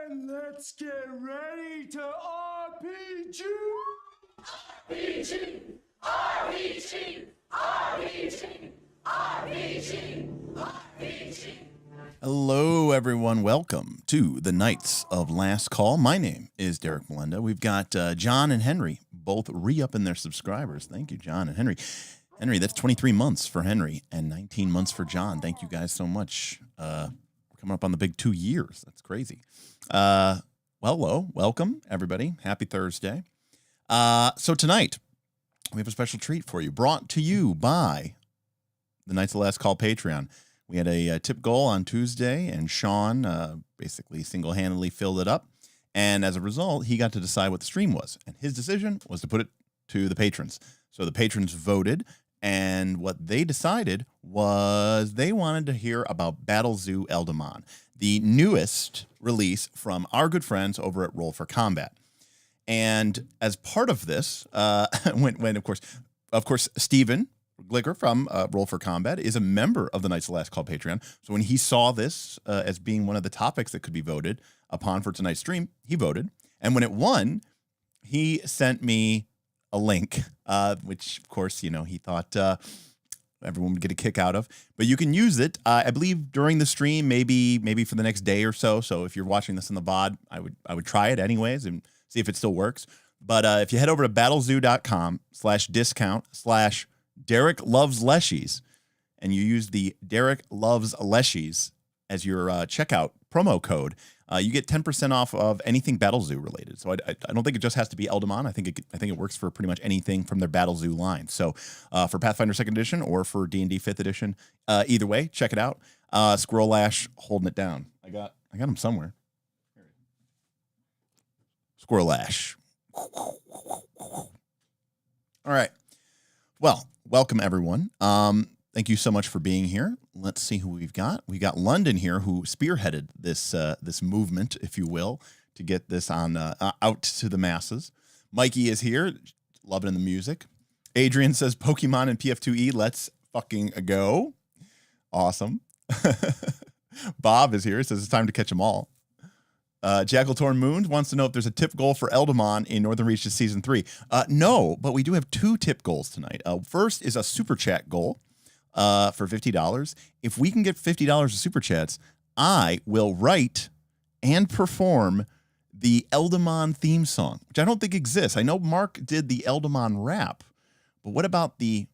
And let's get ready to RPG! RPG! RPG! RPG! RPG! RPG! Hello, everyone. Welcome to the Knights of Last Call. My name is Derek Melenda. We've got John and Henry both re-upping their subscribers. Thank you, John and Henry. Henry, that's 23 months for Henry and 19 months for John. Thank you guys so much. We're coming up on the big 2 years. That's crazy. Well, hello. Welcome, everybody. Happy Thursday. So tonight, we have a special treat for you, brought to you by the Knights of Last Call Patreon. We had a tip goal on Tuesday, and Sean basically single-handedly filled it up. And as a result, he got to decide what the stream was. And his decision was to put it to the patrons. So the patrons voted, and what they decided was they wanted to hear about BattleZoo ELDAMON, the newest release from our good friends over at Roll for Combat. And as part of this, when of course, Steven Glicker from Roll for Combat is a member of the Knights of Last Call Patreon. So when he saw this as being one of the topics that could be voted upon for tonight's stream, he voted. And when it won, he sent me a link, which, of course, you know, he thought everyone would get a kick out of. But you can use it, I believe, during the stream, maybe for the next day or so. So if you're watching this in the VOD, I would try it anyways and see if it still works. But if you head over to battlezoo.com/discount/Derek Loves Leshies, and you use the Derek Loves Leshies as your checkout promo code, you get 10% off of anything BattleZoo related. So I don't think it just has to be Eldamon. I think it works for pretty much anything from their BattleZoo line. So for Pathfinder 2nd Edition or for D&D 5th Edition, either way, check it out. Squirrel Lash holding it down. I got him somewhere. Squirrel Ash. All right. Well, welcome everyone. Thank you so much for being here. Let's see who we've got. We got London here, who spearheaded this movement, if you will, to get this on out to the masses. Mikey is here, loving the music. Adrian says Pokemon and PF2E. Let's fucking go. Awesome. Bob is here. He says it's time to catch them all. Jackal Torn Moons wants to know if there's a tip goal for Eldamon in Northern Reaches Season 3. No, but we do have 2 tip goals tonight. First is a super chat goal for $50. If we can get $50 of super chats, I will write and perform the Eldamon theme song, which I don't think exists. I know Mark did the Eldamon rap, but what about the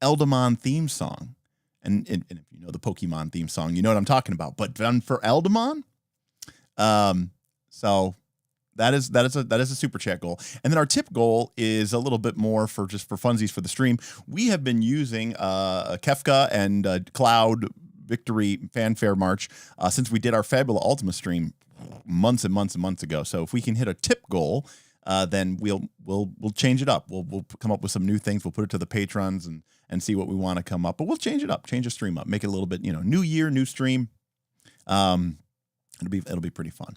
Eldamon theme song? And if you know the Pokemon theme song, you know what I'm talking about. But done for Eldamon? So that is a super chat goal. And then our tip goal is a little bit more for funsies for the stream. We have been using Kefka and Cloud Victory Fanfare March since we did our Fabula Ultima stream months and months and months ago. So if we can hit a tip goal, then we'll change it up. We'll come up with some new things. We'll put it to the patrons and see what we want to come up. But we'll change it up, change the stream up, make it a little bit, new year, new stream. It'll be pretty fun.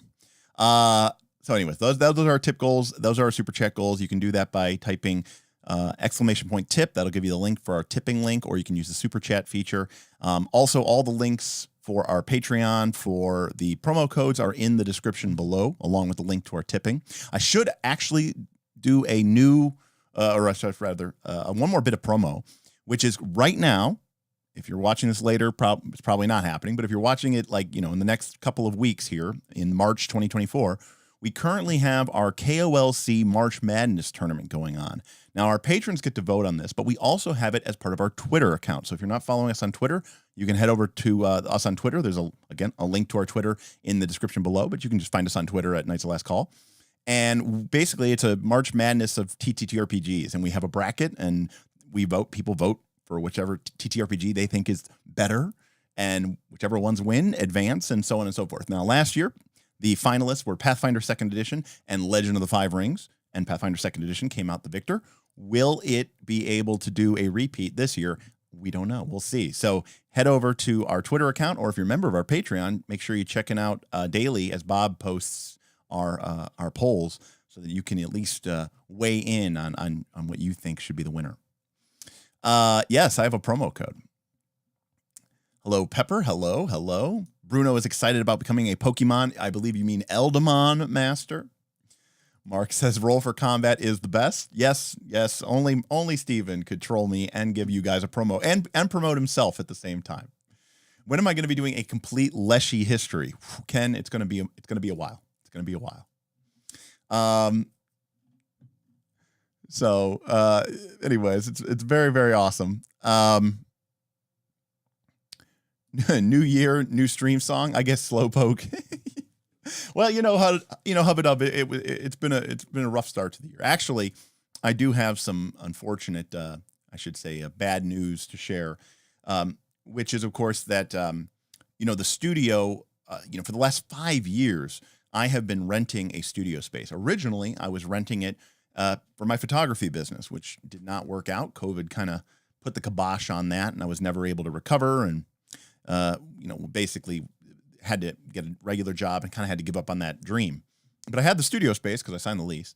So anyways, those are our tip goals. Those are our super chat goals. You can do that by typing !tip. That'll give you the link for our tipping link, or you can use the super chat feature. Also, all the links for our Patreon for the promo codes are in the description below, along with the link to our tipping. I should actually do a new, one more bit of promo, which is right now. If you're watching this later, it's probably not happening. But if you're watching it in the next couple of weeks here in March 2024, we currently have our KOLC March Madness tournament going on. Now, our patrons get to vote on this, but we also have it as part of our Twitter account. So if you're not following us on Twitter, you can head over to us on Twitter. There's, a link to our Twitter in the description below, but you can just find us on Twitter at Knights of Last Call. And basically, it's a March Madness of TTRPGs, and we have a bracket, and people vote for whichever TTRPG they think is better, and whichever ones win, advance, and so on and so forth. Now, last year, the finalists were Pathfinder 2nd Edition and Legend of the Five Rings, and Pathfinder 2nd Edition came out the victor. Will it be able to do a repeat this year? We don't know. We'll see. So head over to our Twitter account, or if you're a member of our Patreon, make sure you're checking out daily as Bob posts our polls so that you can at least weigh in on what you think should be the winner. Yes, I have a promo code. Hello, Pepper. Hello. Bruno is excited about becoming a Pokemon. I believe you mean Eldamon master. Mark says roll for combat is the best. Yes. Only Steven could troll me and give you guys a promo and promote himself at the same time. When am I going to be doing a complete Leshy history? Ken, it's going to be a while. It's going to be a while. Anyways, it's very, very awesome. New year, new stream song. I guess Slowpoke. Well, Hubba Dub. It's been a rough start to the year. Actually, I do have some unfortunate, I should say, bad news to share. Which is, of course, that the studio. For the last 5 years, I have been renting a studio space. Originally, I was renting it for my photography business, which did not work out. COVID kind of put the kibosh on that, and I was never able to recover. And basically had to get a regular job and kind of had to give up on that dream. But I had the studio space because I signed the lease.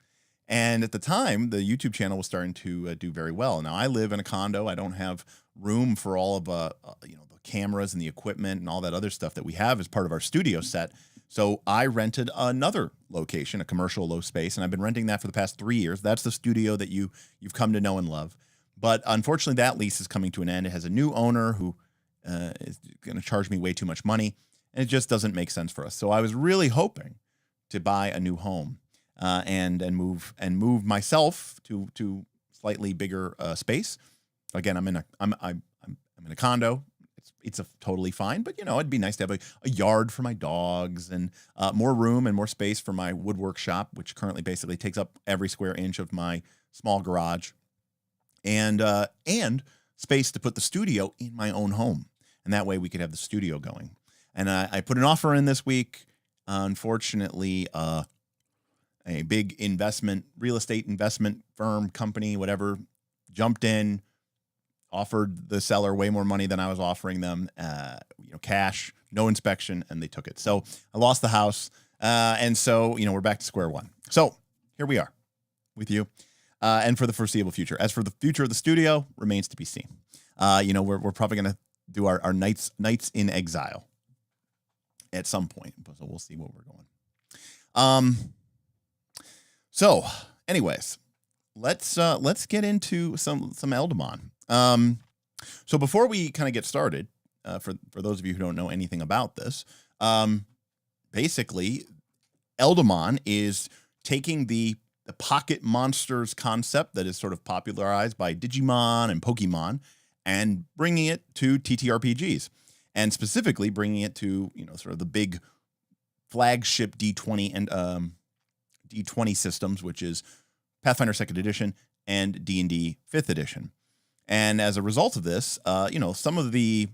And at the time, the YouTube channel was starting to do very well. Now, I live in a condo. I don't have room for all of the cameras and the equipment and all that other stuff that we have as part of our studio set. So I rented another location, a commercial low space, and I've been renting that for the past 3 years. That's the studio that you've come to know and love. But unfortunately, that lease is coming to an end. It has a new owner who is going to charge me way too much money, and it just doesn't make sense for us. So I was really hoping to buy a new home and move myself to slightly bigger space. Again, I'm in a condo. It's totally fine, but it'd be nice to have a yard for my dogs and more room and more space for my woodwork shop, which currently basically takes up every square inch of my small garage, and space to put the studio in my own home. And that way we could have the studio going. And I put an offer in this week. Unfortunately, a big real estate investment firm, company, whatever, jumped in, offered the seller way more money than I was offering them, cash, no inspection, and they took it. So I lost the house. And so, we're back to square one. So here we are with you. And for the foreseeable future. As for the future of the studio, remains to be seen. We're probably going to do our nights in exile at some point. So we'll see where we're going. So anyways, let's get into some Eldamon. So before we kind of get started, for those of you who don't know anything about this, basically Eldamon is taking the pocket monsters concept that is sort of popularized by Digimon and Pokemon and bringing it to TTRPGs, and specifically bringing it to, sort of the big flagship D20 and D20 systems, which is Pathfinder 2nd Edition and D&D 5th Edition. And as a result of this, some of the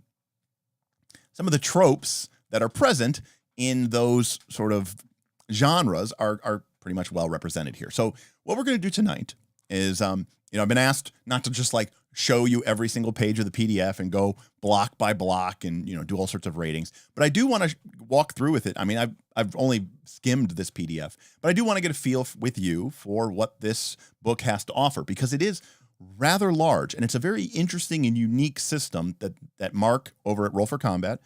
tropes that are present in those sort of genres are pretty much well represented here. So what we're going to do tonight is, I've been asked not to just like show you every single page of the PDF and go block by block and, do all sorts of ratings, but I do want to walk through with it. I mean, I've only skimmed this PDF, but I do want to get a feel with you for what this book has to offer, because it is rather large and it's a very interesting and unique system that Mark over at Roll for Combat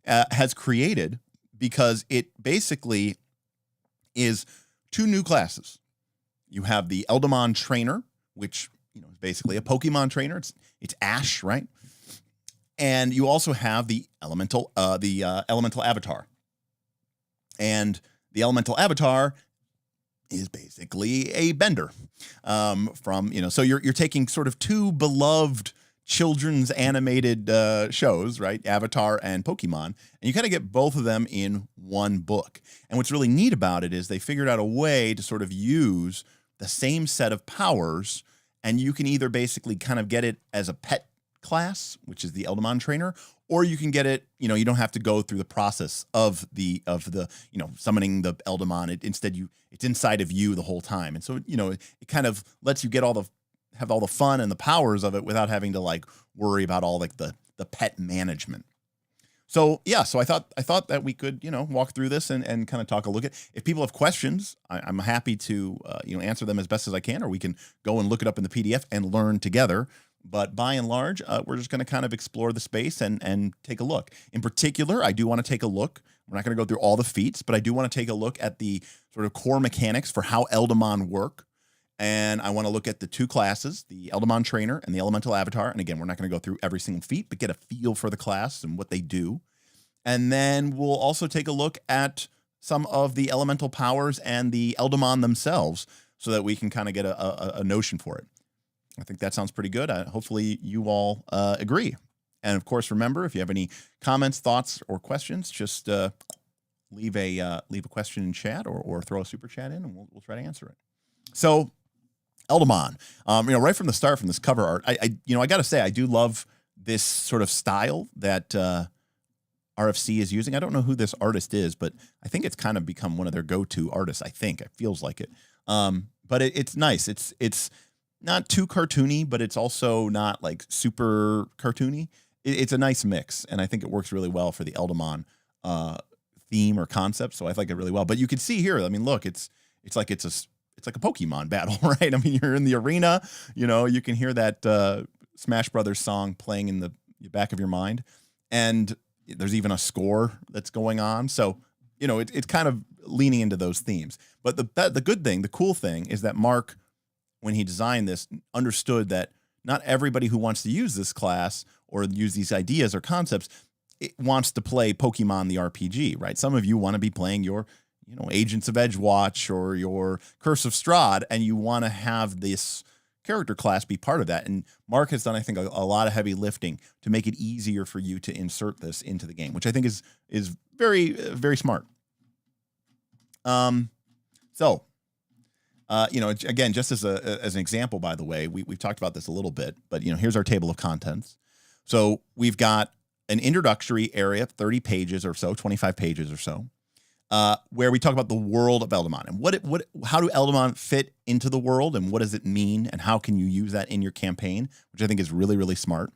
has created, because it basically is 2 new classes. You have the Eldamon Trainer, which is basically a Pokemon trainer. It's Ash, right? And you also have the Elemental Avatar. And the Elemental Avatar is basically a bender. So you're taking sort of 2 beloved children's animated shows, right? Avatar and Pokemon, and you kind of get both of them in one book. And what's really neat about it is they figured out a way to sort of use the same set of powers, and you can either basically kind of get it as a pet class, which is the Eldamon Trainer, or you can get it, you don't have to go through the process of the summoning the Eldamon. Instead, it's inside of you the whole time. And so, it kind of lets you have all the fun and the powers of it without having to like worry about all like the pet management. So yeah, so I thought that we could, walk through this and kind of talk a look at. If people have questions, I'm happy to, answer them as best as I can, or we can go and look it up in the PDF and learn together. But by and large, we're just going to kind of explore the space and take a look. In particular, I do want to take a look. We're not going to go through all the feats, but I do want to take a look at the sort of core mechanics for how Eldamon work. And I want to look at the two classes, the Eldamon Trainer and the Elemental Avatar. And again, we're not going to go through every single feat, but get a feel for the class and what they do. And then we'll also take a look at some of the elemental powers and the Eldamon themselves so that we can kind of get a notion for it. I think that sounds pretty good. Hopefully you all agree. And of course, remember, if you have any comments, thoughts, or questions, just leave a question in chat or throw a super chat in, and we'll try to answer it. So, Eldamon, right from the start, from this cover art, I got to say, I do love this sort of style that RFC is using. I don't know who this artist is, but I think it's kind of become one of their go-to artists. I think it feels like it. But it's nice. It's not too cartoony, but it's also not like super cartoony. It's a nice mix, and I think it works really well for the Eldamon theme or concept. So I like it really well. But you can see here. I mean, look, it's like a Pokemon battle, right? I mean, you're in the arena. You can hear that Smash Brothers song playing in the back of your mind, and there's even a score that's going on. So it's kind of leaning into those themes. But the good thing, the cool thing, is that Mark, when he designed this, understood that not everybody who wants to use this class or use these ideas or concepts wants to play Pokemon the RPG, right? Some of you want to be playing your, Agents of Edgewatch or your Curse of Strahd, and you want to have this character class be part of that. And Mark has done, I think, a lot of heavy lifting to make it easier for you to insert this into the game, which I think is very, very smart. Again, just as an example, by the way, we've talked about this a little bit, but here's our table of contents. So we've got an introductory area, 30 pages or so, 25 pages or so, where we talk about the world of Eldamon and how do Eldamon fit into the world, and what does it mean, and how can you use that in your campaign, which I think is really, really smart.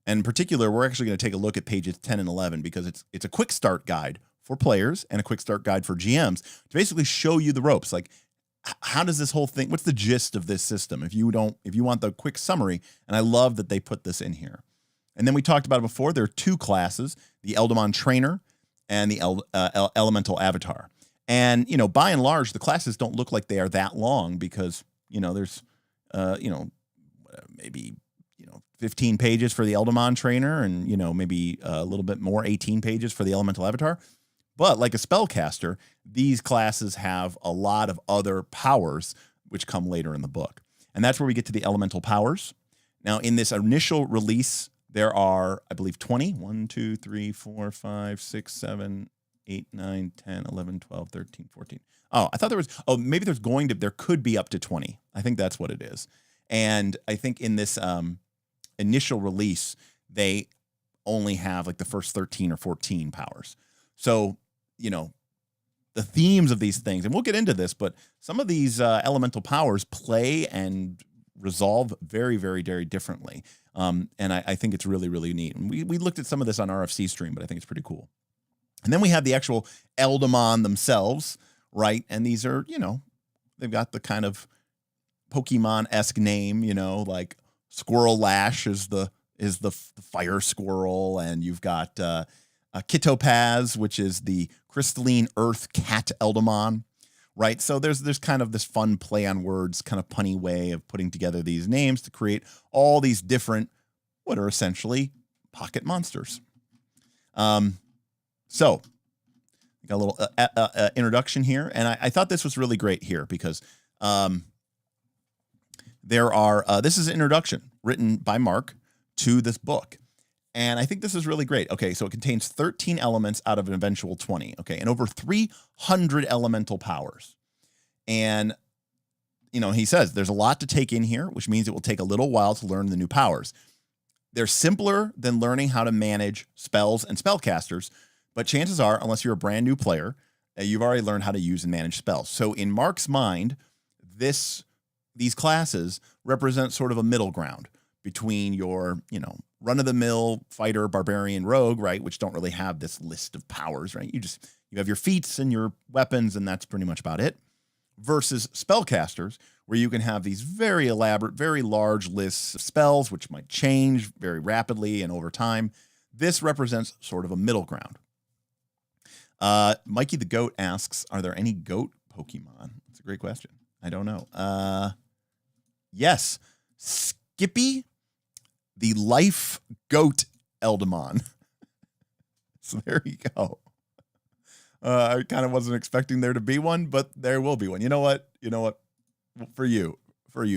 And in particular, we're actually going to take a look at pages 10 and 11 because it's a quick start guide for players and a quick start guide for GMs to basically show you the ropes. Like, how does this whole thing, what's the gist of this system? If you want the quick summary, and I love that they put this in here. And then we talked about it before. There are two classes, the Eldamon Trainer and the Elemental Avatar. And, by and large, the classes don't look like they are that long because, there's, maybe, 15 pages for the Eldamon Trainer and, maybe a little bit more, 18 pages for the Elemental Avatar. But like a spellcaster, these classes have a lot of other powers which come later in the book. And that's where we get to the elemental powers. Now, in this initial release, there are, I believe, 20. 1, 2, 3, 4, 5, 6, 7, 8, 9, 10, 11, 12, 13, 14. Oh, I thought maybe there could be up to 20. I think that's what it is. And I think in this initial release, they only have like the first 13 or 14 powers. So, the themes of these things, and we'll get into this, but some of these elemental powers play and resolve very, very, very differently. And I think it's really, really neat. And we looked at some of this on RFC stream, but I think it's pretty cool. And then we have the actual Eldamon themselves, right? And these are, they've got the kind of Pokemon-esque name, like Squirrel Lash is the fire squirrel, and you've got Kitopaz, which is the crystalline earth cat Eldamon, right? So there's kind of this fun play on words, kind of punny way of putting together these names to create all these different, what are essentially pocket monsters. So got a little introduction here, and I thought this was really great here because there are this is an introduction written by Mark to this book. And I think this is really great. Okay, so it contains 13 elements out of an eventual 20. Okay, and over 300 elemental powers. And, he says there's a lot to take in here, which means it will take a little while to learn the new powers. They're simpler than learning how to manage spells and spellcasters, but chances are, unless you're a brand new player, you've already learned how to use and manage spells. So in Mark's mind, these classes represent sort of a middle ground between your, run-of-the-mill fighter, barbarian, rogue, right, which don't really have this list of powers, right? You have your feats and your weapons, and that's pretty much about it. versus spellcasters, where you can have these very elaborate, very large lists of spells, which might change very rapidly and over time. This represents sort of a middle ground. Mikey the Goat asks, are there any goat Pokemon? That's a great question. I don't know. Yes. Skippy, the life goat Eldamon. So there you go. I kind of wasn't expecting there to be one, but there will be one. You know what? For you,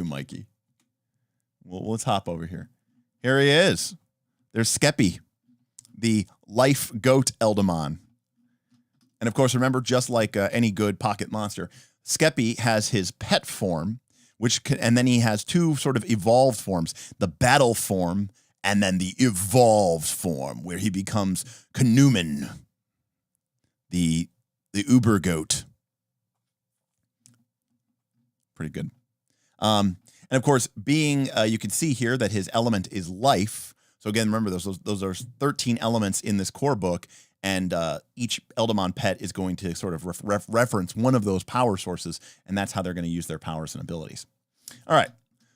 Mikey. Well, let's hop over here. Here he is. There's Skeppy, the life goat Eldamon. And of course, remember, just like any good pocket monster, Skeppy has his pet form, and then he has two sort of evolved forms, the battle form and then the evolved form, where he becomes Canoeman, the Uber goat. Pretty good. And of course, being you can see here that his element is life. So again, remember those are 13 elements in this core book, and each Eldamon pet is going to sort of reference one of those power sources, and that's how they're going to use their powers and abilities. All right.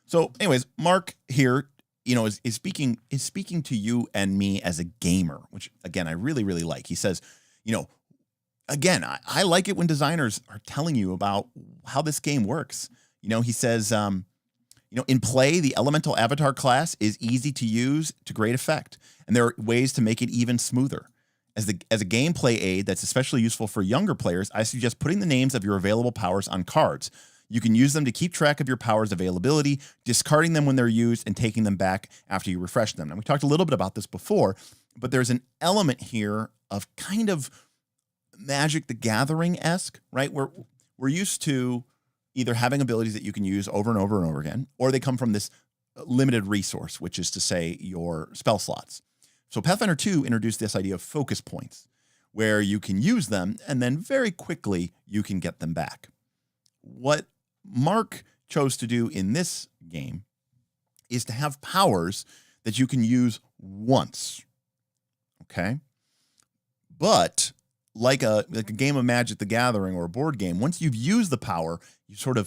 So, anyways, Mark here, is speaking to you and me as a gamer, which again I really like. He says, again, I like it when designers are telling you about how this game works. He says, in play, the elemental avatar class is easy to use to great effect, and there are ways to make it even smoother. As a gameplay aid that's especially useful for younger players, I suggest putting the names of your available powers on cards. You can use them to keep track of your powers' availability, discarding them when they're used, and taking them back after you refresh them. Now, we talked a little bit about this before, but there's an element here of kind of Magic the Gathering-esque, right? We're used to either having abilities that you can use over and over and over again, or they come from this limited resource, which is to say your spell slots. So Pathfinder 2 introduced this idea of focus points, where you can use them and then very quickly you can get them back. What Mark chose to do in this game is to have powers that you can use once. Okay? But like a game of Magic the Gathering or a board game, once you've used the power, it's sort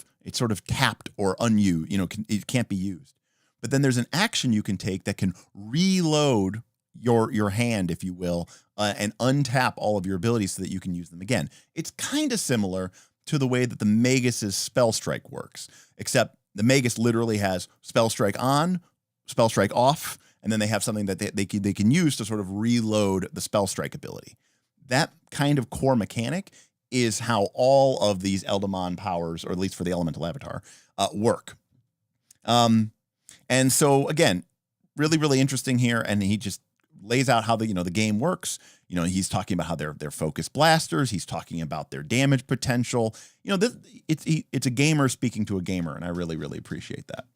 of tapped or unused, it can't be used. But then there's an action you can take that can reload your hand, if you will, and untap all of your abilities so that you can use them again. It's kind of similar to the way that the Magus's Spell Strike works, except the Magus literally has Spell Strike on, Spell Strike off, and then they have something that they can use to sort of reload the Spell Strike ability. That kind of core mechanic is how all of these Eldamon powers, or at least for the Elemental Avatar, work. And so again, really interesting here, and he just lays out how the game works. He's talking about how they're focused blasters. He's talking about their damage potential. It's a gamer speaking to a gamer, and I really appreciate that.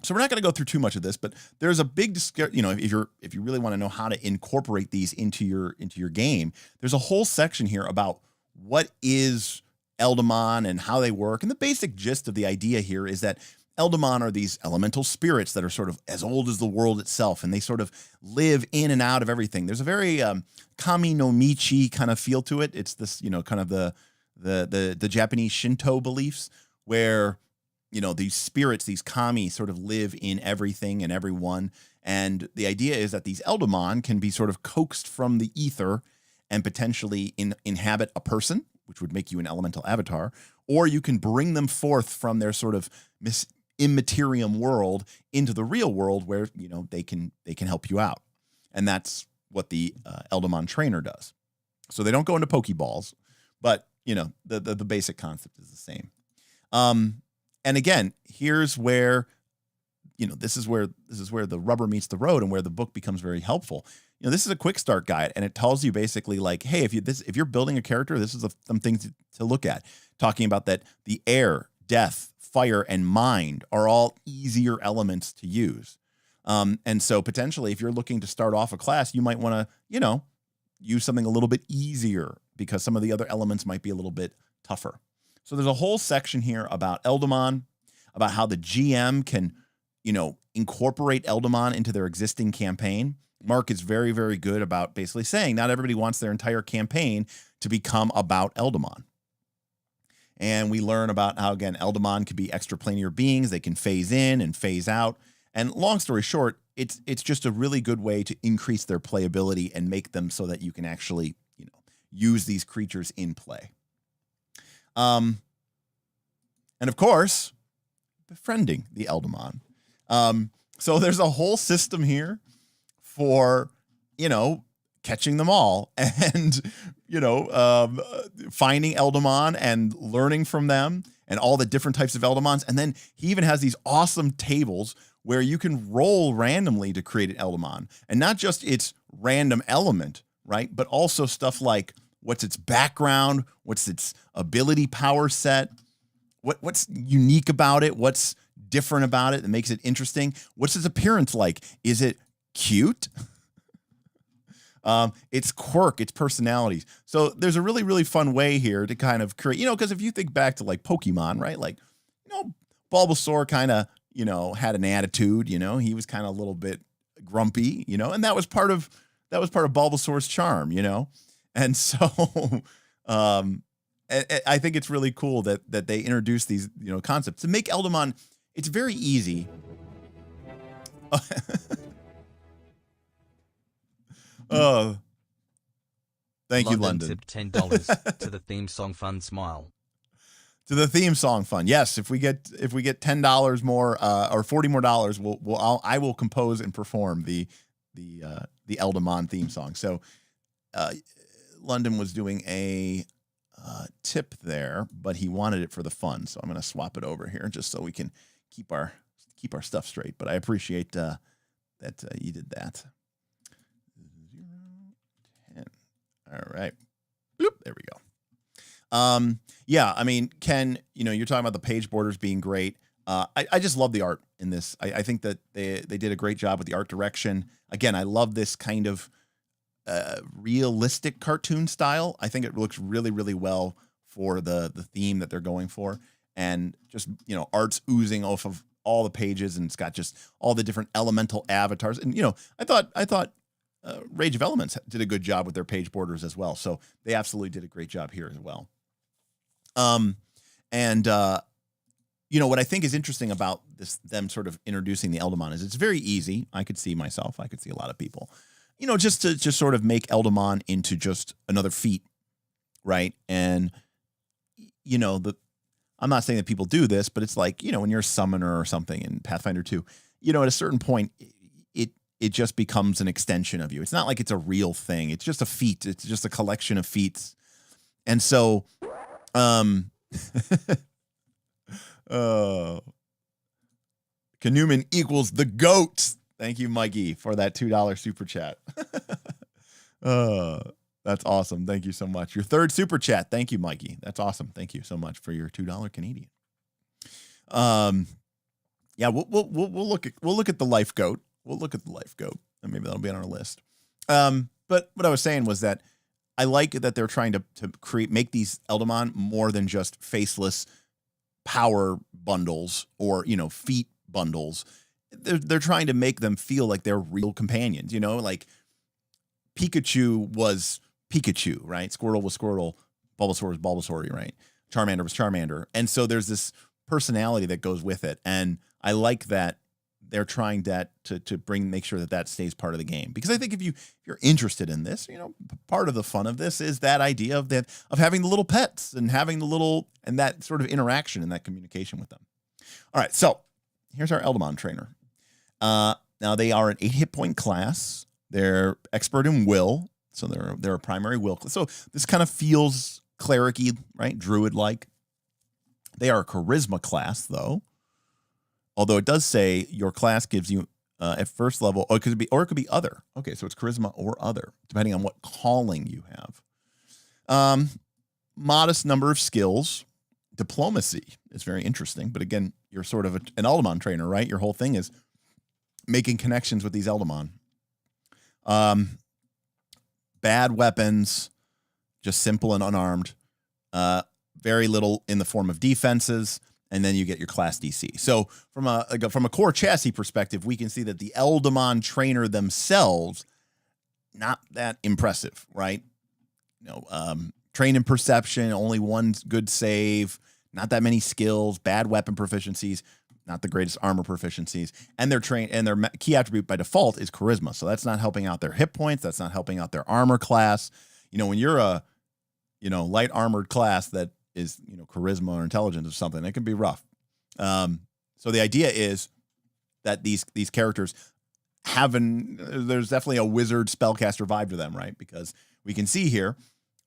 So we're not going to go through too much of this, but there's a big if you really want to know how to incorporate these into your game, there's a whole section here about what is Eldamon and how they work. And the basic gist of the idea here is that Eldamon are these elemental spirits that are sort of as old as the world itself, and they sort of live in and out of everything. There's a very Kami no Michi kind of feel to it. It's this, kind of the Japanese Shinto beliefs where, these spirits, these Kami sort of live in everything and everyone. And the idea is that these Eldamon can be sort of coaxed from the ether and potentially inhabit a person, which would make you an elemental avatar, or you can bring them forth from their sort of immaterium world into the real world where they can help you out. And that's what the Eldamon trainer does. So they don't go into Pokeballs, but the basic concept is the same. And again, here's where this is where the rubber meets the road and where the book becomes very helpful. This is a quick start guide, and it tells you basically like, hey, if you're building a character, this is some things to look at. Talking about that the air, death, fire, and mind are all easier elements to use. And so potentially, if you're looking to start off a class, you might want to, use something a little bit easier because some of the other elements might be a little bit tougher. So there's a whole section here about Eldamon, about how the GM can, incorporate Eldamon into their existing campaign. Mark is very good about basically saying not everybody wants their entire campaign to become about Eldamon. And we learn about how, again, Eldamon can be extraplanar beings. They can phase in and phase out. And long story short, it's just a really good way to increase their playability and make them so that you can actually, use these creatures in play. And of course, befriending the Eldamon. So there's a whole system here for, catching them all and, finding Eldamon and learning from them and all the different types of Eldamons. And then he even has these awesome tables where you can roll randomly to create an Eldamon, and not just its random element, right? But also stuff like what's its background, what's its ability power set, what's unique about it, what's different about it that makes it interesting, what's its appearance like? Is it cute? Its quirk, its personalities. So there's a really, really fun way here to kind of create, because if you think back to like Pokemon, right? Like, Bulbasaur kind of, had an attitude, he was kind of a little bit grumpy, and that was part of Bulbasaur's charm, And so, I think it's really cool that they introduce these, concepts to make Eldamon. It's very easy. Oh, thank you, London. Tipped $10 to the theme song fund. Smile. To the theme song fund. Yes, if we get $10 more or $40 more, I will compose and perform the Eldamon theme song. So, London was doing a tip there, but he wanted it for the fun. So I'm going to swap it over here just so we can keep our stuff straight. But I appreciate that you did that. 0, 10. All right. Bloop, there we go. Yeah, I mean, Ken, you're talking about the page borders being great. I just love the art in this. I think that they did a great job with the art direction. Again, I love this kind of realistic cartoon style. I think it looks really, really well for the theme that they're going for. And just, art's oozing off of all the pages, and it's got just all the different elemental avatars. And, I thought Rage of Elements did a good job with their page borders as well. So they absolutely did a great job here as well. What I think is interesting about them sort of introducing the Eldamon is it's very easy. I could see myself. I could see a lot of people, just to sort of make Eldamon into just another feat. Right. And, I'm not saying that people do this, but it's like, when you're a summoner or something in Pathfinder 2, at a certain point, it just becomes an extension of you. It's not like it's a real thing. It's just a feat. It's just a collection of feats. And so, Canuman equals the goat. Thank you, Mikey, for that $2 super chat. That's awesome. Thank you so much. Your third super chat. Thank you, Mikey. That's awesome. Thank you so much for your $2 Canadian. Yeah, we'll look at the life goat. We'll look at the life goat, and maybe that'll be on our list. But what I was saying was that I like that they're trying to make these Eldamon more than just faceless power bundles or, feat bundles. They're trying to make them feel like they're real companions, like Pikachu was Pikachu, right? Squirtle was Squirtle, Bulbasaur was Bulbasaur, right? Charmander was Charmander. And so there's this personality that goes with it. And I like that they're trying to make sure that stays part of the game. Because I think if you're interested in this, part of the fun of this is that idea of having the little pets and having and that sort of interaction and that communication with them. All right, so here's our Eldamon trainer. Now they are an 8 hit point class. They're expert in will, so they're a primary will. So this kind of feels cleric-y, right? Druid-like. They are a charisma class, though. Although it does say your class gives you at first level, or it could be other. Okay, so it's charisma or other, depending on what calling you have. Modest number of skills. Diplomacy is very interesting, but again, you're sort of an Eldamon trainer, right? Your whole thing is making connections with these Eldamon. Bad weapons, just simple and unarmed. Very little in the form of defenses. And then you get your class DC. So from a core chassis perspective, we can see that the Eldamon trainer themselves, not that impressive, right? trained in perception, only one good save, not that many skills, bad weapon proficiencies, not the greatest armor proficiencies, and they're trained, and their key attribute by default is charisma. So that's not helping out their hit points. That's not helping out their armor class. When you're a, light armored class that is, charisma or intelligence or something, it can be rough. So the idea is that these characters there's definitely a wizard spellcaster vibe to them, right? Because we can see here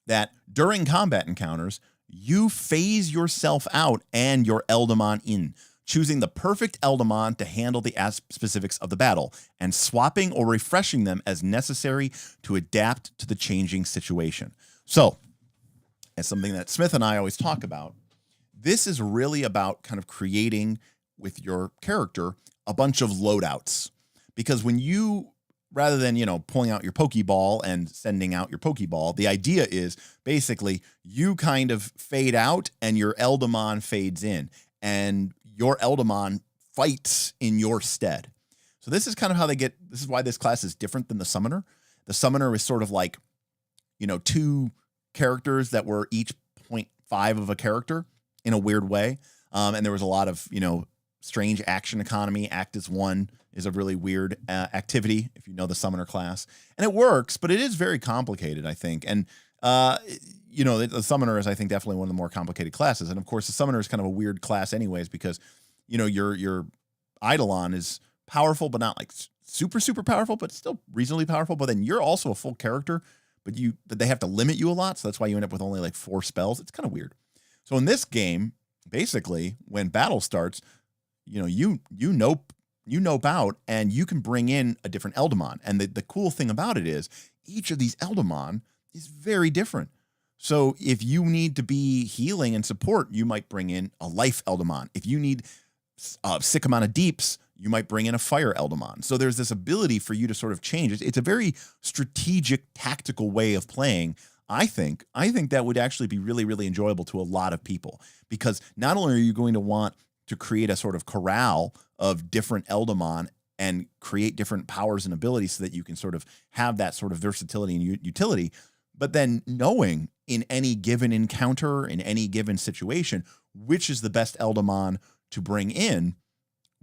that during combat encounters, you phase yourself out and your Eldamon in, choosing the perfect Eldamon to handle the specifics of the battle, and swapping or refreshing them as necessary to adapt to the changing situation. So, as something that Smith and I always talk about, this is really about kind of creating with your character a bunch of loadouts. Because when you, rather than, pulling out your Pokeball and sending out your Pokeball, the idea is basically you kind of fade out and your Eldamon fades in, and your Eldamon fights in your stead. So this is kind of how this is why this class is different than the Summoner. The Summoner is sort of like, two characters that were each 0.5 of a character in a weird way. And there was a lot of, strange action economy. Act as one is a really weird activity, if you know the Summoner class. And it works, but it is very complicated, I think. And, the Summoner is, I think, definitely one of the more complicated classes. And, of course, the Summoner is kind of a weird class anyways because, your Eidolon is powerful, but not like super, super powerful, but still reasonably powerful. But then you're also a full character, but they have to limit you a lot. So that's why you end up with only like 4 spells. It's kind of weird. So in this game, basically, when battle starts, you nope out and you can bring in a different Eldamon. And the cool thing about it is each of these Eldamon is very different. So if you need to be healing and support, you might bring in a life Eldamon. If you need a sick amount of deeps, you might bring in a fire Eldamon. So there's this ability for you to sort of change. It's a very strategic, tactical way of playing. I think that would actually be really, really enjoyable to a lot of people, because not only are you going to want to create a sort of corral of different Eldamon and create different powers and abilities so that you can sort of have that sort of versatility and utility, but then knowing in any given encounter, in any given situation, which is the best Eldamon to bring in,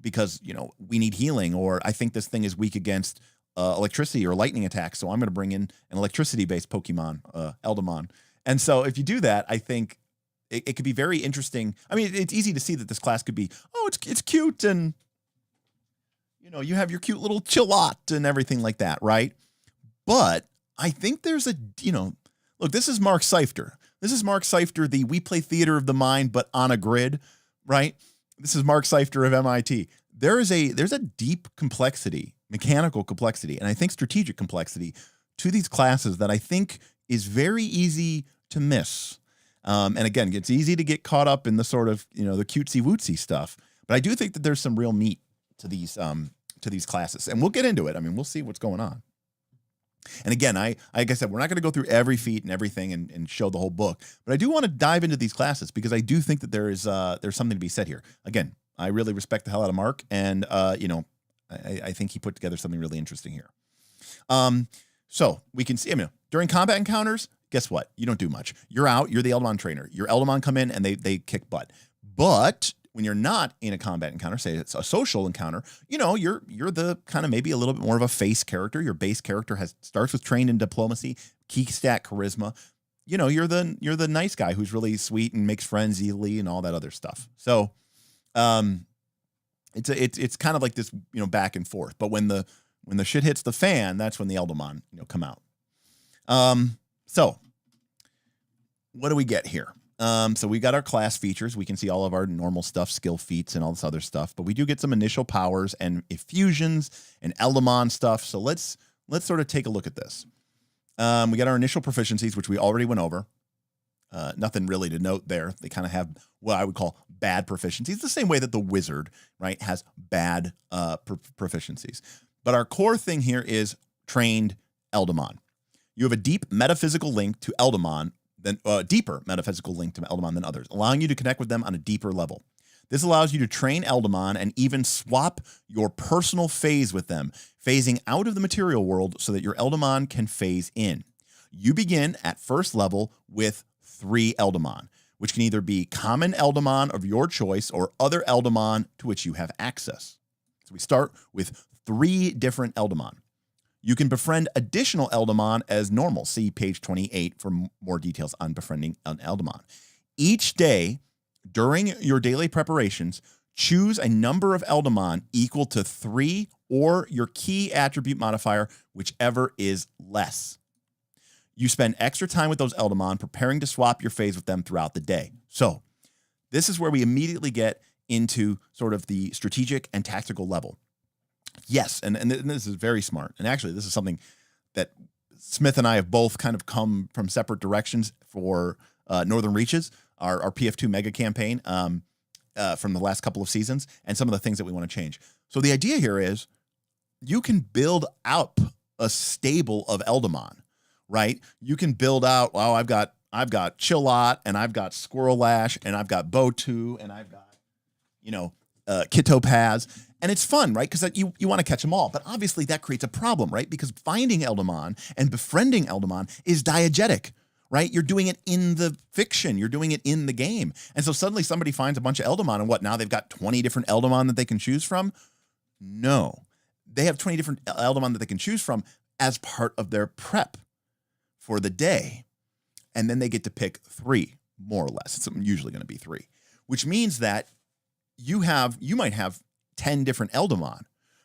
because, we need healing, or I think this thing is weak against electricity or lightning attacks, so I'm going to bring in an electricity-based Pokemon, Eldamon. And so if you do that, I think it could be very interesting. I mean, it's easy to see that this class could be, it's cute, and, you have your cute little Chillot and everything like that, right? But I think there's look, this is Mark Seifter. This is Mark Seifter, we play theater of the mind, but on a grid, right? This is Mark Seifter of MIT. There's a deep complexity, mechanical complexity, and I think strategic complexity to these classes that I think is very easy to miss. And again, it's easy to get caught up in the sort of, the cutesy wootsy stuff. But I do think that there's some real meat to these classes, and we'll get into it. I mean, we'll see what's going on. And again, like I said, we're not going to go through every feat and everything and show the whole book, but I do want to dive into these classes because I do think that there's something to be said here. Again, I really respect the hell out of Mark, and I think he put together something really interesting here. So we can see, during combat encounters, guess what? You don't do much. You're out. You're the Eldamon trainer. Your Eldamon come in and they kick butt. But when you're not in a combat encounter, say it's a social encounter, you're the kind of maybe a little bit more of a face character. Your base character starts with trained in diplomacy, key stat charisma. You're the nice guy who's really sweet and makes friends easily and all that other stuff. So, it's kind of like this, back and forth. But when the shit hits the fan, that's when the Eldamon, come out. So what do we get here? So we got our class features. We can see all of our normal stuff, skill feats and all this other stuff, but we do get some initial powers and effusions and Eldamon stuff. So let's sort of take a look at this. We got our initial proficiencies, which we already went over. Nothing really to note there. They kind of have what I would call bad proficiencies, the same way that the wizard, right, has bad proficiencies. But our core thing here is trained Eldamon. You have a deep metaphysical link to Eldamon, deeper metaphysical link to Eldamon than others, allowing you to connect with them on a deeper level. This allows you to train Eldamon and even swap your personal phase with them, phasing out of the material world so that your Eldamon can phase in. You begin at first level with 3 Eldamon, which can either be common Eldamon of your choice or other Eldamon to which you have access. So we start with 3 different Eldamon. You can befriend additional Eldamon as normal. See page 28 for more details on befriending an Eldamon. Each day during your daily preparations, choose a number of Eldamon equal to 3 or your key attribute modifier, whichever is less. You spend extra time with those Eldamon preparing to swap your phase with them throughout the day. So this is where we immediately get into sort of the strategic and tactical level. Yes, and this is very smart. And actually, this is something that Smith and I have both kind of come from separate directions for Northern Reaches, our PF2 mega campaign from the last couple of seasons, and some of the things that we want to change. So the idea here is you can build up a stable of Eldamon, right? You can build out, well, I've got Chillot, and I've got Squirrel Lash, and I've got Botu, and I've got, Kitopaz. And it's fun, right? Because you want to catch them all. But obviously that creates a problem, right? Because finding Eldamon and befriending Eldamon is diegetic, right? You're doing it in the fiction. You're doing it in the game. And so suddenly somebody finds a bunch of Eldamon, and what, now they've got 20 different Eldamon that they can choose from? No. They have 20 different Eldamon that they can choose from as part of their prep for the day. And then they get to pick 3, more or less. It's usually going to be 3, which means that you might have 10 different Eldamon,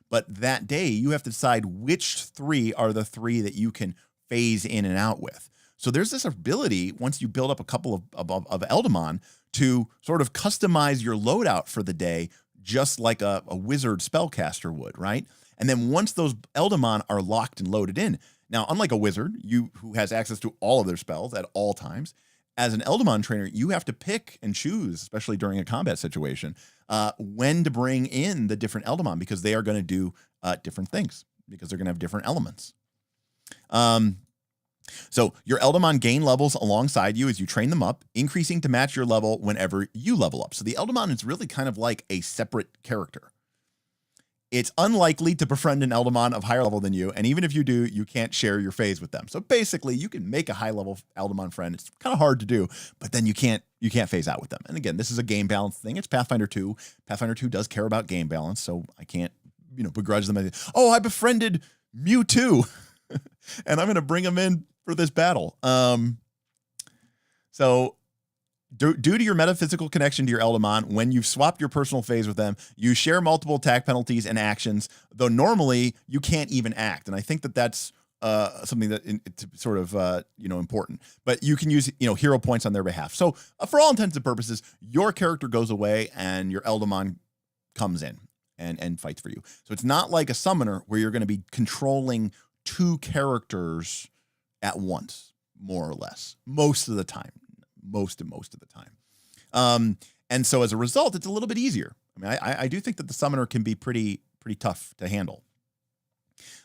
but that day you have to decide which 3 are the 3 that you can phase in and out with. So there's this ability, once you build up a couple of Eldamon, to sort of customize your loadout for the day, just like a wizard spellcaster would, right? And then once those Eldamon are locked and loaded in, now, unlike a wizard, who has access to all of their spells at all times, as an Eldamon trainer, you have to pick and choose, especially during a combat situation, when to bring in the different Eldamon, because they are going to do different things, because they're going to have different elements. So your Eldamon gain levels alongside you as you train them up, increasing to match your level whenever you level up. So the Eldamon is really kind of like a separate character. It's unlikely to befriend an Eldamon of higher level than you, and even if you do, you can't share your phase with them. So basically, you can make a high-level Eldamon friend. It's kind of hard to do, but then you can't phase out with them. And again, this is a game balance thing. It's Pathfinder 2. Pathfinder 2 does care about game balance, so I can't, begrudge them. Oh, I befriended Mewtwo, and I'm going to bring him in for this battle. So due to your metaphysical connection to your Eldamon, when you've swapped your personal phase with them, you share multiple attack penalties and actions, though normally you can't even act. And I think that that's something that it's sort of, important. But you can use, hero points on their behalf. So for all intents and purposes, your character goes away and your Eldamon comes in and fights for you. So it's not like a summoner where you're going to be controlling 2 characters at once, more or less, most of the time. Most of the time. And so as a result, it's a little bit easier. I mean, I do think that the summoner can be pretty tough to handle.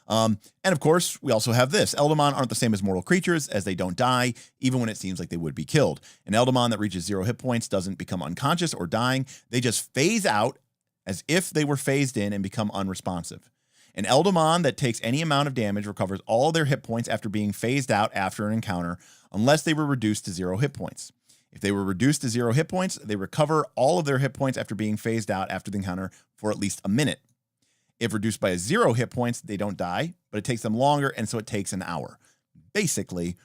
And of course, we also have this. Eldamon aren't the same as mortal creatures, as they don't die, even when it seems like they would be killed. An Eldamon that reaches 0 hit points doesn't become unconscious or dying. They just phase out as if they were phased in and become unresponsive. An Eldamon that takes any amount of damage recovers all their hit points after being phased out after an encounter, unless they were reduced to 0 hit points. If they were reduced to 0 hit points, they recover all of their hit points after being phased out after the encounter for at least a minute. If reduced by 0 hit points, they don't die, but it takes them longer, and so it takes an hour. Basically,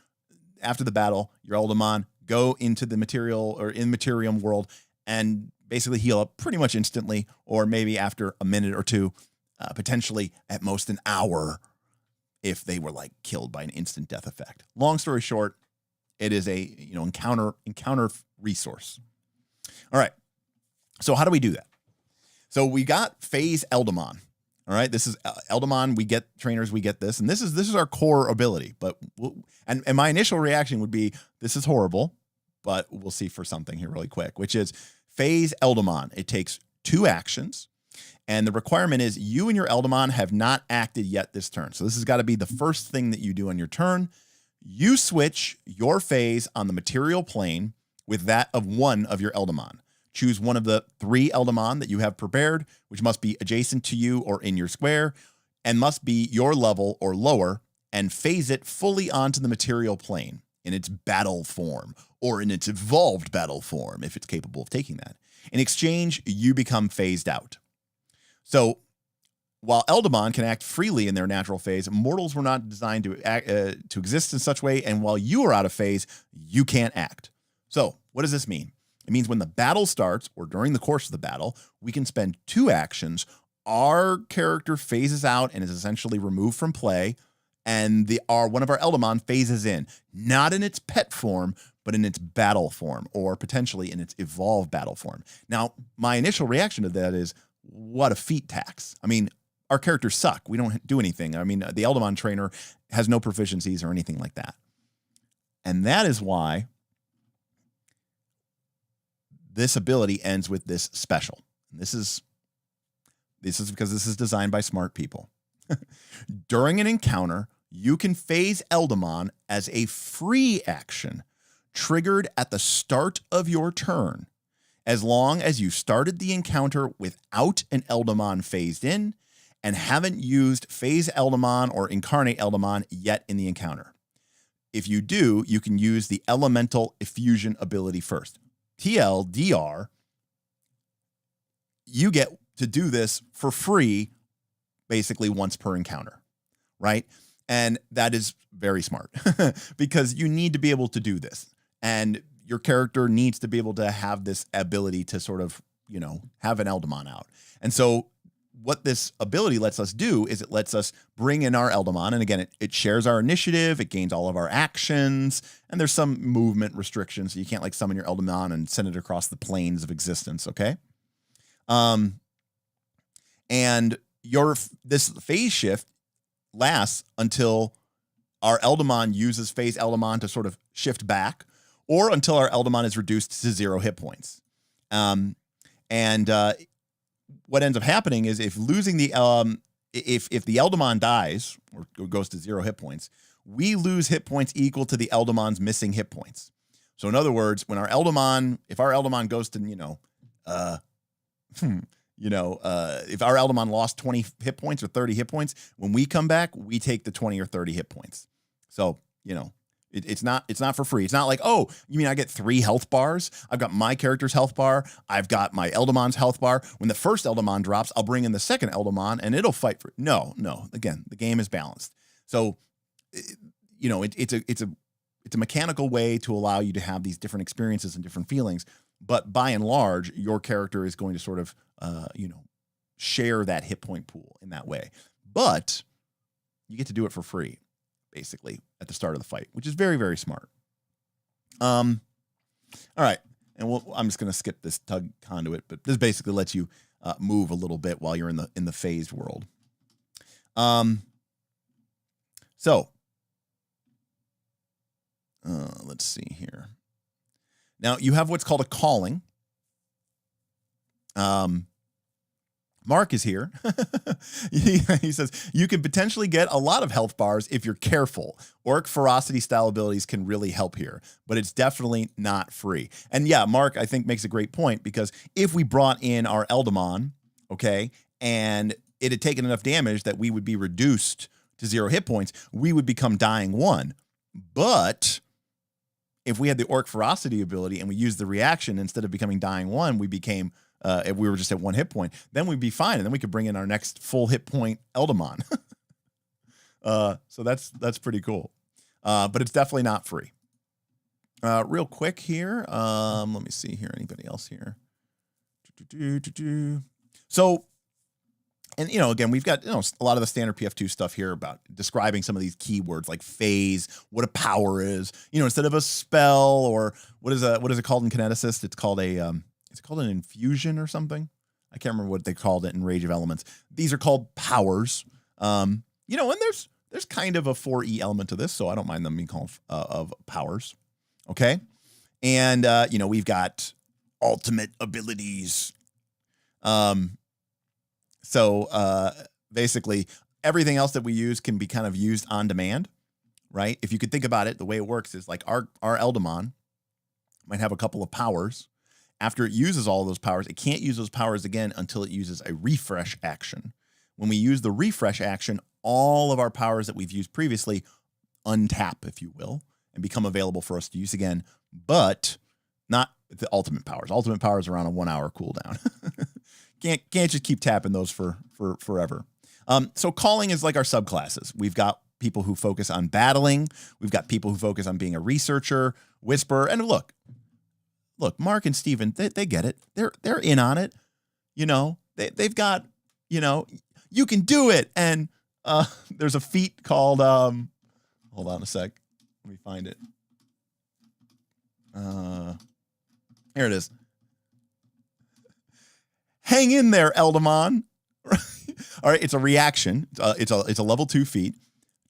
after the battle, your Eldamon go into the material or in Materium world and basically heal up pretty much instantly, or maybe after a minute or 2, potentially at most an hour if they were like killed by an instant death effect. Long story short, it is a encounter resource. All right. So how do we do that? So we got phase Eldamon. All right. This is Eldamon. We get trainers. We get this, and this is our core ability. But and my initial reaction would be, this is horrible, but we'll see for something here really quick, which is phase Eldamon. It takes 2 actions. And the requirement is you and your Eldamon have not acted yet this turn. So this has got to be the first thing that you do on your turn. You switch your phase on the material plane with that of one of your Eldamon. Choose one of the 3 Eldamon that you have prepared, which must be adjacent to you or in your square, and must be your level or lower, and phase it fully onto the material plane. in its battle form or in its evolved battle form, if it's capable of taking that. In exchange, you become phased out. So while Eldamon can act freely in their natural phase, mortals were not designed to exist in such way, and while you are out of phase, you can't act. So what does this mean? It means when the battle starts, or during the course of the battle, we can spend 2 actions. Our character phases out and is essentially removed from play, and one of our Eldamon phases in, not in its pet form, but in its battle form, or potentially in its evolved battle form. Now, my initial reaction to that is, what a feat tax. I mean, our characters suck. We don't do anything. I mean, the Eldamon trainer has no proficiencies or anything like that. And that is why this ability ends with this special. This is because this is designed by smart people. During an encounter, you can phase Eldamon as a free action triggered at the start of your turn, as long as you started the encounter without an Eldamon phased in and haven't used phase Eldamon or incarnate Eldamon yet in the encounter. If you do, you can use the elemental effusion ability first. TLDR, you get to do this for free basically once per encounter, right? And that is very smart because you need to be able to do this. And your character needs to be able to have this ability to sort of, have an Eldamon out. And so what this ability lets us do is it lets us bring in our Eldamon. And again, it shares our initiative. It gains all of our actions. And there's some movement restrictions. So you can't like summon your Eldamon and send it across the planes of existence. Okay. And this phase shift lasts until our Eldamon uses phase Eldamon to sort of shift back, or until our Eldamon is reduced to 0 hit points. What ends up happening is if losing the if the Eldamon dies or goes to 0 hit points, we lose hit points equal to the Eldamon's missing hit points. So in other words, when if our Eldamon goes to if our Eldamon lost 20 hit points or 30 hit points, when we come back, we take the 20 or 30 hit points. So, it's not for free. It's not like, oh, you mean I get 3 health bars? I've got my character's health bar. I've got my Eldamon's health bar. When the first Eldamon drops, I'll bring in the second Eldamon and it'll fight for it. No. Again, the game is balanced. So, it's a mechanical way to allow you to have these different experiences and different feelings. But by and large, your character is going to sort of, share that hit point pool in that way. But you get to do it for free, basically, at the start of the fight, which is very, very smart. All right. And I'm just going to skip this tug conduit, but this basically lets you move a little bit while you're in the phased world. Let's see here. Now, you have what's called a calling. Mark is here. He says, you can potentially get a lot of health bars if you're careful. Orc ferocity style abilities can really help here, but it's definitely not free. And yeah, Mark, I think makes a great point, because if we brought in our Eldamon, okay, and it had taken enough damage that we would be reduced to 0 hit points, we would become dying 1. But if we had the Orc ferocity ability and we used the reaction, instead of becoming dying 1, we became if we were just at 1 hit point, then we'd be fine. And then we could bring in our next full hit point Eldamon. So that's pretty cool. But it's definitely not free. Real quick here. Let me see here. Anybody else here? So, and again, we've got a lot of the standard PF2 stuff here about describing some of these keywords like phase, what a power is. Instead of a spell, or what is it called in Kineticist? It's called an infusion or something. I can't remember what they called it in Rage of Elements. These are called powers. And there's kind of a 4E element to this, so I don't mind them being called of powers. Okay. And we've got ultimate abilities. So basically everything else that we use can be kind of used on demand, right? If you could think about it, the way it works is like our Eldamon might have a couple of powers. After it uses all of those powers, it can't use those powers again until it uses a refresh action. When we use the refresh action, all of our powers that we've used previously untap, if you will, and become available for us to use again, but not the ultimate powers. Ultimate powers are on a 1 hour cooldown. Can't just keep tapping those for forever. So calling is like our subclasses. We've got people who focus on battling. We've got people who focus on being a researcher, whisperer, and look, Mark and Steven, they get it. They're in on it. You know, they've got, you know, you can do it. And there's a feat called, hold on a sec. Let me find it. Here it is. Hang in there, Eldamon. All right, it's a reaction. It's a level 2 feat.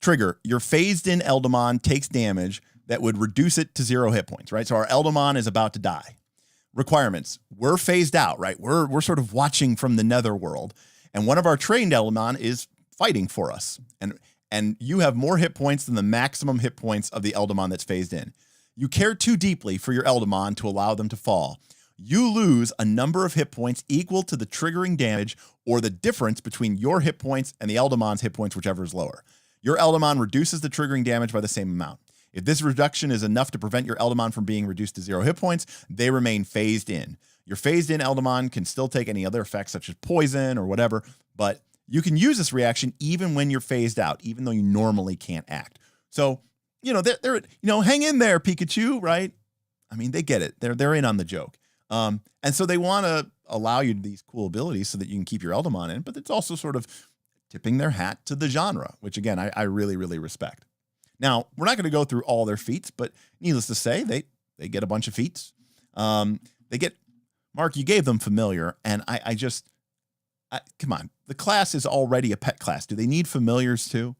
Trigger, your phased-in Eldamon takes damage that would reduce it to 0 hit points, right? So our Eldamon is about to die. Requirements, we're phased out, right? We're sort of watching from the netherworld, and one of our trained Eldamon is fighting for us. And you have more hit points than the maximum hit points of the Eldamon that's phased in. You care too deeply for your Eldamon to allow them to fall. You lose a number of hit points equal to the triggering damage or the difference between your hit points and the Eldamon's hit points, whichever is lower. Your Eldamon reduces the triggering damage by the same amount. If this reduction is enough to prevent your Eldamon from being reduced to 0 hit points, they remain phased in. Your phased in Eldamon can still take any other effects such as poison or whatever, but you can use this reaction even when you're phased out, even though you normally can't act. So, you know, they're you know, hang in there, Pikachu, right? I mean, they get it. They're in on the joke. And so they want to allow you these cool abilities so that you can keep your Eldamon in, but it's also sort of tipping their hat to the genre, which again, I really, really respect. Now, we're not going to go through all their feats, but needless to say, they get a bunch of feats. They get, Mark, you gave them familiar, and I come on, the class is already a pet class. Do they need familiars too?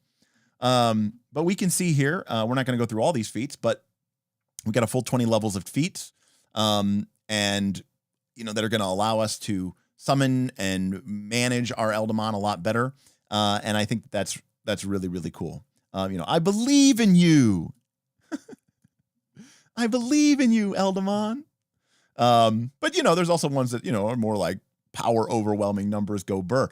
But we can see here, we're not going to go through all these feats, but we got a full 20 levels of feats, and you know, that are going to allow us to summon and manage our Eldamon a lot better. And I think that's really, really cool. You know, I believe in you. I believe in you, Eldamon. But you know, there's also ones that, you know, are more like power overwhelming numbers go burr.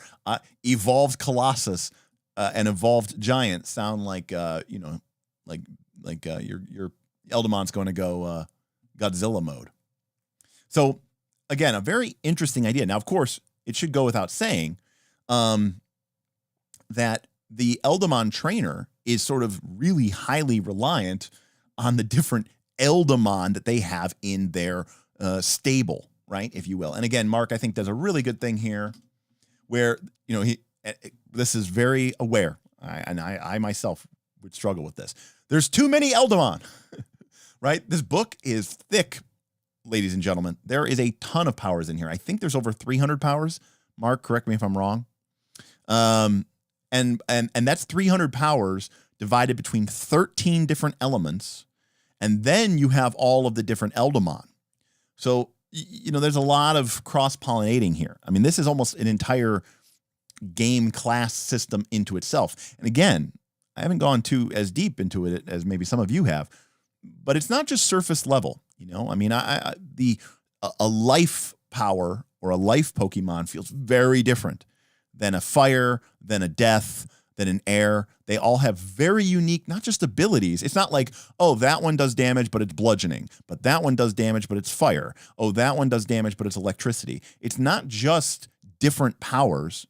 Evolved Colossus and Evolved Giant sound like you know, like your Eldamon's going to go Godzilla mode. So again, a very interesting idea. Now, of course, it should go without saying that the Eldamon trainer is sort of really highly reliant on the different Eldamon that they have in their stable, right, if you will. And again, Mark, I think does a really good thing here where, you know, this is very aware. I myself would struggle with this. There's too many Eldamon, right? This book is thick, ladies and gentlemen. There is a ton of powers in here. I think there's over 300 powers. Mark, correct me if I'm wrong. And that's 300 powers divided between 13 different elements. And then you have all of the different Eldamon. So, you know, there's a lot of cross-pollinating here. I mean, this is almost an entire game class system into itself. And again, I haven't gone too as deep into it as maybe some of you have, but it's not just surface level. You know, I mean, a life power or a life Pokemon feels very different than a fire, than a death, than an air. They all have very unique, not just abilities. It's not like, oh, that one does damage, but it's bludgeoning. But that one does damage, but it's fire. Oh, that one does damage, but it's electricity. It's not just different powers.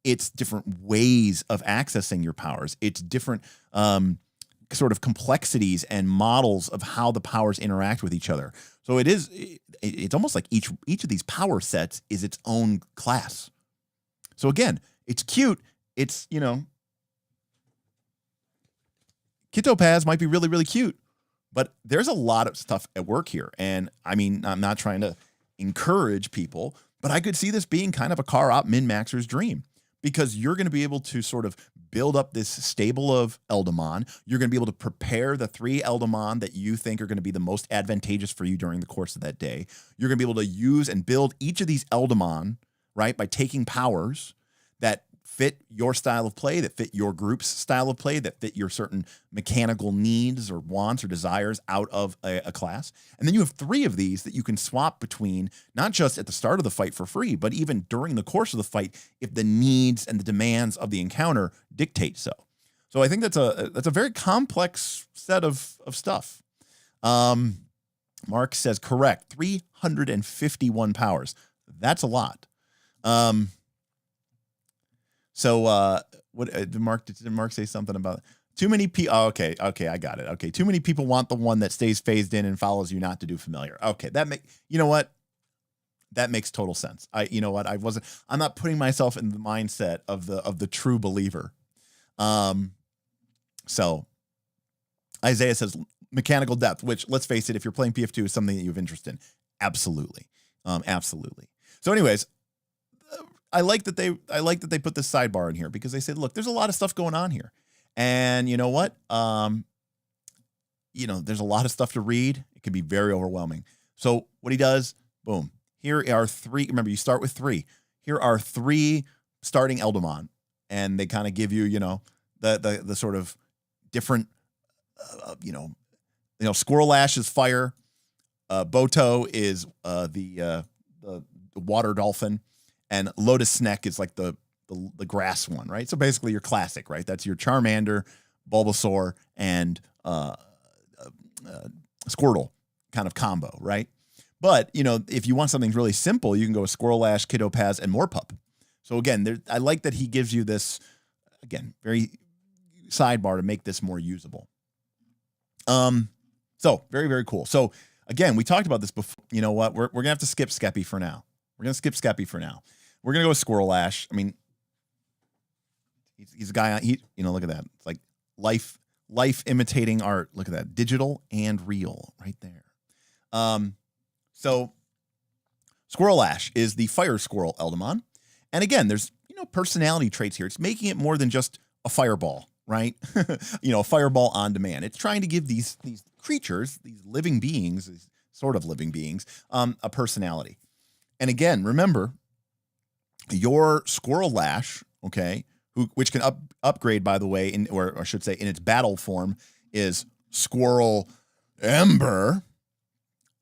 It's different ways of accessing your powers. It's different sort of complexities and models of how the powers interact with each other. So it's almost like each of these power sets is its own class. So again, it's cute. It's, you know, Kitopaz might be really, really cute, but there's a lot of stuff at work here. And I mean, I'm not trying to encourage people, but I could see this being kind of a car op min-maxer's dream, because you're going to be able to sort of build up this stable of Eldamon. You're going to be able to prepare the 3 Eldamon that you think are going to be the most advantageous for you during the course of that day. You're going to be able to use and build each of these Eldamon, right, by taking powers that fit your style of play, that fit your group's style of play, that fit your certain mechanical needs or wants or desires out of a class. And then you have 3 of these that you can swap between, not just at the start of the fight for free, but even during the course of the fight if the needs and the demands of the encounter dictate so. So I think that's a very complex set of stuff. Mark says correct. 351 powers. That's a lot. So what did Mark say something about too many people? Oh, okay, I got it. Okay, too many people want the one that stays phased in and follows you not to do familiar. Okay, you know what? That makes total sense. I'm not putting myself in the mindset of the true believer. So Isaiah says mechanical depth, which, let's face it, if you're playing PF2 is something that you have interest in. Absolutely. Absolutely. So anyways, I like that they put this sidebar in here because they said, look, there's a lot of stuff going on here. And you know what? There's a lot of stuff to read. It can be very overwhelming. So what he does, boom. Here are 3. Remember, you start with 3. Here are 3 starting Eldamon, and they kind of give you, the sort of different, Squirrel Lash is fire. Boto is the water dolphin, and Lotus Sneck is like the grass one, right? So basically your classic, right? That's your Charmander, Bulbasaur, and Squirtle kind of combo, right? But, if you want something really simple, you can go with Squirrel Lash, Kidopaz, and Morpup. So again, I like that he gives you this, again, very sidebar to make this more usable. So very, very cool. So again, we talked about this before. You know what? We're gonna have to skip Skeppy for now. We're gonna We're gonna go with Squirrel Ash. I mean, he's a guy. Look at that. It's like life imitating art. Look at that, digital and real, right there. So Squirrel Ash is the Fire Squirrel Eldamon. And again, there's, personality traits here. It's making it more than just a fireball, right? A fireball on demand. It's trying to give these creatures, these living beings, these sort of living beings, a personality. And again, remember, your Squirrel Lash, okay, which can upgrade, by the way, or I should say in its battle form, is Squirrel Ember,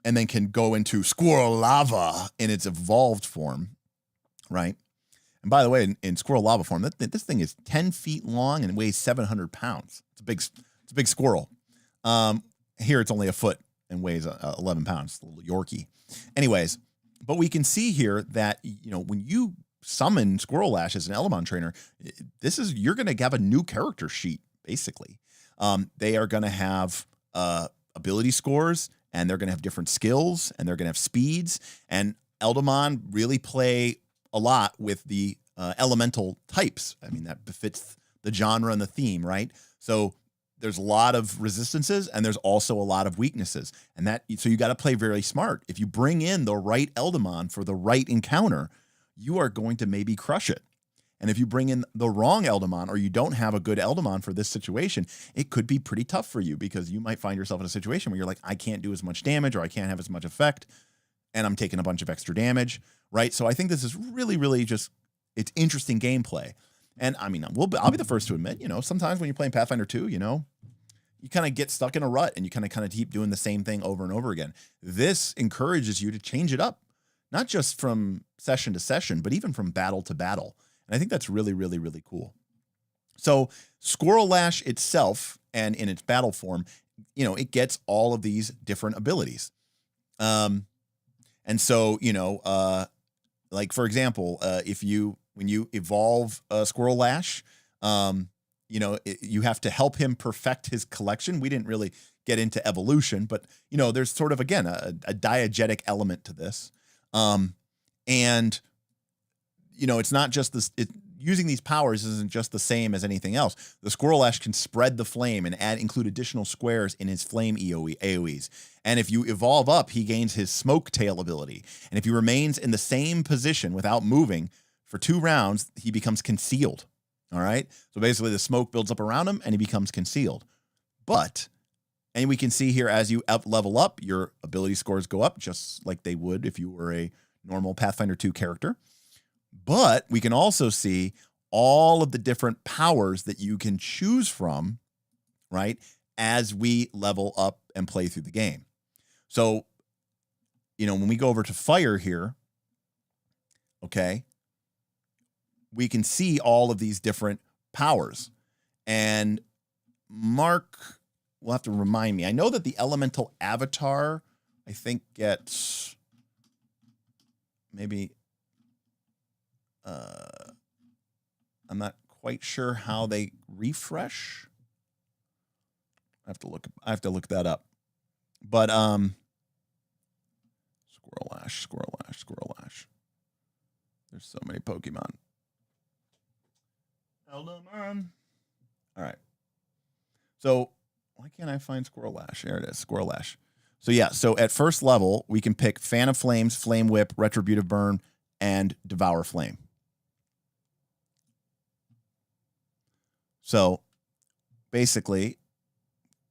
and then can go into Squirrel Lava in its evolved form, right? And by the way, in Squirrel Lava form, this thing is 10 feet long and weighs 700 pounds. It's a big squirrel. Here it's only a foot and weighs 11 pounds. A little Yorkie. Anyways, but we can see here that when you summon Squirrel Lash as an Eldamon trainer, you're going to have a new character sheet basically. They are going to have ability scores, and they're going to have different skills, and they're going to have speeds. And Eldamon really play a lot with the elemental types. I mean, that befits the genre and the theme, right? So there's a lot of resistances, and there's also a lot of weaknesses. And so you got to play very smart. If you bring in the right Eldamon for the right encounter, you are going to maybe crush it. And if you bring in the wrong Eldamon, or you don't have a good Eldamon for this situation, it could be pretty tough for you, because you might find yourself in a situation where you're like, I can't do as much damage, or I can't have as much effect, and I'm taking a bunch of extra damage, right? So I think this is really, really it's interesting gameplay. And I mean, I'll be the first to admit, sometimes when you're playing Pathfinder 2, you kind of get stuck in a rut, and you kind of keep doing the same thing over and over again. This encourages you to change it up, not just from session to session, but even from battle to battle. And I think that's really, really, really cool. So Squirrel Lash itself, and in its battle form, it gets all of these different abilities. And so, like for example, when you evolve Squirrel Lash, you have to help him perfect his collection. We didn't really get into evolution, but there's sort of, again, a diegetic element to this. And it's not just this. Using these powers isn't just the same as anything else. The Squirrel Ash can spread the flame and include additional squares in his flame AoEs. And if you evolve up, he gains his smoke tail ability. And if he remains in the same position without moving for 2 rounds, he becomes concealed. All right. So basically the smoke builds up around him and he becomes concealed. And we can see here, as you level up, your ability scores go up just like they would if you were a normal Pathfinder 2 character. But we can also see all of the different powers that you can choose from, right, as we level up and play through the game. So, when we go over to fire here, okay, we can see all of these different powers. And Mark, will have to remind me. I know that the elemental avatar, I think, gets maybe, I'm not quite sure how they refresh. I have to look that up. But Squirrel Lash, Squirrel Lash, Squirrel Lash. There's so many Pokemon. Eldamon. All right. So why can't I find Squirrel Lash? There it is, Squirrel Lash. So yeah, so at first level, we can pick Fan of Flames, Flame Whip, Retributive Burn, and Devour Flame. So basically,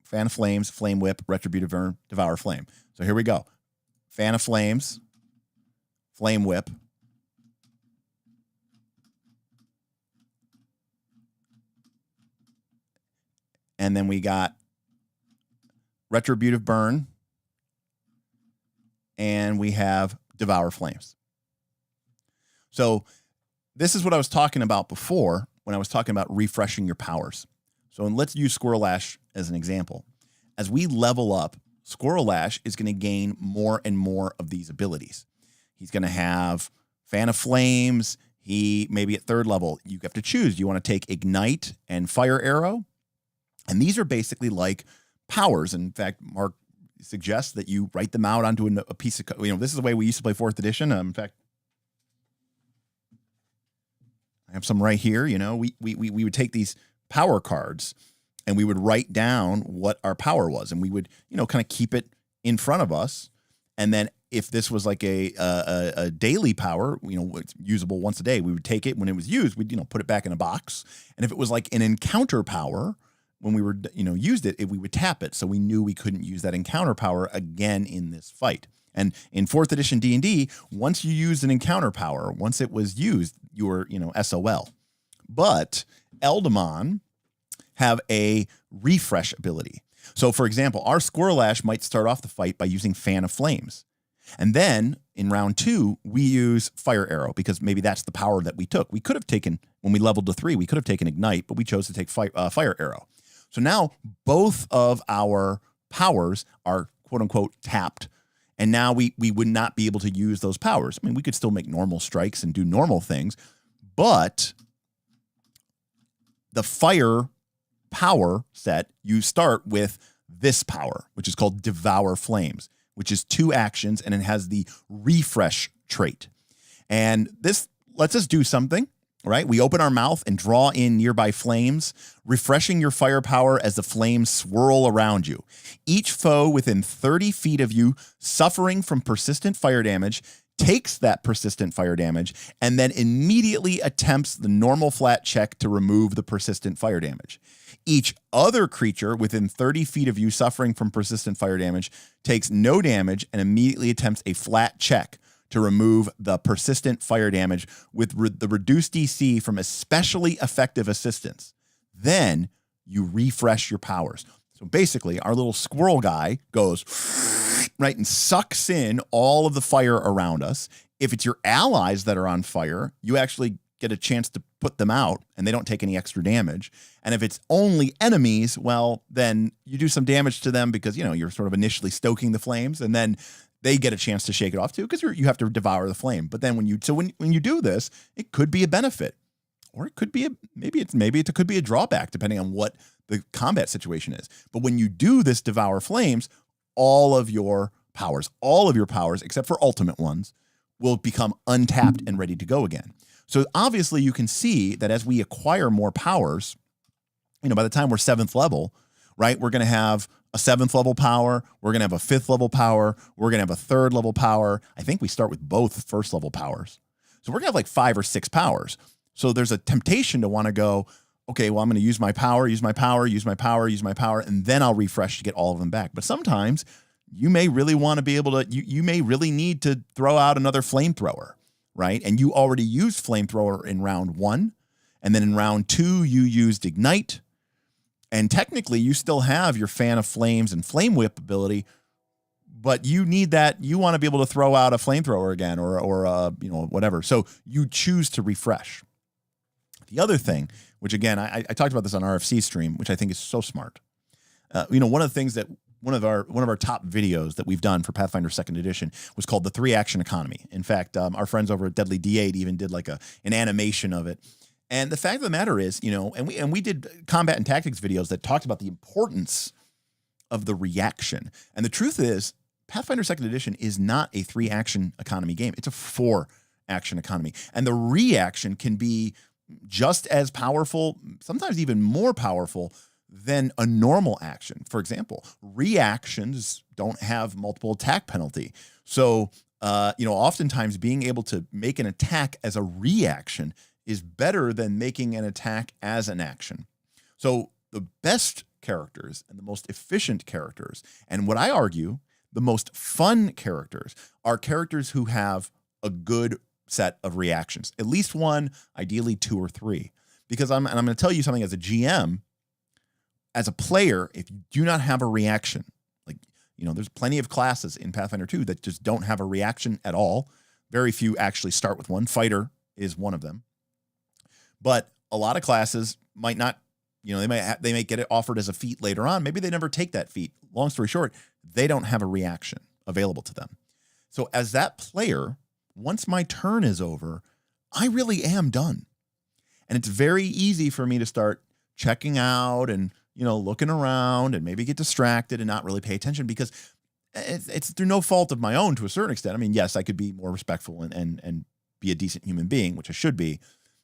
Fan of Flames, Flame Whip, Retributive Burn, Devour Flame. So here we go. Fan of Flames, Flame Whip, and then we got Retributive Burn, and we have Devour Flames. So this is what I was talking about before when I was talking about refreshing your powers. So let's use Squirrel Lash as an example. As we level up, Squirrel Lash is going to gain more and more of these abilities. He's going to have Fan of Flames. He maybe at third level, you have to choose. Do you want to take Ignite and Fire Arrow? And these are basically like powers. In fact, Mark suggests that you write them out onto a piece of, this is the way we used to play 4th edition. In fact, I have some right here. We would take these power cards and we would write down what our power was, and we would, kind of keep it in front of us. And then if this was like a daily power, it's usable once a day, we would take it when it was used, we'd, put it back in a box. And if it was like an encounter power, when we were, used it, we would tap it. So we knew we couldn't use that encounter power again in this fight. And in 4th edition D&D, once you used an encounter power, once it was used, you were, SOL. But Eldamon have a refresh ability. So, for example, our Squirrel Ash might start off the fight by using Fan of Flames. And then in round 2, we use Fire Arrow because maybe that's the power that we took. We could have taken, when we leveled to 3, we could have taken Ignite, but we chose to take Fire Arrow. So now both of our powers are quote unquote tapped. And now we would not be able to use those powers. I mean, we could still make normal strikes and do normal things, but the fire power set, you start with this power, which is called Devour Flames, which is 2 actions, and it has the refresh trait. And this lets us do something, right? We open our mouth and draw in nearby flames, refreshing your firepower as the flames swirl around you. Each foe within 30 feet of you suffering from persistent fire damage takes that persistent fire damage and then immediately attempts the normal flat check to remove the persistent fire damage. Each other creature within 30 feet of you suffering from persistent fire damage takes no damage and immediately attempts a flat check to remove the persistent fire damage with the reduced DC from especially effective assistance. Then you refresh your powers. So basically, our little squirrel guy goes right and sucks in all of the fire around us. If it's your allies that are on fire, you actually get a chance to put them out and they don't take any extra damage. And if it's only enemies, well, then you do some damage to them because, you're sort of initially stoking the flames, and then they get a chance to shake it off too because you have to devour the flame. But then when you do this, it could be a benefit, or it could be maybe it could be a drawback depending on what the combat situation is. But when you do this devour flames, all of your powers except for ultimate ones will become untapped and ready to go again. So obviously you can see that as we acquire more powers, by the time we're 7th level, right, we're going to have a 7th level power, we're going to have a 5th level power, we're going to have a 3rd level power. I think we start with both 1st level powers. So we're going to have like 5 or 6 powers. So there's a temptation to want to go, okay, well, I'm going to use my power, and then I'll refresh to get all of them back. But sometimes you may really want to be able to, you may really need to throw out another flamethrower, right? And you already used flamethrower in round 1. And then in round 2, you used Ignite. And technically, you still have your Fan of Flames and Flame Whip ability, but you need that. You want to be able to throw out a flamethrower again or whatever. So you choose to refresh. The other thing, which again, I talked about this on RFC stream, which I think is so smart. one of the things that one of our top videos that we've done for Pathfinder 2nd Edition was called the 3-action economy. In fact, our friends over at Deadly D8 even did like an animation of it. And the fact of the matter is, and we did combat and tactics videos that talked about the importance of the reaction. And the truth is, Pathfinder 2nd Edition is not a 3-action economy game. It's a 4-action economy. And the reaction can be just as powerful, sometimes even more powerful than a normal action. For example, reactions don't have multiple attack penalty. So, oftentimes being able to make an attack as a reaction is better than making an attack as an action. So the best characters and the most efficient characters, and what I argue, the most fun characters, are characters who have a good set of reactions. At least one, ideally 2 or 3. Because I'm going to tell you something as a GM, as a player, if you do not have a reaction, there's plenty of classes in Pathfinder 2 that just don't have a reaction at all. Very few actually start with one. Fighter is one of them. But a lot of classes might not, they might get it offered as a feat later on. Maybe they never take that feat. Long story short, they don't have a reaction available to them. So as that player, once my turn is over, I really am done. And it's very easy for me to start checking out and, looking around and maybe get distracted and not really pay attention, because it's through no fault of my own to a certain extent. I mean, yes, I could be more respectful and be a decent human being, which I should be.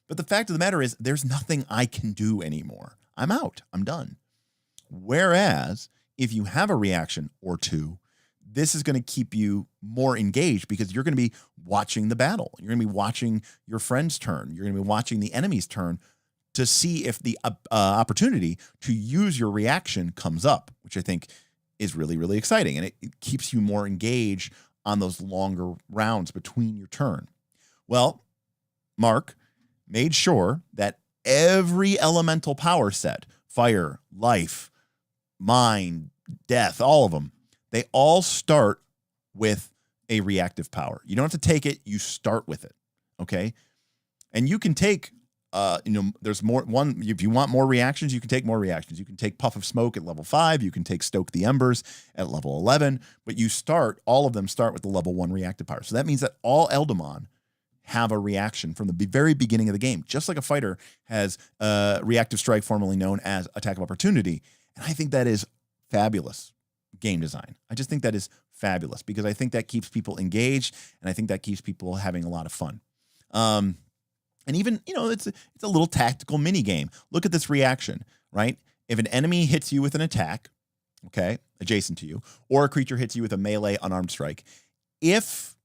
But the fact of the matter is there's nothing I can do anymore. I'm out. I'm done. Whereas if you have a reaction or 2, this is going to keep you more engaged, because you're going to be watching the battle. You're going to be watching your friend's turn. You're going to be watching the enemy's turn to see if the opportunity to use your reaction comes up, which I think is really, really exciting. And it keeps you more engaged on those longer rounds between your turn. Well, Mark made sure that every elemental power set, fire, life, mind, death, all of them, they all start with a reactive power. You don't have to take it, you start with it. Okay. And you can take, there's more one. If you want more reactions, you can take more reactions. You can take Puff of Smoke at level 5. You can take Stoke the Embers at level 11, but all of them start with the level 1 reactive power. So that means that all Eldamon have a reaction from the very beginning of the game, just like a fighter has a reactive strike, formerly known as attack of opportunity. And I think that is fabulous game design. I just think that is fabulous, because I think that keeps people engaged, and I think that keeps people having a lot of fun. And even, it's a little tactical mini game. Look at this reaction, right? If an enemy hits you with an attack, okay, adjacent to you, or a creature hits you with a melee unarmed strike, if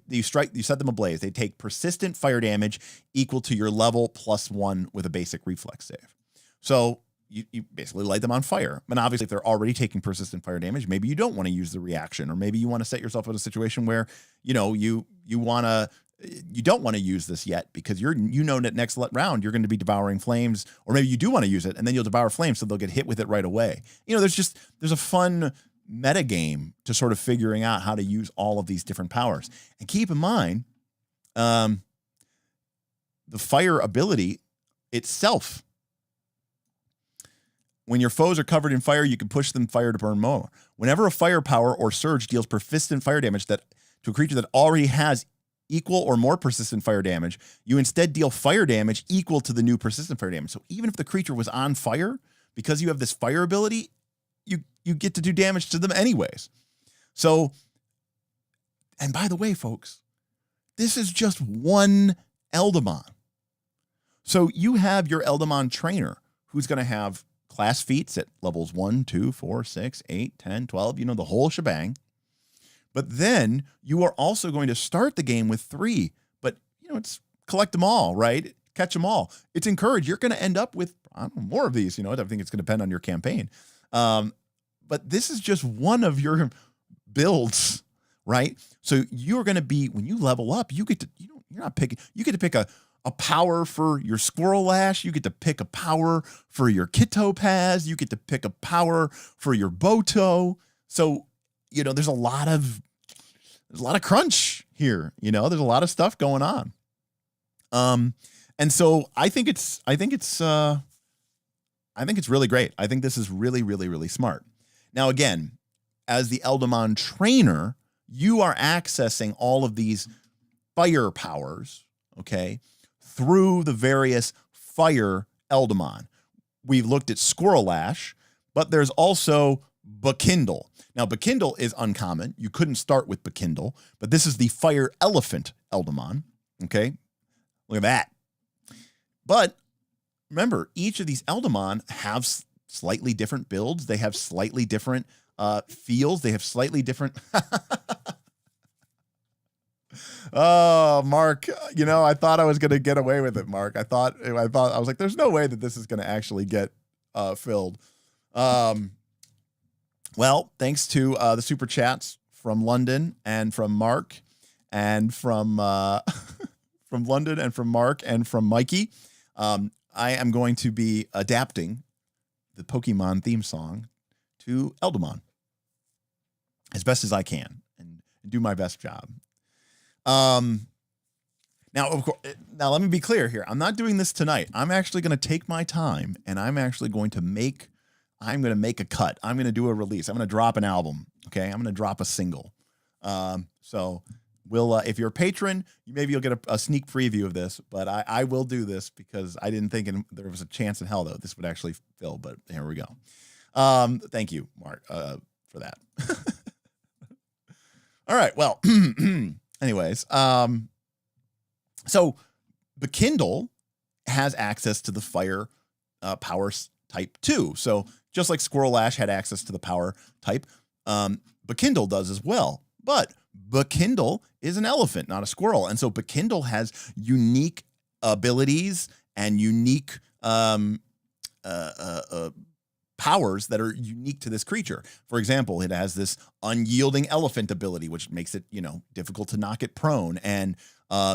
you set them ablaze, they take persistent fire damage equal to your level +1 with a basic reflex save. So you basically light them on fire. And obviously, if they're already taking persistent fire damage, maybe you don't want to use the reaction, or maybe you want to set yourself in a situation where, you don't want to use this yet, because that next round you're going to be devouring flames, or maybe you do want to use it and then you'll devour flames, so they'll get hit with it right away. There's a fun meta game to sort of figuring out how to use all of these different powers. And keep in mind, the fire ability itself. When your foes are covered in fire, you can push them fire to burn more. Whenever a fire power or surge deals persistent fire damage to a creature that already has equal or more persistent fire damage, you instead deal fire damage equal to the new persistent fire damage. So even if the creature was on fire, because you have this fire ability, you get to do damage to them anyways. So, and by the way, folks, this is just one Eldamon. So you have your Eldamon trainer who's going to have class feats at levels 1, 2, 4, 6, 8, 10, 12, the whole shebang. But then you are also going to start the game with 3. But, it's collect them all, right? Catch them all. It's encouraged. You're going to end up with more of these. I think it's going to depend on your campaign. But this is just one of your builds, right? So you're going to be, when you level up, you get to, you're not picking, you get to pick a power for your Squirrel Lash. You get to pick a power for your Kitopaz. You get to pick a power for your Boto. So, there's a lot of crunch here. There's a lot of stuff going on. And so I think it's I think it's really great. I think this is really, really, really smart. Now, again, as the Eldamon trainer, you are accessing all of these fire powers, okay, through the various fire Eldamon. We've looked at Squirrel Lash, but there's also Bekindle. Now, Bekindle is uncommon. You couldn't start with Bekindle, but this is the Fire Elephant Eldamon, okay? Look at that. But remember, each of these Eldamon have slightly different builds. They have slightly different feels. They have slightly different... Oh, Mark, you know, I thought I was going to get away with it, Mark. I was like, there's no way that this is going to actually get filled. Well, thanks to the super chats from London and from Mark and from from London and from Mark and from Mikey. I am going to be adapting the Pokemon theme song to Eldamon as best as I can and do my best job. Now, of course, now let me be clear here. I'm not doing this tonight. I'm actually going to take my time and I'm actually going to make a cut. I'm going to do a release. I'm going to drop an album. Okay. I'm going to drop a single. So we'll, if you're a patron, maybe you'll get a sneak preview of this, but I will do this because I didn't think there was a chance in hell though this would actually fill, but here we go. Thank you, Mark, for that. All right. Well, anyways, so Bekindle has access to the fire power type too. So just like Squirrel Lash had access to the power type, Bekindle does as well. But Bekindle is an elephant, not a squirrel. And so Bekindle has unique abilities and unique powers that are unique to this creature. For example, it has this unyielding elephant ability, which makes it, you know, difficult to knock it prone. And,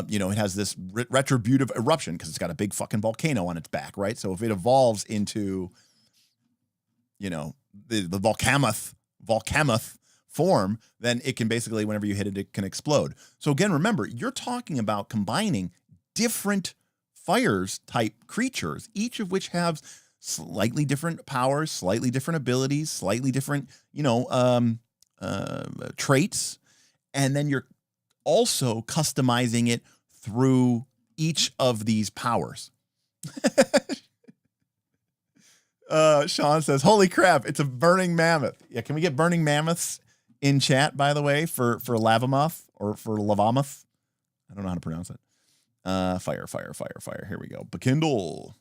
you know, it has this retributive eruption because it's got a big fucking volcano on its back, right? So if it evolves into, you know, the volcamoth form, then it can basically, whenever you hit it, it can explode. So again, remember, you're talking about combining different fires type creatures, each of which have slightly different powers, slightly different abilities, slightly different, you know, traits. And then you're also customizing it through each of these powers. Sean says, holy crap, it's a burning mammoth. Yeah, can we get burning mammoths in chat, by the way, for Lavamoth or for Lavamoth? I don't know how to pronounce it. Fire. Here we go. Bekindle.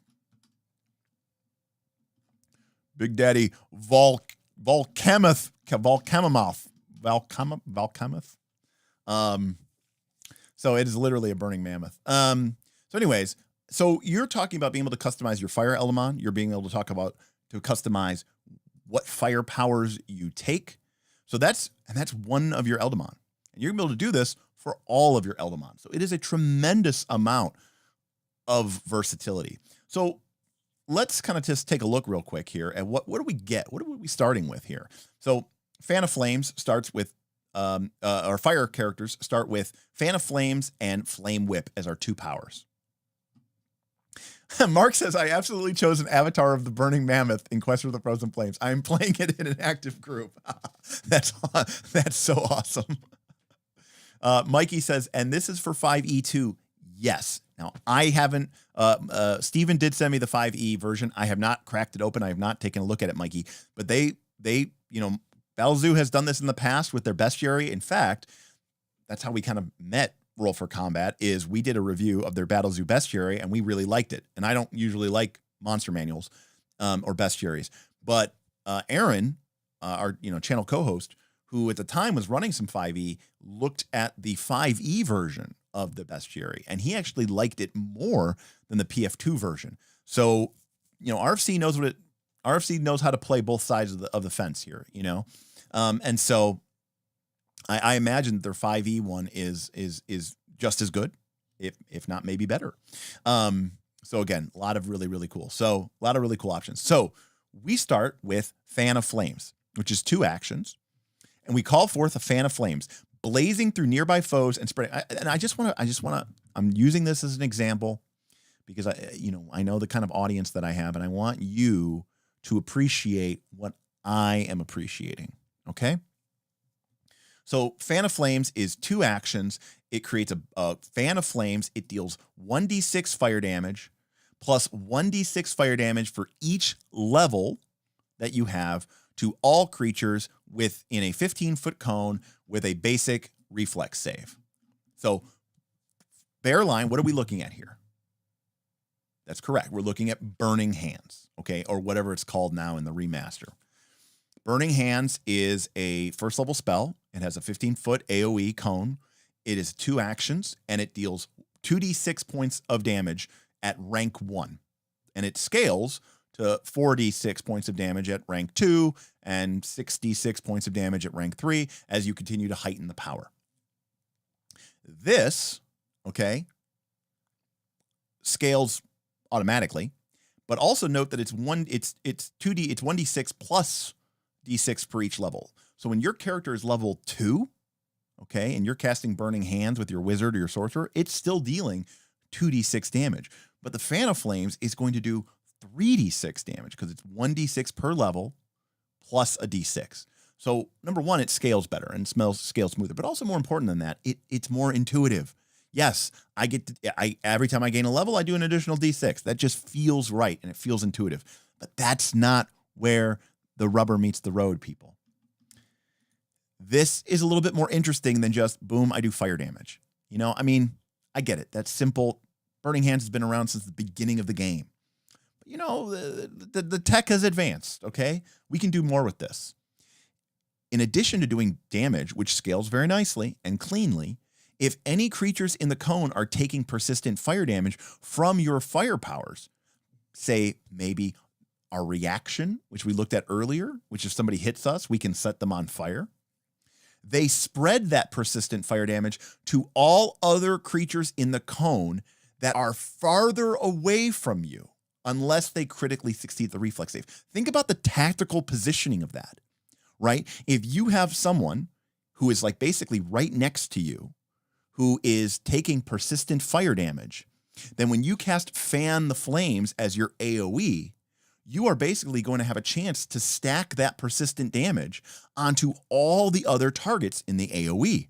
Big Daddy Volcamoth. So it is literally a burning mammoth. So anyways, so you're talking about being able to customize your fire Eldamon. You're being able to talk about to customize what fire powers you take. So that's one of your Eldamon. And you're able to do this for all of your Eldamon. So it is a tremendous amount of versatility. So let's kind of just take a look real quick here at what do we get? What are we starting with here? So Fan of Flames starts with, our fire characters start with Fan of Flames and Flame Whip as our two powers. Mark says, I absolutely chose an avatar of the burning mammoth in Quest for the Frozen Flames. I'm playing it in an active group. That's so awesome. Mikey says, and this is for 5e2. Yes. Now, I haven't, Steven did send me the 5e version. I have not cracked it open. I have not taken a look at it, Mikey. But they, you know, BattleZoo has done this in the past with their bestiary. In fact, that's how we kind of met Roll for Combat, is we did a review of their BattleZoo bestiary, and we really liked it. And I don't usually like monster manuals or bestiaries. But Aaron, our channel co-host, who at the time was running some 5e, looked at the 5e version of the bestiary, and he actually liked it more than the PF2 version. So, you know, RFC knows how to play both sides of the fence here, you know? And so I imagine their 5e one is just as good, if not maybe better. So again, a lot of really, really cool. So a lot of really cool options. So we start with Fan of Flames, which is 2 actions. And we call forth a Fan of Flames, blazing through nearby foes and spreading. I'm using this as an example because I know the kind of audience that I have, and I want you to appreciate what I am appreciating. Okay. So Fan of Flames is 2 actions. It creates a Fan of Flames. It deals 1d6 fire damage plus 1d6 fire damage for each level that you have to all creatures within a 15-foot cone with a basic reflex save. So bear line, what are we looking at here? That's correct. We're looking at Burning Hands, okay, or whatever it's called now in the remaster. Burning Hands is a first level spell. It has a 15-foot AoE cone. It is 2 actions, and it deals 2d6 points of damage at rank 1. And it scales to 4d6 points of damage at rank 2 and 6d6 points of damage at rank 3 as you continue to heighten the power. This, okay, scales automatically, but also note that it's 1d6 plus d6 for each level. So when your character is level 2, okay, and you're casting Burning Hands with your wizard or your sorcerer, it's still dealing 2d6 damage. But the Fan of Flames is going to do 3d6 damage because it's 1d6 per level plus a d6. So number one, it scales better and scales smoother, but also more important than that, it's more intuitive. Yes, every time I gain a level, I do an additional d6. That just feels right and it feels intuitive. But that's not where the rubber meets the road, people. This is a little bit more interesting than just, boom, I do fire damage. You know, I mean, I get it. That's simple. Burning Hands has been around since the beginning of the game. But, you know, the tech has advanced, okay? We can do more with this. In addition to doing damage, which scales very nicely and cleanly, if any creatures in the cone are taking persistent fire damage from your fire powers, say maybe our reaction, which we looked at earlier, which if somebody hits us, we can set them on fire. They spread that persistent fire damage to all other creatures in the cone that are farther away from you unless they critically succeed the reflex save. Think about the tactical positioning of that, right? If you have someone who is like basically right next to you who is taking persistent fire damage, then when you cast Fan the Flames as your AoE, you are basically going to have a chance to stack that persistent damage onto all the other targets in the AoE.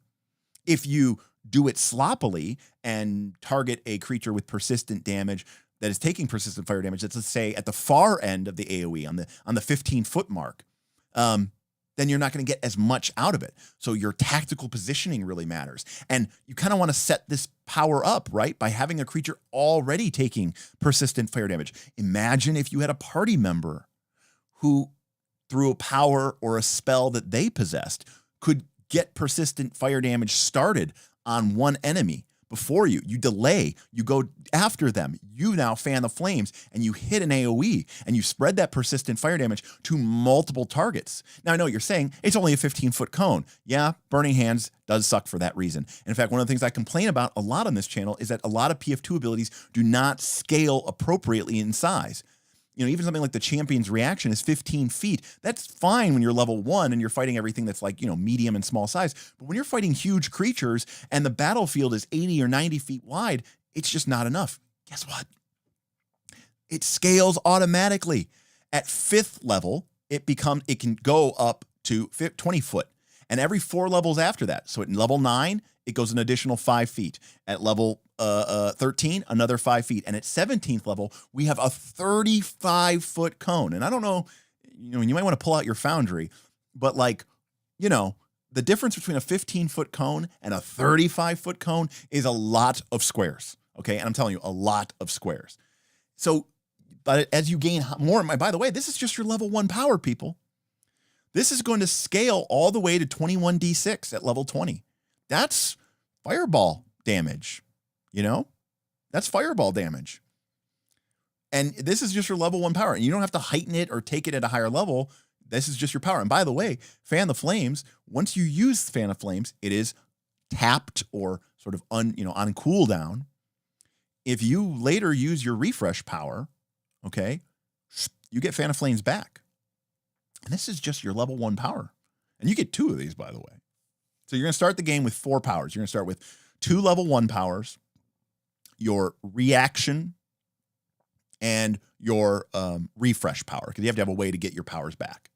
If you do it sloppily and target a creature with persistent damage that is taking persistent fire damage, let's say at the far end of the AoE on the 15-foot mark, then you're not going to get as much out of it. So your tactical positioning really matters. And you kind of want to set this power up, right? By having a creature already taking persistent fire damage. Imagine if you had a party member who, through a power or a spell that they possessed, could get persistent fire damage started on one enemy before you. You delay, you go after them, you now Fan the Flames, and you hit an AoE, and you spread that persistent fire damage to multiple targets. Now, I know what you're saying, it's only a 15-foot cone. Yeah, Burning Hands does suck for that reason. And in fact, one of the things I complain about a lot on this channel is that a lot of PF2 abilities do not scale appropriately in size. You know, even something like the Champion's Reaction is 15 feet. That's fine when you're level 1 and you're fighting everything that's like, you know, medium and small size. But when you're fighting huge creatures and the battlefield is 80 or 90 feet wide, it's just not enough. Guess what? It scales automatically. At 5th level, it can go up to 20 foot. And every 4 levels after that. So at level 9, it goes an additional 5 feet. At level 13, another 5 feet. And at 17th level, we have a 35-foot cone. And I don't know, you know, you might want to pull out your Foundry, but like, you know, the difference between a 15-foot cone and a 35-foot cone is a lot of squares. Okay. And I'm telling you, a lot of squares. So, but as you gain more, by the way, this is just your level 1 power, people. This is going to scale all the way to 21d6 at level 20. That's fireball damage, you know? That's fireball damage. And this is just your level 1 power. And you don't have to heighten it or take it at a higher level. This is just your power. And by the way, Fan the Flames, once you use Fan of Flames, it is tapped or sort of on cooldown. If you later use your refresh power, okay, you get Fan of Flames back. And this is just your level 1 power. And you get 2 of these, by the way. So you're going to start the game with 4 powers. You're going to start with 2 level 1 powers, your reaction, and your refresh power, because you have to have a way to get your powers back.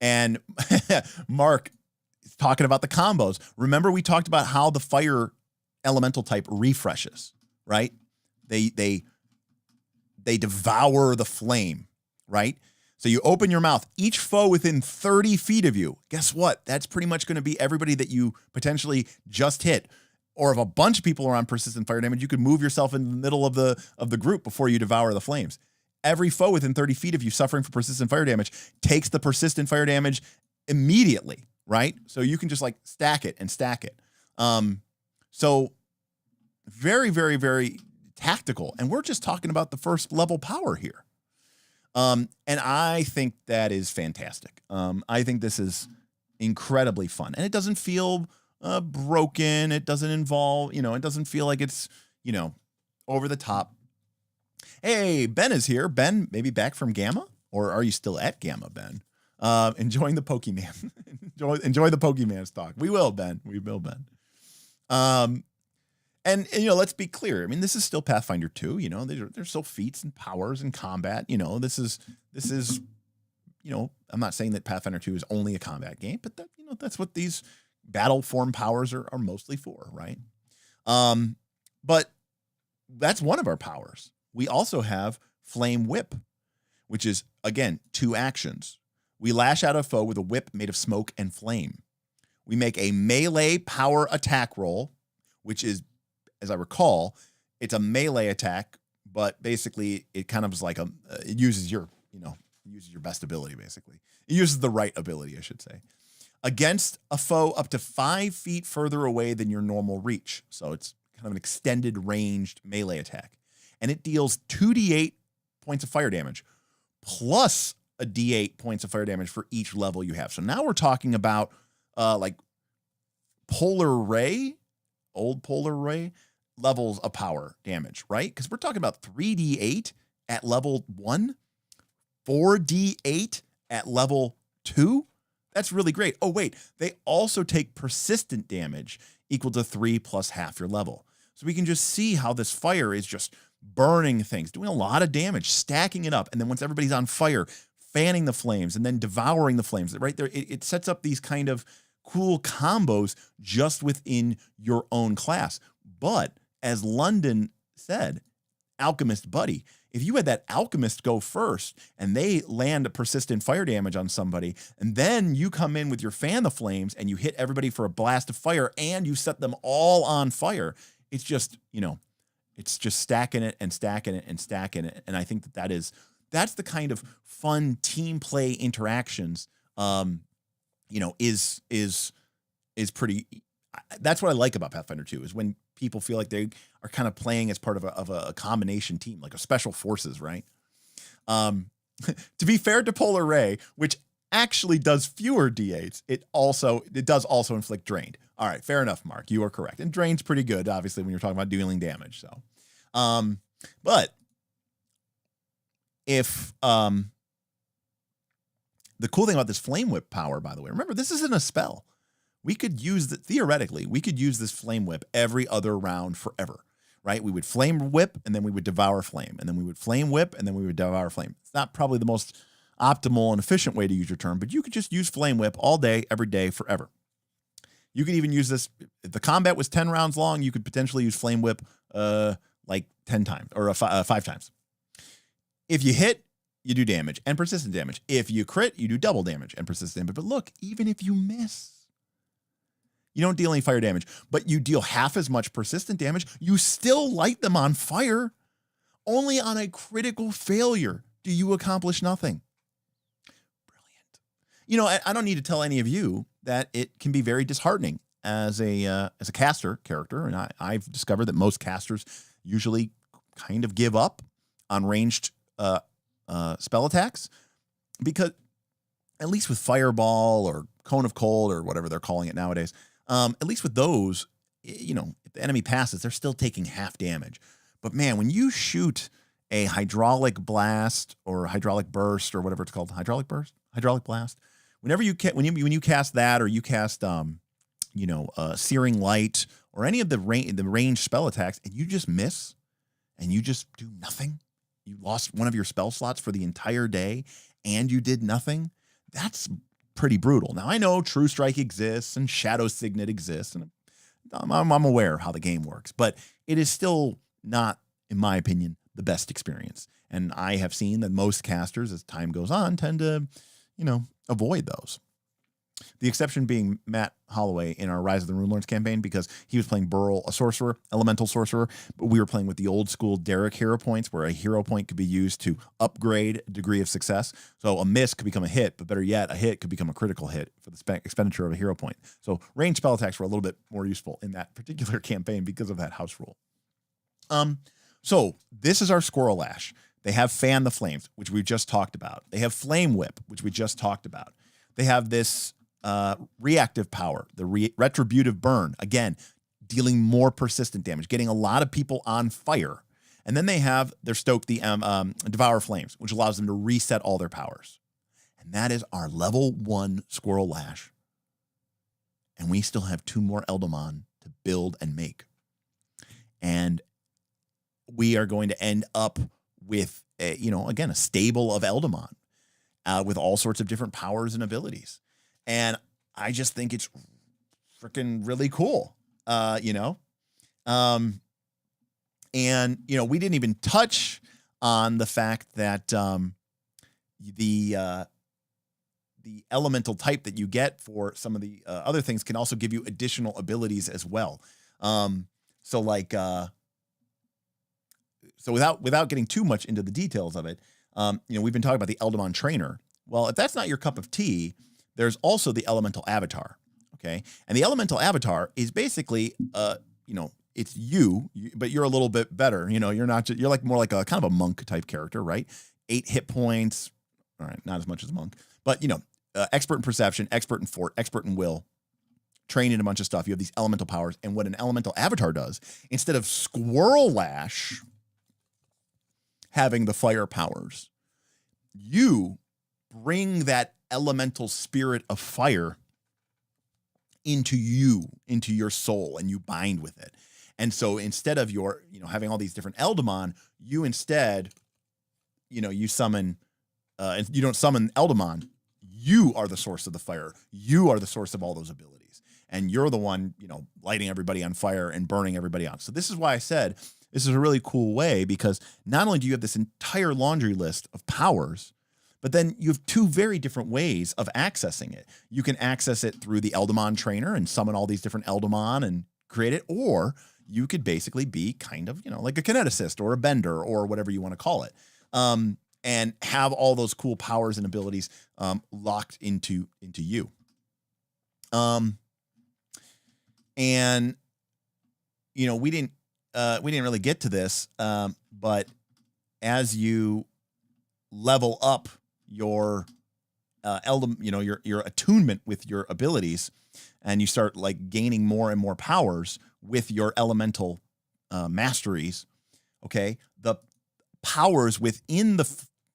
And Mark is talking about the combos. Remember, we talked about how the fire elemental type refreshes, right? They devour the flame, right? So you open your mouth. Each foe within 30 feet of you, guess what? That's pretty much going to be everybody that you potentially just hit. Or if a bunch of people are on persistent fire damage, you could move yourself in the middle of the group before you devour the flames. Every foe within 30 feet of you suffering from persistent fire damage takes the persistent fire damage immediately, right? So you can just like stack it and stack it. So very, very, very tactical. And we're just talking about the first level power here. And I think that is fantastic. I think this is incredibly fun. And it doesn't feel broken. It doesn't involve, it doesn't feel like it's, over the top. Hey, Ben is here. Ben, maybe back from Gamma? Or are you still at Gamma, Ben? Enjoying the Pokemon. enjoy the Pokemon talk. We will, Ben. We will, Ben. And let's be clear. I mean, this is still Pathfinder 2. There's still feats and powers and combat. This is. I'm not saying that Pathfinder 2 is only a combat game, but that that's what these battle form powers are mostly for, right? But that's one of our powers. We also have Flame Whip, which is again 2 actions. We lash out a foe with a whip made of smoke and flame. We make a melee power attack roll, which is, as I recall, it's a melee attack, but basically it kind of is like it uses your best ability, basically. It uses the right ability, I should say, against a foe up to 5 feet further away than your normal reach. So it's kind of an extended ranged melee attack. And it deals 2d8 points of fire damage plus a d8 points of fire damage for each level you have. So now we're talking about like Polar Ray, old Polar Ray levels of power damage, right? Because we're talking about 3d8 at level 1, 4d8 at level 2. That's really great. Oh, wait, they also take persistent damage equal to 3 plus half your level. So we can just see how this fire is just burning things, doing a lot of damage, stacking it up. And then once everybody's on fire, fanning the flames and then devouring the flames right there. It sets up these kind of cool combos just within your own class. But as London said, Alchemist Buddy, if you had that Alchemist go first and they land a persistent fire damage on somebody, and then you come in with your fan the flames and you hit everybody for a blast of fire and you set them all on fire, it's just, it's just stacking it and stacking it and stacking it. And I think that's the kind of fun team play interactions, is pretty, that's what I like about Pathfinder 2 is when people feel like they are kind of playing as part of a combination team, like a special forces, right? To be fair to Polar Ray, which actually does fewer D8s, it does also inflict drained. All right, fair enough, Mark. You are correct. And drain's pretty good, obviously, when you're talking about dealing damage. So, but if the cool thing about this Flame Whip power, by the way, remember this isn't a spell. We could use theoretically, we could use this Flame Whip every other round forever, right? We would Flame Whip and then we would devour flame, and then we would Flame Whip and then we would devour flame. It's not probably the most optimal and efficient way to use your turn, but you could just use Flame Whip all day, every day, forever. You could even use this, if the combat was 10 rounds long, you could potentially use Flame Whip like 10 times or 5 times. If you hit, you do damage and persistent damage. If you crit, you do double damage and persistent damage. But look, even if you miss, you don't deal any fire damage, but you deal half as much persistent damage. You still light them on fire. Only on a critical failure do you accomplish nothing. Brilliant. I don't need to tell any of you that it can be very disheartening as a caster character, and I've discovered that most casters usually kind of give up on ranged spell attacks, because at least with Fireball or Cone of Cold or whatever they're calling it nowadays, at least with those, if the enemy passes, they're still taking half damage. But man, when you shoot a hydraulic blast or hydraulic burst or whatever it's called, hydraulic blast, whenever you when you cast that, or you cast searing light or any of the range spell attacks, and you just miss, and you just do nothing. You lost one of your spell slots for the entire day and you did nothing. That's pretty brutal. Now, I know True Strike exists and Shadow Signet exists, and I'm aware of how the game works, but it is still not, in my opinion, the best experience. And I have seen that most casters, as time goes on, tend to, avoid those. The exception being Matt Holloway in our Rise of the Runelords campaign, because he was playing Burl, a sorcerer, elemental sorcerer, but we were playing with the old school Derek hero points, where a hero point could be used to upgrade a degree of success. So a miss could become a hit, but better yet, a hit could become a critical hit for the expenditure of a hero point. So ranged spell attacks were a little bit more useful in that particular campaign because of that house rule. So this is our Squirrel Lash. They have Fan the Flames, which we just talked about. They have Flame Whip, which we just talked about. They have this reactive power, the retributive burn, again, dealing more persistent damage, getting a lot of people on fire. And then they have their Stoke, the Devour Flames, which allows them to reset all their powers. And that is our level 1 Squirrel Lash. And we still have 2 more Eldamon to build and make. And we are going to end up with, a stable of Eldamon with all sorts of different powers and abilities. And I just think it's freaking really cool, And, we didn't even touch on the fact that the elemental type that you get for some of the other things can also give you additional abilities as well. So without getting too much into the details of it, we've been talking about the Eldamon Trainer. Well, if that's not your cup of tea, there's also the Elemental Avatar, okay? And the Elemental Avatar is basically, it's you, but you're a little bit better. You're not just, you're like more like a kind of a monk type character, right? 8 hit points. All right, not as much as a monk, but expert in perception, expert in fort, expert in will, trained in a bunch of stuff. You have these elemental powers, and what an Elemental Avatar does, instead of Squirrel Lash having the fire powers, you bring that elemental spirit of fire into your soul, and you bind with it. And so instead of your, having all these different Eldamon, you instead, you summon, and you don't summon Eldamon. You are the source of the fire. You are the source of all those abilities. And you're the one, lighting everybody on fire and burning everybody out. So this is why I said this is a really cool way, because not only do you have this entire laundry list of powers, but then you have 2 very different ways of accessing it. You can access it through the Eldamon Trainer and summon all these different Eldamon and create it, or you could basically be kind of, like a kineticist or a bender or whatever you want to call it, and have all those cool powers and abilities locked into you. And we didn't really get to this, but as you level up your your attunement with your abilities, and you start gaining more and more powers with your elemental masteries, okay, the powers within the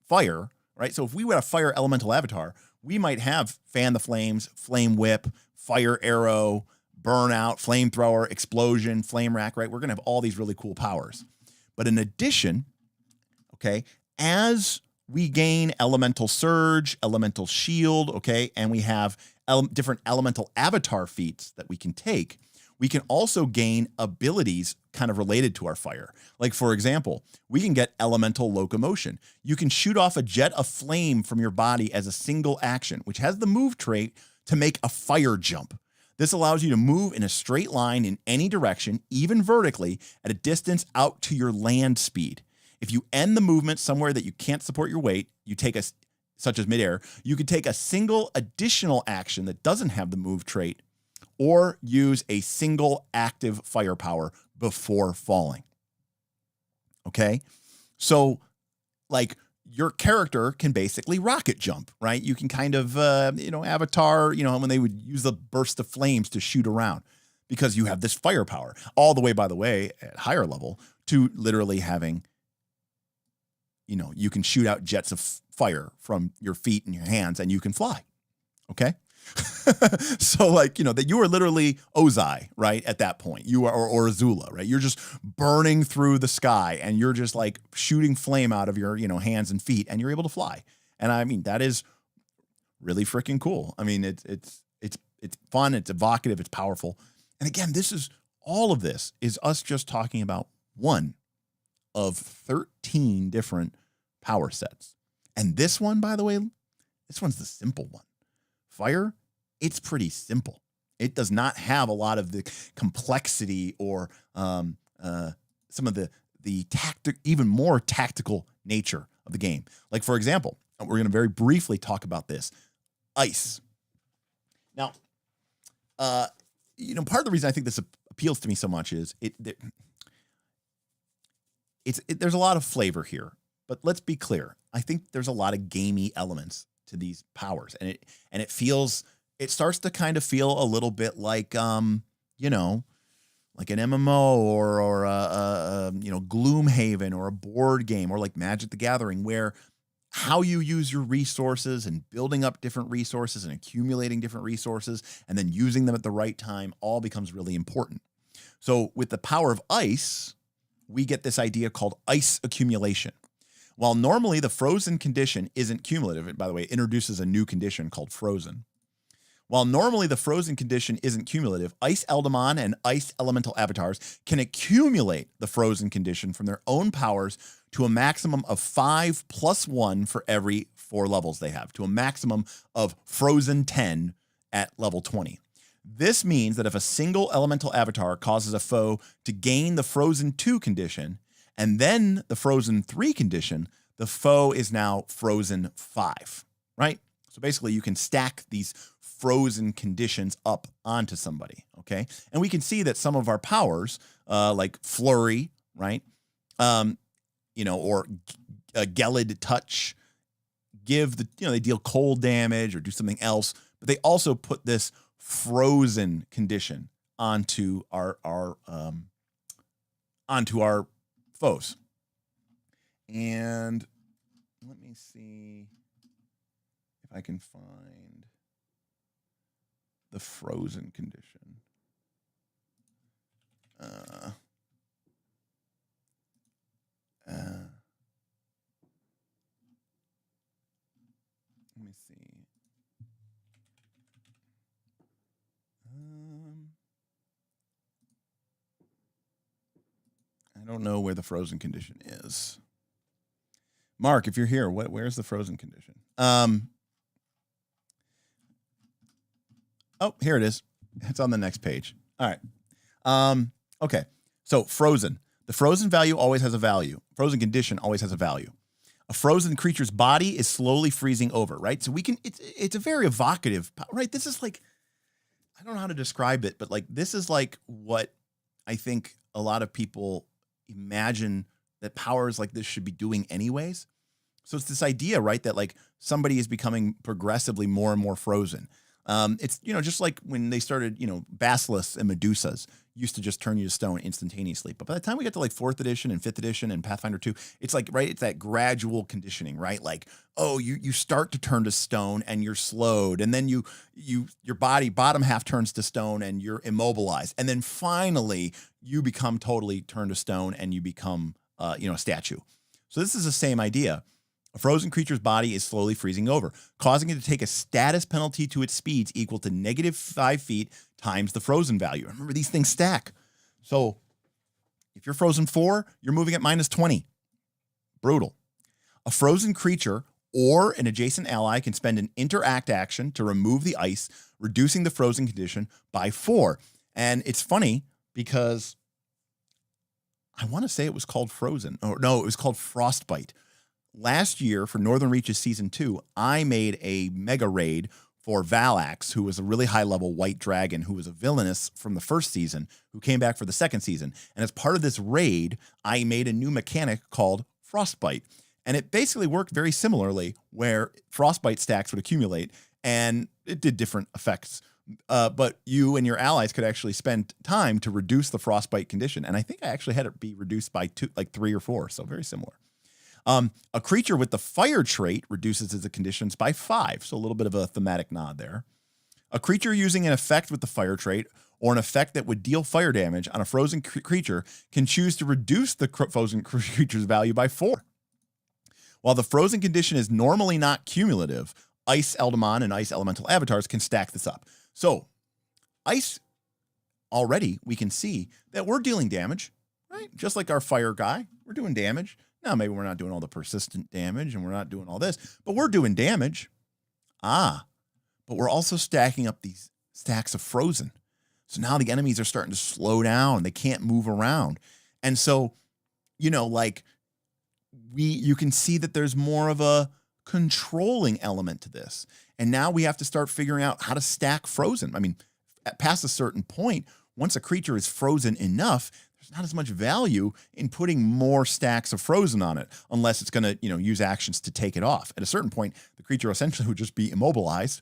fire, right? So if we were a fire elemental avatar, we might have Fan the Flames, Flame Whip, Fire Arrow, Burnout, Flamethrower, Explosion, Flame Rack, right? We're going to have all these really cool powers. But in addition, okay, as we gain Elemental Surge, Elemental Shield, okay, and we have different elemental avatar feats that we can take, we can also gain abilities kind of related to our fire. Like, for example, we can get Elemental Locomotion. You can shoot off a jet of flame from your body as a single action, which has the move trait to make a fire jump. This allows you to move in a straight line in any direction, even vertically, at a distance out to your land speed. If you end the movement somewhere that you can't support your weight, you take such as midair, you could take a single additional action that doesn't have the move trait, or use a single active firepower before falling. Okay? So, your character can basically rocket jump, right? You can kind of, avatar, when they would use the burst of flames to shoot around, because you have this firepower, all the way, by the way, at higher level, to literally having, you can shoot out jets of fire from your feet and your hands, and you can fly. Okay? So like, that you are literally Ozai, right? At that point, you are, or Azula, right? You're just burning through the sky and you're just like shooting flame out of your, hands and feet, and you're able to fly. And I mean, that is really freaking cool. I mean, it's fun, it's evocative, it's powerful. And again, all of this is us just talking about one of 13 different power sets. And this one, by the way, this one's the simple one. Fire, it's pretty simple. It does not have a lot of the complexity or some of the even more tactical nature of the game. Like, for example, we're going to very briefly talk about this. Ice. Now, part of the reason I think this appeals to me so much is there's a lot of flavor here, but let's be clear. I think there's a lot of gamey elements to these powers, and it starts to kind of feel a little bit like, like an MMO or Gloomhaven or a board game, or like Magic the Gathering, where how you use your resources and building up different resources and accumulating different resources and then using them at the right time all becomes really important. So with the power of ice, we get this idea called ice accumulation. While normally the frozen condition isn't cumulative, and by the way, it introduces a new condition called frozen. While normally the frozen condition isn't cumulative, Ice Eldamon and Ice Elemental avatars can accumulate the frozen condition from their own powers to a maximum of 5 + 1 for every 4 levels they have, to a maximum of frozen 10 at level 20. This means that if a single elemental avatar causes a foe to gain the frozen 2 condition and then the frozen 3 condition, the foe is now frozen 5, right? So basically you can stack these frozen conditions up onto somebody, okay? And we can see that some of our powers, like Flurry, right? Or Gelid Touch, they deal cold damage or do something else, but they also put this frozen condition onto our foes. And let me see if I can find the frozen condition. Let me see. I don't know where the frozen condition is. Mark, if you're here, where's the frozen condition? Oh, here it is. It's on the next page. All right. Okay. So frozen. The frozen value always has a value. Frozen condition always has a value. A frozen creature's body is slowly freezing over, right? So it's a very evocative, right? This is like, I don't know how to describe it, but like, this is like what I think a lot of people imagine that powers like this should be doing anyways. So it's this idea, right, that like somebody is becoming progressively more and more frozen. It's, just like when they started, basilisks and medusas used to just turn you to stone instantaneously. But by the time we get to like 4th edition and 5th edition and Pathfinder 2, it's like, right, it's that gradual conditioning, right? Like, oh, you start to turn to stone and you're slowed. And then your body bottom half turns to stone and you're immobilized. And then finally you become totally turned to stone and you become, a statue. So this is the same idea. A frozen creature's body is slowly freezing over, causing it to take a status penalty to its speeds equal to -5 feet times the frozen value. Remember, these things stack. So if you're frozen 4, you're moving at -20. Brutal. A frozen creature or an adjacent ally can spend an interact action to remove the ice, reducing the frozen condition by 4. And it's funny because I want to say it was called Frozen. Or no, it was called Frostbite. Last year for Northern Reaches Season 2, I made a mega raid for Valax, who was a really high-level white dragon who was a villainess from the first season, who came back for the second season. And as part of this raid, I made a new mechanic called Frostbite. And it basically worked very similarly, where Frostbite stacks would accumulate, and it did different effects. But you and your allies could actually spend time to reduce the Frostbite condition. And I think I actually had it be reduced by 3 or 4, so very similar. A creature with the fire trait reduces its conditions by 5, so a little bit of a thematic nod there. A creature using an effect with the fire trait or an effect that would deal fire damage on a frozen creature can choose to reduce the frozen creature's value by 4. While the frozen condition is normally not cumulative, Ice Eldamon and Ice Elemental avatars can stack this up. So, Ice, already we can see that we're dealing damage, right? Just like our fire guy, we're doing damage. Now, maybe we're not doing all the persistent damage and we're not doing all this, but we're doing damage. But we're also stacking up these stacks of frozen. So now the enemies are starting to slow down. They can't move around. And so, you know, like you can see that there's more of a controlling element to this. And now we have to start figuring out how to stack frozen. I mean, past a certain point, once a creature is frozen enough, there's not as much value in putting more stacks of frozen on it, unless it's going to, you know, use actions to take it off. At a certain point, the creature essentially would just be immobilized.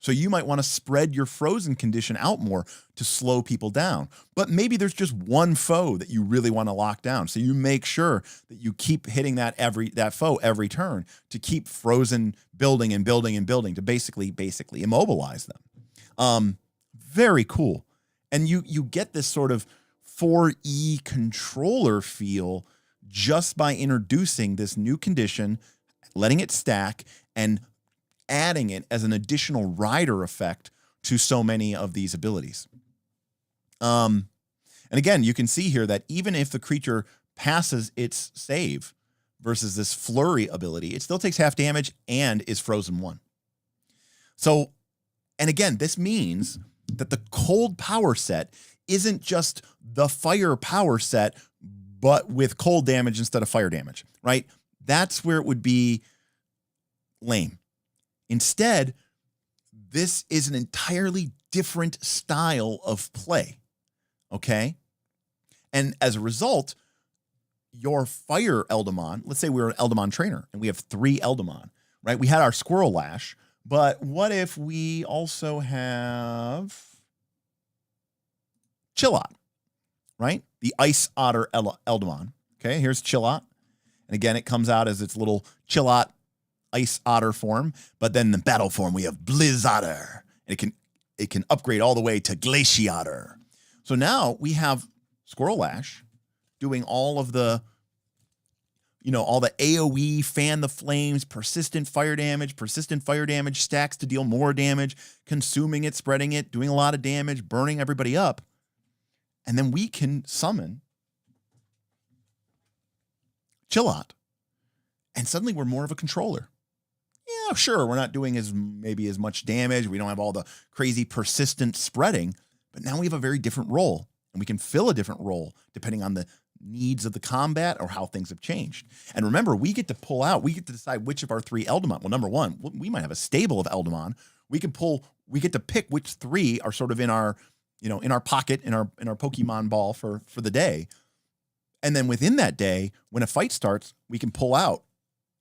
So you might want to spread your frozen condition out more to slow people down. But maybe there's just one foe that you really want to lock down. So you make sure that you keep hitting that foe every turn to keep frozen building and building and building to basically immobilize them. Very cool. And you get this sort of 4E controller feel just by introducing this new condition, letting it stack, and adding it as an additional rider effect to so many of these abilities. And again, you can see here that even if the creature passes its save versus this flurry ability, it still takes half damage and is frozen 1. So, and again, this means that the cold power set isn't just the fire power set, but with cold damage instead of fire damage, right? That's where it would be lame. Instead, this is an entirely different style of play, okay? And as a result, your fire Eldamon, let's say we're an Eldamon trainer and we have 3 Eldamon, right? We had our Squirrel Lash, but what if we also have Chillot, right? The Ice Otter Eldamon. Okay, here's Chillot. And again, it comes out as its little Chillot Ice Otter form, but then in the battle form we have Blizzotter. And it can upgrade all the way to Glaciator. So now we have Squirrel Lash doing all of the, you know, all the AoE, fan the flames, persistent fire damage stacks to deal more damage, consuming it, spreading it, doing a lot of damage, burning everybody up. And then we can summon Chillot. And suddenly we're more of a controller. Yeah, sure, we're not doing maybe as much damage. We don't have all the crazy persistent spreading, but now we have a very different role, and we can fill a different role depending on the needs of the combat or how things have changed. And remember, we get to decide which of our 3 Eldamon. Well, number 1, we might have a stable of Eldamon. We get to pick which 3 are sort of in our, you know, in our pocket, in our Pokemon ball for the day. And then within that day, when a fight starts, we can pull out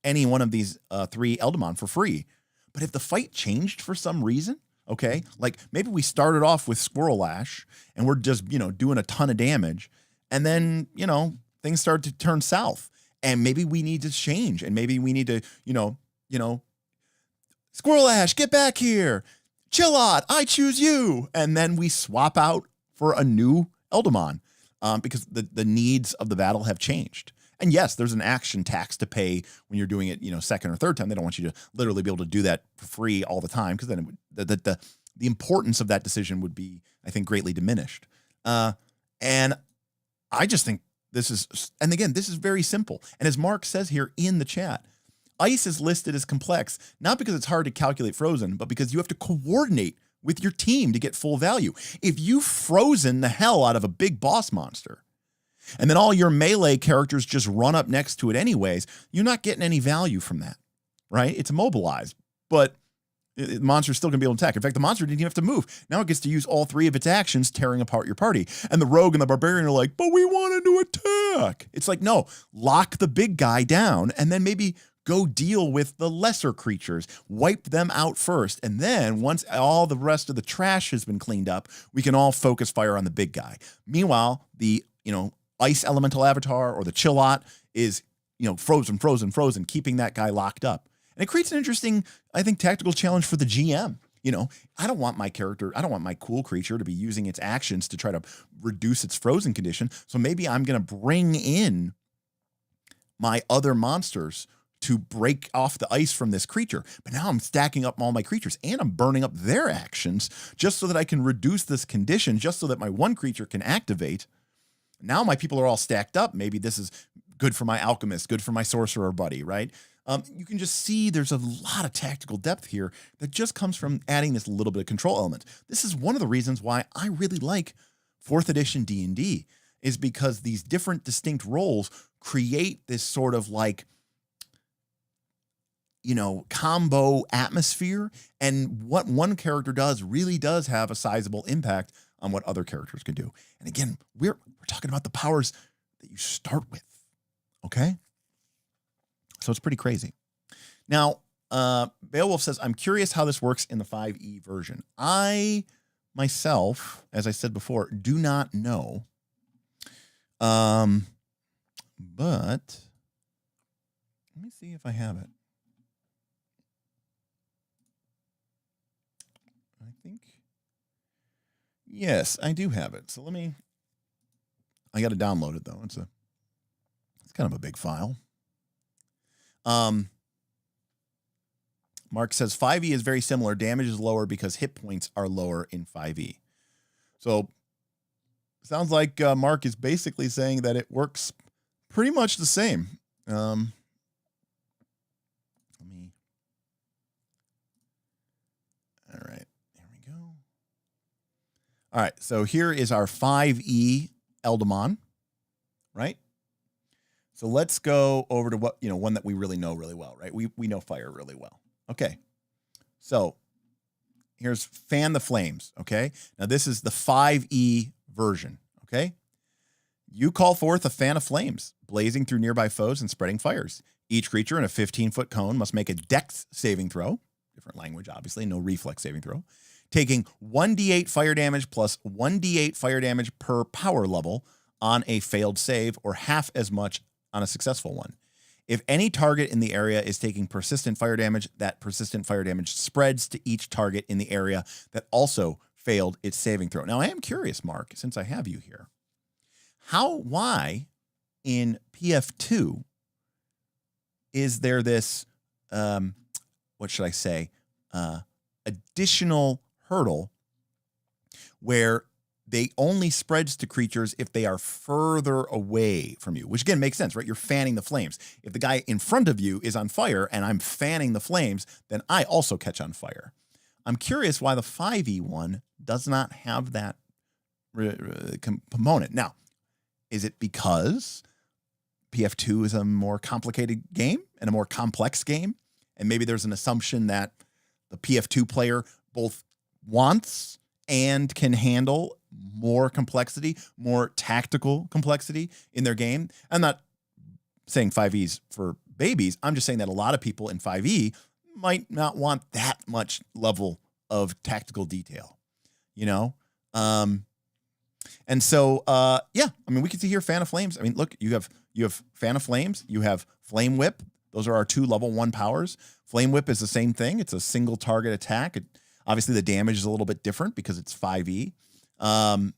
any one of these 3 Eldamon for free. But if the fight changed for some reason, okay, like maybe we started off with Squirrel Lash and we're just, you know, doing a ton of damage, and then, you know, things start to turn south, and maybe we need to change, and maybe we need to, you know, Squirrel Ash, get back here. Chillot, I choose you. And then we swap out for a new Eldamon because the needs of the battle have changed. And yes, there's an action tax to pay when you're doing it, you know, second or third time. They don't want you to literally be able to do that for free all the time, because then the importance of that decision would be, I think, greatly diminished. And I just think this is, and again, this is very simple. And as Mark says here in the chat, Ice is listed as complex, not because it's hard to calculate frozen, but because you have to coordinate with your team to get full value. If you've frozen the hell out of a big boss monster, and then all your melee characters just run up next to it anyways, you're not getting any value from that, right? It's immobilized, but the monster's still going to be able to attack. In fact, the monster didn't even have to move. Now it gets to use all 3 of its actions, tearing apart your party. And the rogue and the barbarian are like, but we wanted to attack. It's like, no, lock the big guy down and then maybe go deal with the lesser creatures, wipe them out first. And then once all the rest of the trash has been cleaned up, we can all focus fire on the big guy. Meanwhile, the, you know, Ice Elemental Avatar or the Chillot is, you know, frozen, keeping that guy locked up. And it creates an interesting, I think, tactical challenge for the GM, You know, I don't want my cool creature to be using its actions to try to reduce its frozen condition. So maybe I'm going to bring in my other monsters to break off the ice from this creature. But now I'm stacking up all my creatures and I'm burning up their actions just so that I can reduce this condition, just so that my one creature can activate. Now my people are all stacked up. Maybe this is good for my alchemist, good for my sorcerer buddy, right? You can just see there's a lot of tactical depth here that just comes from adding this little bit of control element. This is one of the reasons why I really like 4th edition D&D, is because these different distinct roles create this sort of like, you know, combo atmosphere. And what one character does really does have a sizable impact on what other characters can do. And again, we're talking about the powers that you start with, okay? So it's pretty crazy. Now, Beowulf says, I'm curious how this works in the 5e version. I, myself, as I said before, do not know. But let me see if I have it. I think, yes, I do have it. So I got to download it though. It's kind of a big file. Mark says 5e is very similar. Damage is lower because hit points are lower in 5e. So sounds like Mark is basically saying that it works pretty much the same. All right, there we go. All right, so here is our 5e Eldamon, right? So let's go over to one that we really know really well, right? We know fire really well. Okay. So here's Fan the Flames, okay? Now this is the 5e version, okay? You call forth a fan of flames, blazing through nearby foes and spreading fires. Each creature in a 15-foot cone must make a dex saving throw. Different language, obviously, no reflex saving throw. Taking 1d8 fire damage plus 1d8 fire damage per power level on a failed save, or half as much on a successful one. If any target in the area is taking persistent fire damage, that persistent fire damage spreads to each target in the area that also failed its saving throw. Now, I am curious, Mark, since I have you here, why in PF2 is there this, what should I say, additional hurdle where they only spreads to creatures if they are further away from you, which again makes sense, right? You're fanning the flames. If the guy in front of you is on fire and I'm fanning the flames, then I also catch on fire. I'm curious why the 5e one does not have that component. Now, is it because PF2 is a more complicated game and a more complex game? And maybe there's an assumption that the PF2 player both wants and can handle more complexity, more tactical complexity in their game. I'm not saying 5e's for babies. I'm just saying that a lot of people in 5e might not want that much level of tactical detail, you know? And so, yeah, I mean, we can see here Fan of Flames. I mean, look, you have Fan of Flames, you have Flame Whip. Those are our 2 level 1 powers. Flame Whip is the same thing. It's a single target attack. Obviously, the damage is a little bit different because it's 5e. You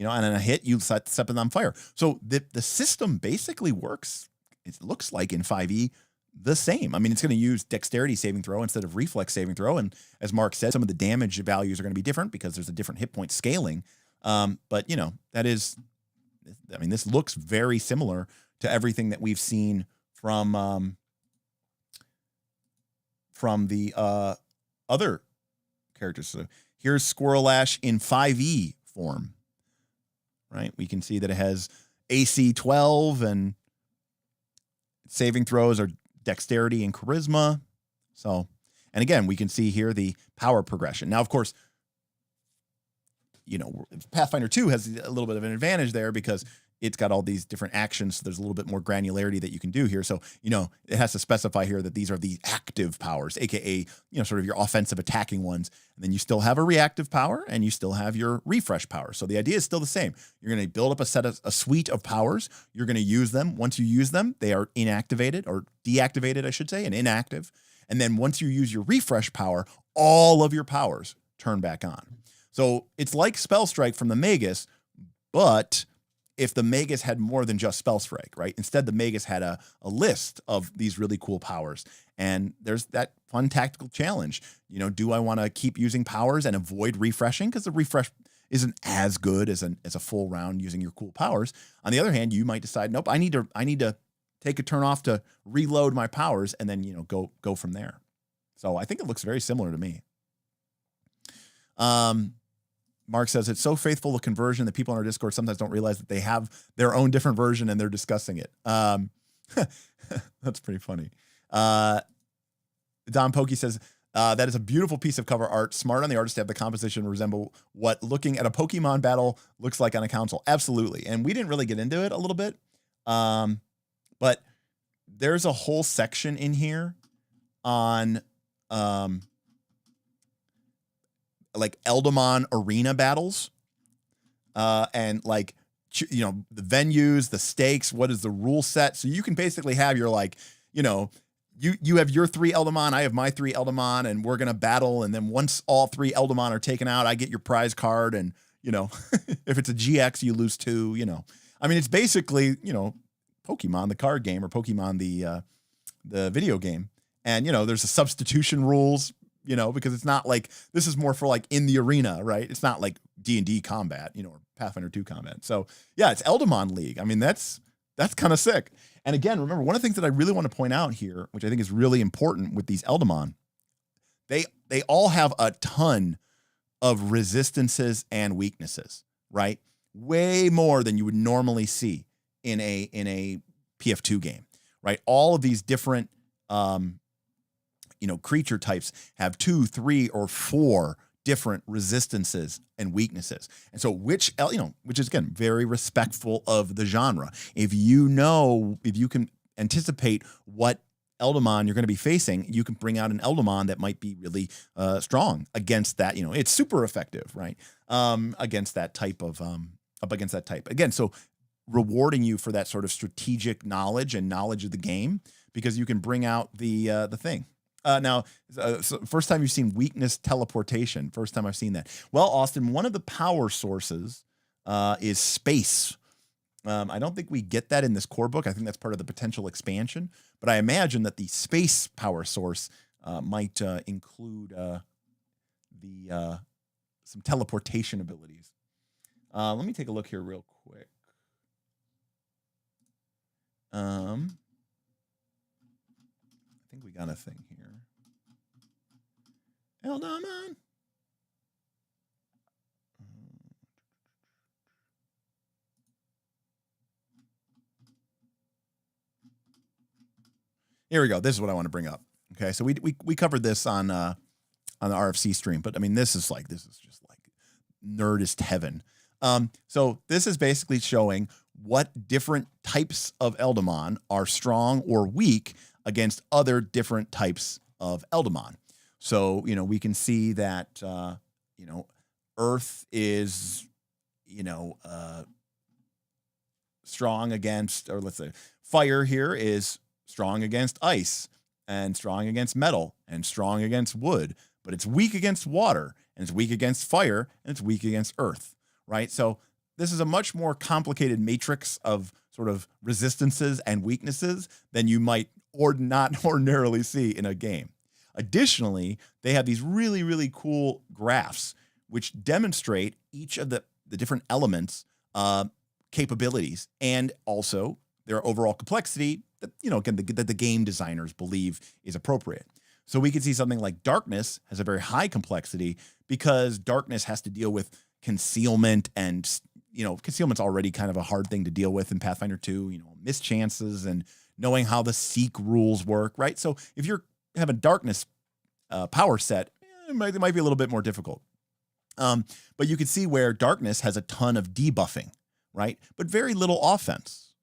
know, and in a hit, you set it on fire. So the system basically works, it looks like in 5e, the same. I mean, it's going to use dexterity saving throw instead of reflex saving throw. And as Mark said, some of the damage values are going to be different because there's a different hit point scaling. But, you know, that is, I mean, this looks very similar to everything that we've seen from the other characters. So here's Squirrel Lash in 5e form, right? We can see that it has AC 12 and saving throws are dexterity and charisma. So, and again, we can see here the power progression. Now, of course, you know, Pathfinder 2 has a little bit of an advantage there because it's got all these different actions. So there's a little bit more granularity that you can do here. So, you know, it has to specify here that these are the active powers, AKA, you know, sort of your offensive attacking ones. And then you still have a reactive power and you still have your refresh power. So the idea is still the same. You're going to build up a suite of powers. You're going to use them. Once you use them, they are inactivated or deactivated, I should say, and inactive. And then once you use your refresh power, all of your powers turn back on. So it's like Spell Strike from the Magus, but if the Magus had more than just Spell Strike, right? Instead, the Magus had a list of these really cool powers. And there's that fun tactical challenge. You know, do I want to keep using powers and avoid refreshing? Because the refresh isn't as good as a full round using your cool powers. On the other hand, you might decide, nope, I need to take a turn off to reload my powers and then, you know, go from there. So I think it looks very similar to me. Mark says it's so faithful to conversion that people in our Discord sometimes don't realize that they have their own different version and they're discussing it. That's pretty funny. Don Pokey says, that is a beautiful piece of cover art. Smart on the artist to have the composition resemble what looking at a Pokemon battle looks like on a console. Absolutely. And we didn't really get into it a little bit. But there's a whole section in here on like Eldamon arena battles, and like, you know, the venues, the stakes, what is the rule set. So you can basically have your, like, you know, you have your 3 Eldamon, I have my 3 Eldamon, and we're going to battle. And then once all 3 Eldamon are taken out, I get your prize card. And, you know, if it's a GX, you lose 2, you know, I mean, it's basically, you know, Pokemon, the card game, or Pokemon, the video game. And, you know, there's a substitution rules, you know, because it's not like, this is more for like in the arena, right? It's not like D&D combat, you know, or Pathfinder 2 combat. So yeah, it's Eldamon League. I mean, that's kind of sick. And again, remember, one of the things that I really want to point out here, which I think is really important with these Eldamon, they all have a ton of resistances and weaknesses, right? Way more than you would normally see in a PF2 game, right? All of these different, you know, creature types have 2, 3, or 4 different resistances and weaknesses. And so which is again, very respectful of the genre. If you can anticipate what Eldamon you're going to be facing, you can bring out an Eldamon that might be really strong against that. You know, it's super effective, right? Against that type of, up against that type. Again, so rewarding you for that sort of strategic knowledge and knowledge of the game, because you can bring out the thing. Now, so first time you've seen weakness teleportation. First time I've seen that. Well, Austin, one of the power sources is space. I don't think we get that in this core book. I think that's part of the potential expansion. But I imagine that the space power source might include some teleportation abilities. Let me take a look here real quick. I think we got a thing here. Eldamon. Here we go. This is what I want to bring up. Okay, so we covered this on the RFC stream, but I mean, this is just like nerdist heaven. So this is basically showing what different types of Eldamon are strong or weak against other different types of Eldamon. So, you know, we can see that, you know, Earth is, you know, strong against, or let's say fire here is strong against ice and strong against metal and strong against wood, but it's weak against water and it's weak against fire and it's weak against earth, right? So this is a much more complicated matrix of sort of resistances and weaknesses than you might not ordinarily see in a game. Additionally, they have these really, really cool graphs which demonstrate each of the different elements' capabilities and also their overall complexity that, you know, again, that the game designers believe is appropriate. So we can see something like darkness has a very high complexity because darkness has to deal with concealment, and, you know, concealment's already kind of a hard thing to deal with in Pathfinder 2, you know, mischances and knowing how the seek rules work, right? So if you're have a darkness power set, it might be a little bit more difficult. But you can see where darkness has a ton of debuffing, right? But very little offense.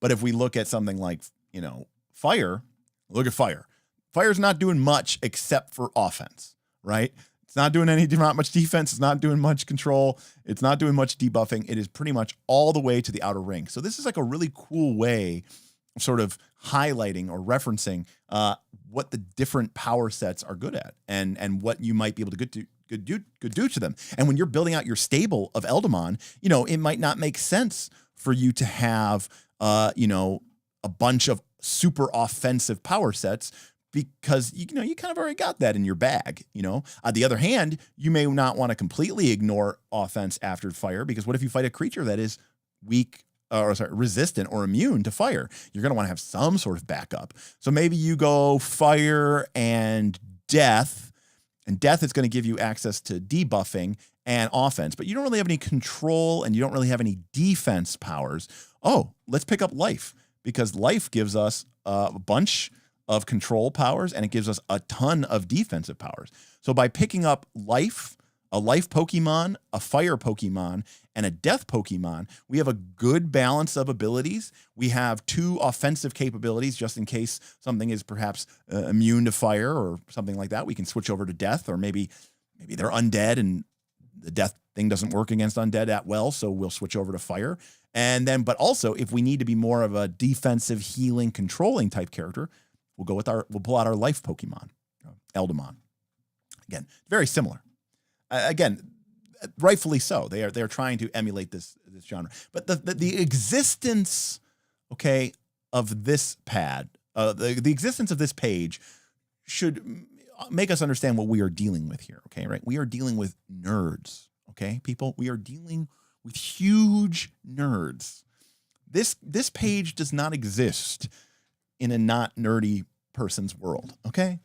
But if we look at something like, you know, fire, look at fire. Fire's not doing much except for offense, right? It's not doing not much defense. It's not doing much control. It's not doing much debuffing. It is pretty much all the way to the outer ring. So this is like a really cool way sort of highlighting or referencing what the different power sets are good at and what you might be able to do to them. And when you're building out your stable of Eldamon, it might not make sense for you to have, a bunch of super offensive power sets because, you kind of already got that in your bag, On the other hand, you may not want to completely ignore offense after fire because what if you fight a creature that is weak resistant or immune to fire? You're going to want to have some sort of backup. So maybe you go fire and death is going to give you access to debuffing and offense, but you don't really have any control and you don't really have any defense powers. Oh, let's pick up life because life gives us a bunch of control powers and it gives us a ton of defensive powers. So by picking up life, a life Pokemon, a fire Pokemon, and a death Pokemon, we have a good balance of abilities. We have 2 offensive capabilities just in case something is perhaps immune to fire or something like that. We can switch over to death, or maybe they're undead and the death thing doesn't work against undead that well, so we'll switch over to fire. And then, but also if we need to be more of a defensive, healing, controlling type character, we'll pull out our life Pokemon, Eldamon. Again, very similar. Again, rightfully so. They're trying to emulate this genre. But the existence, of this pad, the existence of this page should make us understand what we are dealing with here. Okay, right? We are dealing with nerds. Okay, people, we are dealing with huge nerds. This page does not exist in a not nerdy person's world. Okay,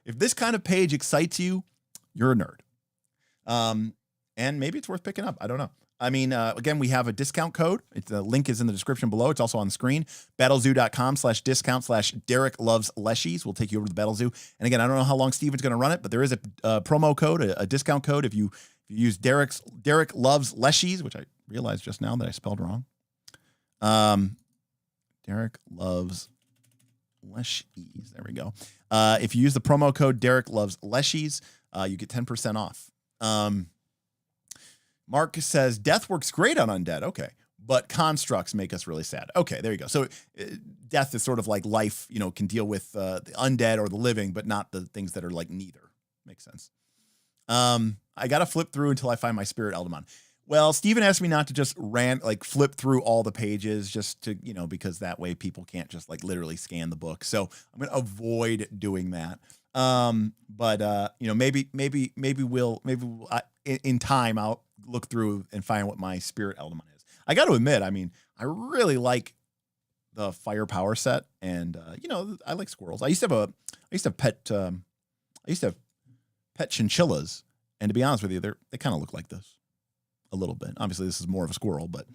if this kind of page excites you, you're a nerd. And maybe it's worth picking up. I don't know. I mean, again, we have a discount code. The link is in the description below. It's also on the screen. BattleZoo.com/discount/Derek Loves Leshies will take you over to the BattleZoo. And again, I don't know how long Steven's going to run it, but there is a promo code, a discount code. If you use Derek Loves Leshies, which I realized just now that I spelled wrong. Derek Loves Leshies. There we go. If you use the promo code Derek Loves Leshies, you get 10% off. Mark says death works great on undead. Okay. But constructs make us really sad. Okay, there you go. So death is sort of like life, can deal with the undead or the living, but not the things that are like neither. Makes sense. I got to flip through until I find my spirit Eldamon. Well, Steven asked me not to just flip through all the pages just to, because that way people can't just literally scan the book. So I'm going to avoid doing that. But maybe we'll in time, I'll look through and find what my spirit Eldamon is. I got to admit, I really like the firepower set and, I like squirrels. I used to have pet chinchillas. And to be honest with you, they kind of look like this a little bit. Obviously this is more of a squirrel, but,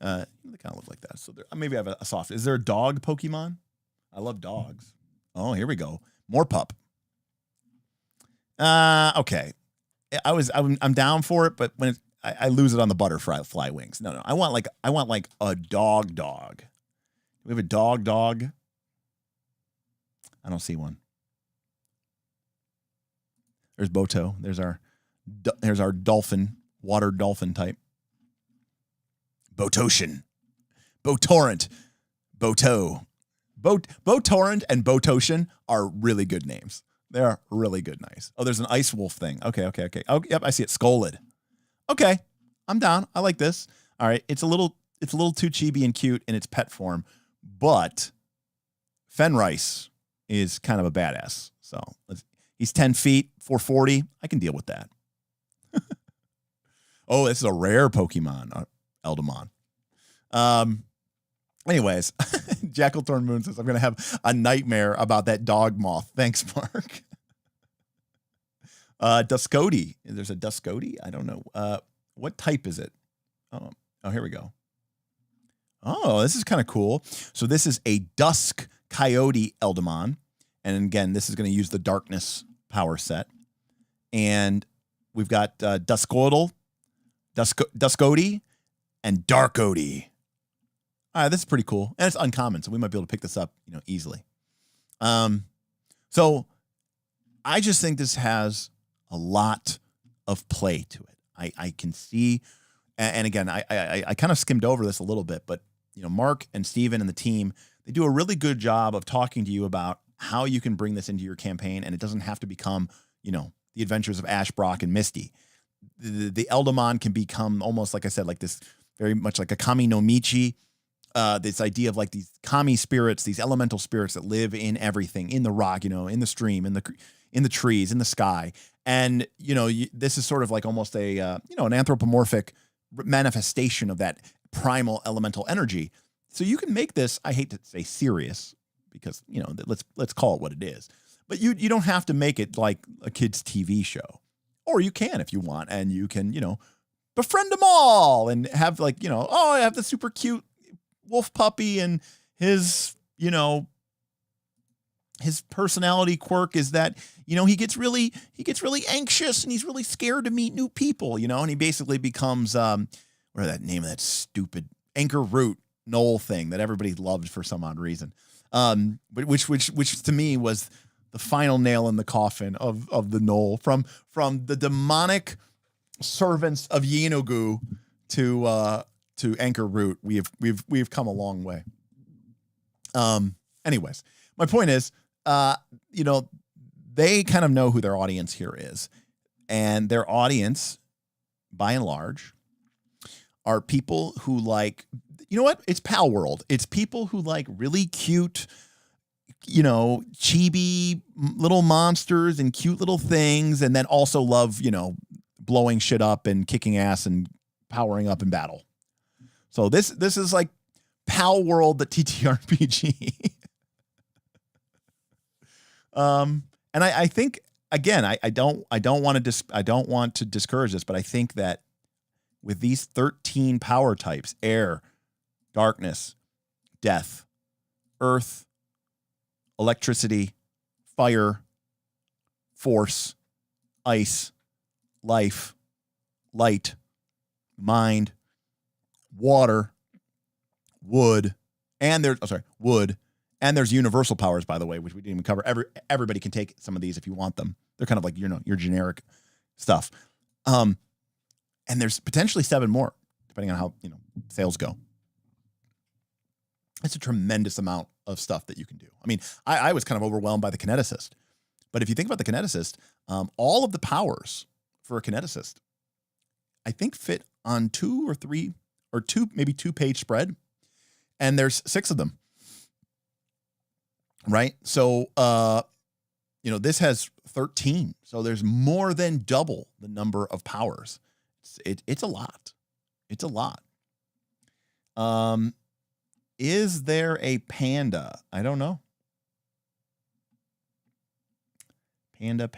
they kind of look like that. So maybe I have a soft, is there a dog Pokemon? I love dogs. Oh, here we go. More pup. Okay. I'm down for it, but when I lose it on the butterfly wings. No. I want a dog. Do we have a dog? I don't see one. There's Boto. There's our dolphin, water dolphin type. Botoshin. Botorrent. Boto. Botorrent and Botoshin are really good names. They're really good, nice. Oh, there's an ice wolf thing. Okay. Oh, yep, I see it. Scolded. Okay, I'm down. I like this. All right, it's a little too chibi and cute in its pet form, but Fenris is kind of a badass. So he's 10 feet, 440. I can deal with that. Oh, this is a rare Pokemon, Eldamon. Anyways, Jackalthorn Moon says, I'm going to have a nightmare about that dog moth. Thanks, Mark. Duskody. There's a Duskody? I don't know. What type is it? Oh, here we go. Oh, this is kind of cool. So this is a Dusk Coyote Eldamon. And again, this is going to use the Darkness power set. And we've got Duskody, and Darkody. All right, this is pretty cool. And it's uncommon, so we might be able to pick this up, easily. So I just think this has a lot of play to it. I can see, and again, I kind of skimmed over this a little bit, but Mark and Steven and the team, They do a really good job of talking to you about how you can bring this into your campaign, and it doesn't have to become, the adventures of Ash, Brock, and Misty. The Eldamon can become almost, like I said, like this, very much like a Kami no Michi, this idea of like these kami spirits, these elemental spirits that live in everything, in the rock, in the stream, in the trees, in the sky. And, this is sort of like almost a, an anthropomorphic manifestation of that primal elemental energy. So you can make this, I hate to say serious, because, let's call it what it is. But you don't have to make it like a kid's TV show. Or you can if you want, and you can, befriend them all and have like, I have the super cute wolf puppy, and his, his personality quirk is that, he gets really anxious, and he's really scared to meet new people, and he basically becomes, what that name of that stupid Anchor Root Knoll thing that everybody loved for some odd reason. But which to me was the final nail in the coffin of the Knoll, from the demonic servants of Yeenoghu to Anchor Root. We've come a long way. Anyways, my point is, they kind of know who their audience here is, and their audience, by and large, are people who like, it's Pal World. It's people who like really cute, chibi little monsters and cute little things, and then also love, blowing shit up and kicking ass and powering up in battle. So this is like Pal World, the TTRPG. And I think, again, I don't want to discourage this, but I think that with these 13 power types, air, darkness, death, earth, electricity, fire, force, ice, life, light, mind, water, wood, and there's universal powers, by the way, which we didn't even cover. Everybody can take some of these if you want them. They're kind of like, your generic stuff. And there's potentially 7 more, depending on how, sales go. It's a tremendous amount of stuff that you can do. I mean, I was kind of overwhelmed by the kineticist, but if you think about the kineticist, all of the powers for a kineticist, I think fit on 2 or 3 or 2, maybe 2-page spread. And there's 6 of them. Right. So, this has 13. So there's more than double the number of powers. It's a lot. It's a lot. Is there a panda? I don't know. Panda.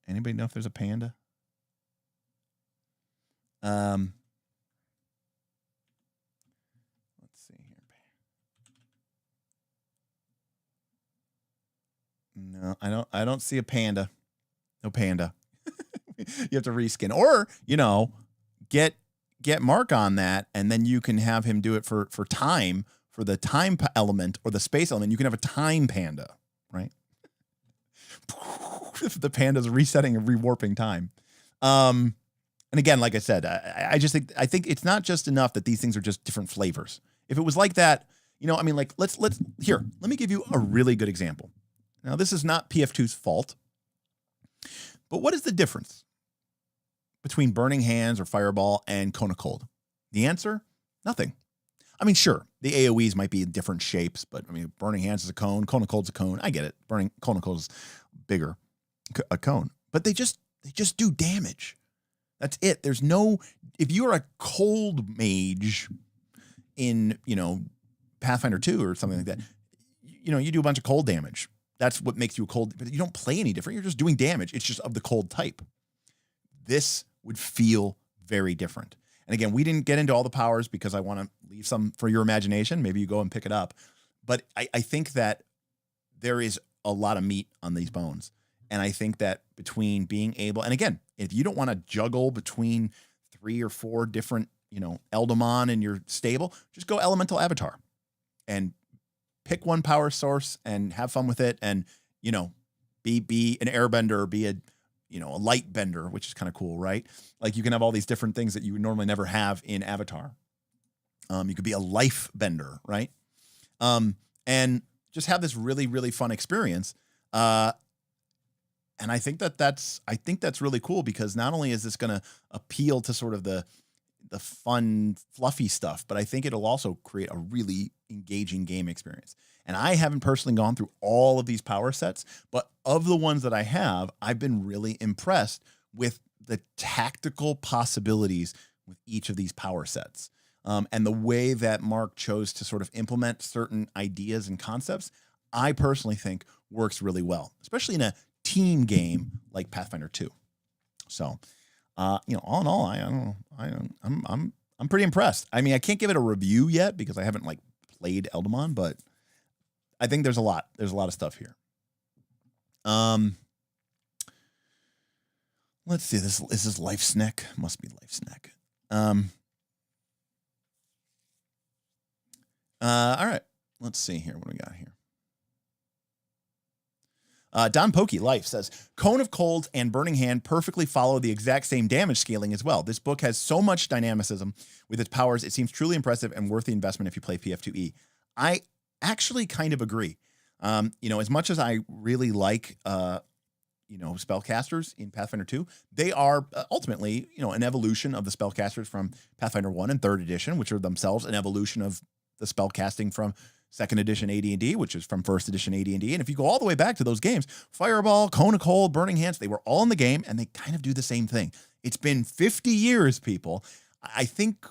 Anybody know if there's a panda? Let's see here. No, I don't see a panda. No panda. You have to reskin, or get Mark on that, and then you can have him do it for time, for the time element or the space element. You can have a time panda, right? The panda's resetting and rewarping time. And again, like I said, I think it's not just enough that these things are just different flavors. If it was like that, let me give you a really good example. Now, this is not PF2's fault, but what is the difference between Burning Hands or Fireball and Cone of Cold? The answer? Nothing. I mean, sure, the AoEs might be in different shapes, but I mean, Burning Hands is a cone, Cone of Cold's a cone. I get it. Cone of Cold is bigger, a cone, but they just do damage. That's it. There's no, if you're a cold mage in, Pathfinder 2 or something like that, you do a bunch of cold damage. That's what makes you a cold, but you don't play any different. You're just doing damage. It's just of the cold type. This would feel very different. And again, we didn't get into all the powers because I want to leave some for your imagination. Maybe you go and pick it up. But I think that there is a lot of meat on these bones. And I think that between being able, and again, if you don't want to juggle between 3 or 4 different, Eldamon in your stable, just go Elemental Avatar and pick one power source and have fun with it. And, be an airbender, be a light bender, which is kind of cool, right? Like you can have all these different things that you would normally never have in Avatar. You could be a life bender, right? And just have this really, really fun experience. And I think that's really cool, because not only is this going to appeal to sort of the fun, fluffy stuff, but I think it'll also create a really engaging game experience. And I haven't personally gone through all of these power sets, but of the ones that I have, I've been really impressed with the tactical possibilities with each of these power sets. And the way that Mark chose to sort of implement certain ideas and concepts, I personally think works really well, especially in a team game like Pathfinder 2. So, all in all, I'm pretty impressed. I mean, I can't give it a review yet because I haven't like played Eldamon, but I think there's a lot of stuff here. Let's see. This is Life Snack. Must be Life Snack. All right. Let's see here. What do we got here? Don Pokey Life says, Cone of Cold and Burning Hand perfectly follow the exact same damage scaling as well. This book has so much dynamicism with its powers. It seems truly impressive and worth the investment if you play PF2E. I actually kind of agree. As much as I really like, spellcasters in Pathfinder 2, they are ultimately, an evolution of the spellcasters from Pathfinder 1 and 3rd edition, which are themselves an evolution of the spellcasting from 2nd edition AD&D, which is from 1st edition AD&D. And if you go all the way back to those games, Fireball, Cone of Cold, Burning Hands, they were all in the game, and they kind of do the same thing. It's been 50 years, people. I think,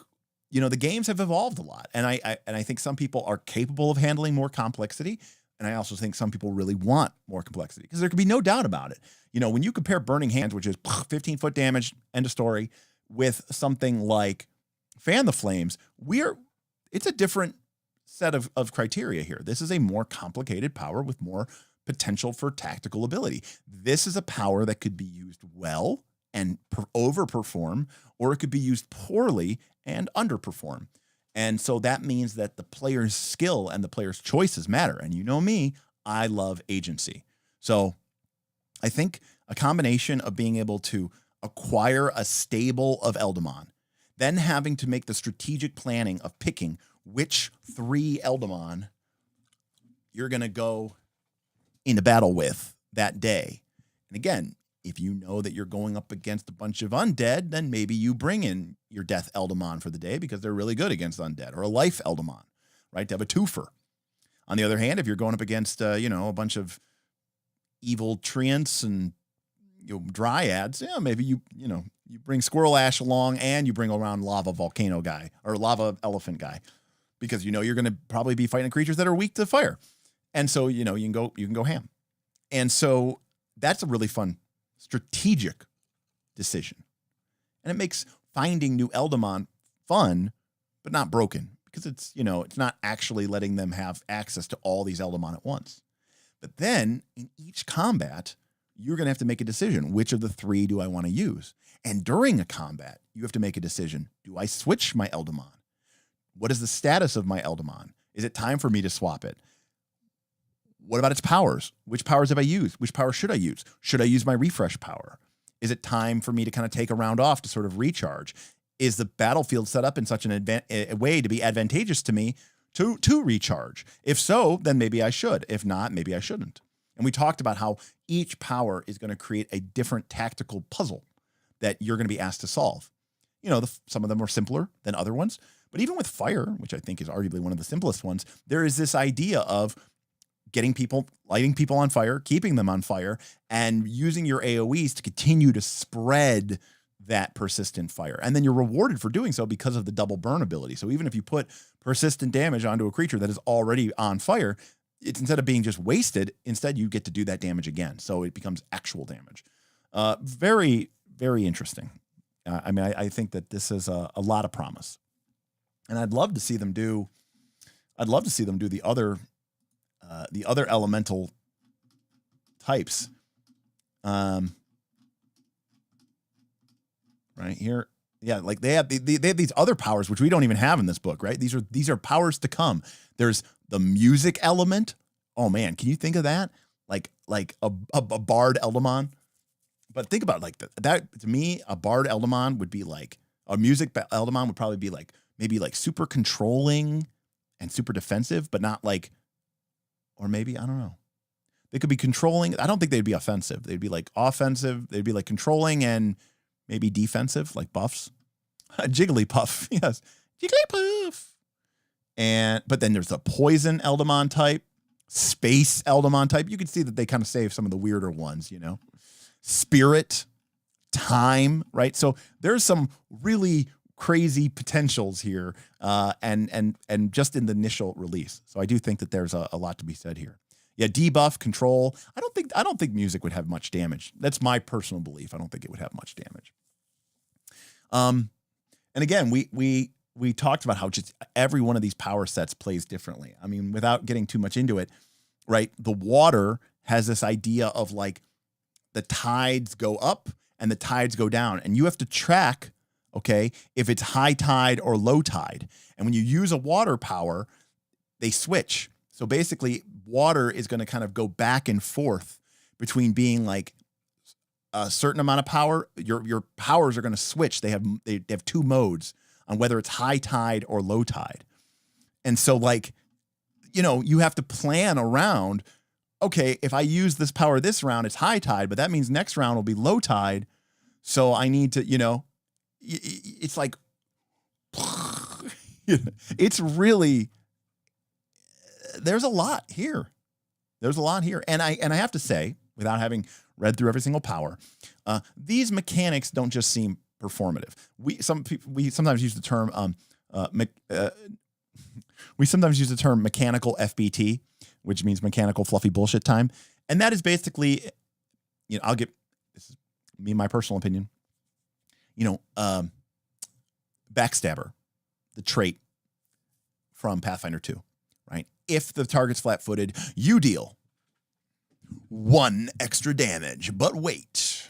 the games have evolved a lot. And I think some people are capable of handling more complexity. And I also think some people really want more complexity, because there can be no doubt about it. When you compare Burning Hands, which is 15-foot damage, end of story, with something like Fan the Flames, it's a different set of criteria here. This is a more complicated power with more potential for tactical ability. This is a power that could be used well and overperform, or it could be used poorly and underperform. And so that means that the player's skill and the player's choices matter. And you know me, I love agency. So I think a combination of being able to acquire a stable of Eldamon, then having to make the strategic planning of picking which 3 Eldamon you're going to go into battle with that day. And again, if you know that you're going up against a bunch of undead, then maybe you bring in your Death Eldamon for the day because they're really good against undead, or a Life Eldamon, right? To have a twofer. On the other hand, if you're going up against, a bunch of evil treants and dryads, maybe you bring Squirrel Ash along, and you bring around Lava Volcano guy or Lava Elephant guy, because you're going to probably be fighting creatures that are weak to fire. And so, you can go ham. And so that's a really fun strategic decision. And it makes finding new Eldamon fun, but not broken, because it's not actually letting them have access to all these Eldamon at once. But then in each combat, you're going to have to make a decision. Which of the 3 do I want to use? And during a combat, you have to make a decision. Do I switch my Eldamon? What is the status of my Eldamon? Is it time for me to swap it? What about its powers? Which powers have I used? Which power should I use? Should I use my refresh power? Is it time for me to kind of take a round off to sort of recharge? Is the battlefield set up in such a way to be advantageous to me to recharge? If so, then maybe I should. If not, maybe I shouldn't. And we talked about how each power is going to create a different tactical puzzle that you're going to be asked to solve. Some of them are simpler than other ones. But even with fire, which I think is arguably one of the simplest ones, there is this idea of lighting people on fire, keeping them on fire, and using your AoEs to continue to spread that persistent fire. And then you're rewarded for doing so because of the double burn ability. So even if you put persistent damage onto a creature that is already on fire, it's, instead of being just wasted, instead you get to do that damage again. So it becomes actual damage. Very, very interesting. I think that this is a lot of promise. And I'd love to see them do the other elemental types. Right here. Yeah, like they have these other powers which we don't even have in this book, right? These are powers to come. There's the music element. Oh man, can you think of that? Like a bard Eldamon. But think about it like that. To me, a bard Eldamon would be like, a music Eldamon would probably be like maybe like super controlling and super defensive, but not like, or maybe, I don't know. They could be controlling. I don't think they'd be offensive. They'd be like offensive. They'd be like controlling and maybe defensive, like buffs. Jigglypuff, yes. Jigglypuff. But then there's the poison Eldamon type, space Eldamon type. You can see that they kind of save some of the weirder ones, you know. Spirit, time, right? So there's some really crazy potentials here, and just in the initial release. So I do think that there's a lot to be said here. Yeah, debuff, control. I don't think music would have much damage. That's my personal belief. I don't think it would have much damage. And again, we talked about how just every one of these power sets plays differently. I mean, without getting too much into it, right? The water has this idea of like the tides go up and the tides go down, and you have to track, okay, if it's high tide or low tide. And when you use a water power, they switch. So basically, water is going to kind of go back and forth between being like a certain amount of power. Your powers are going to switch. They have two modes on whether it's high tide or low tide. And so like, you know, you have to plan around, okay, if I use this power this round, it's high tide, but that means next round will be low tide. So I need to, you know, it's like, it's really, there's a lot here. There's a lot here. And I have to say, without having read through every single power, these mechanics don't just seem performative. We sometimes use the term mechanical FBT, which means mechanical fluffy bullshit time. And that is basically, you know, this is me, my personal opinion, you know, Backstabber, the trait from Pathfinder 2, right? If the target's flat-footed, you deal 1 extra damage. But wait,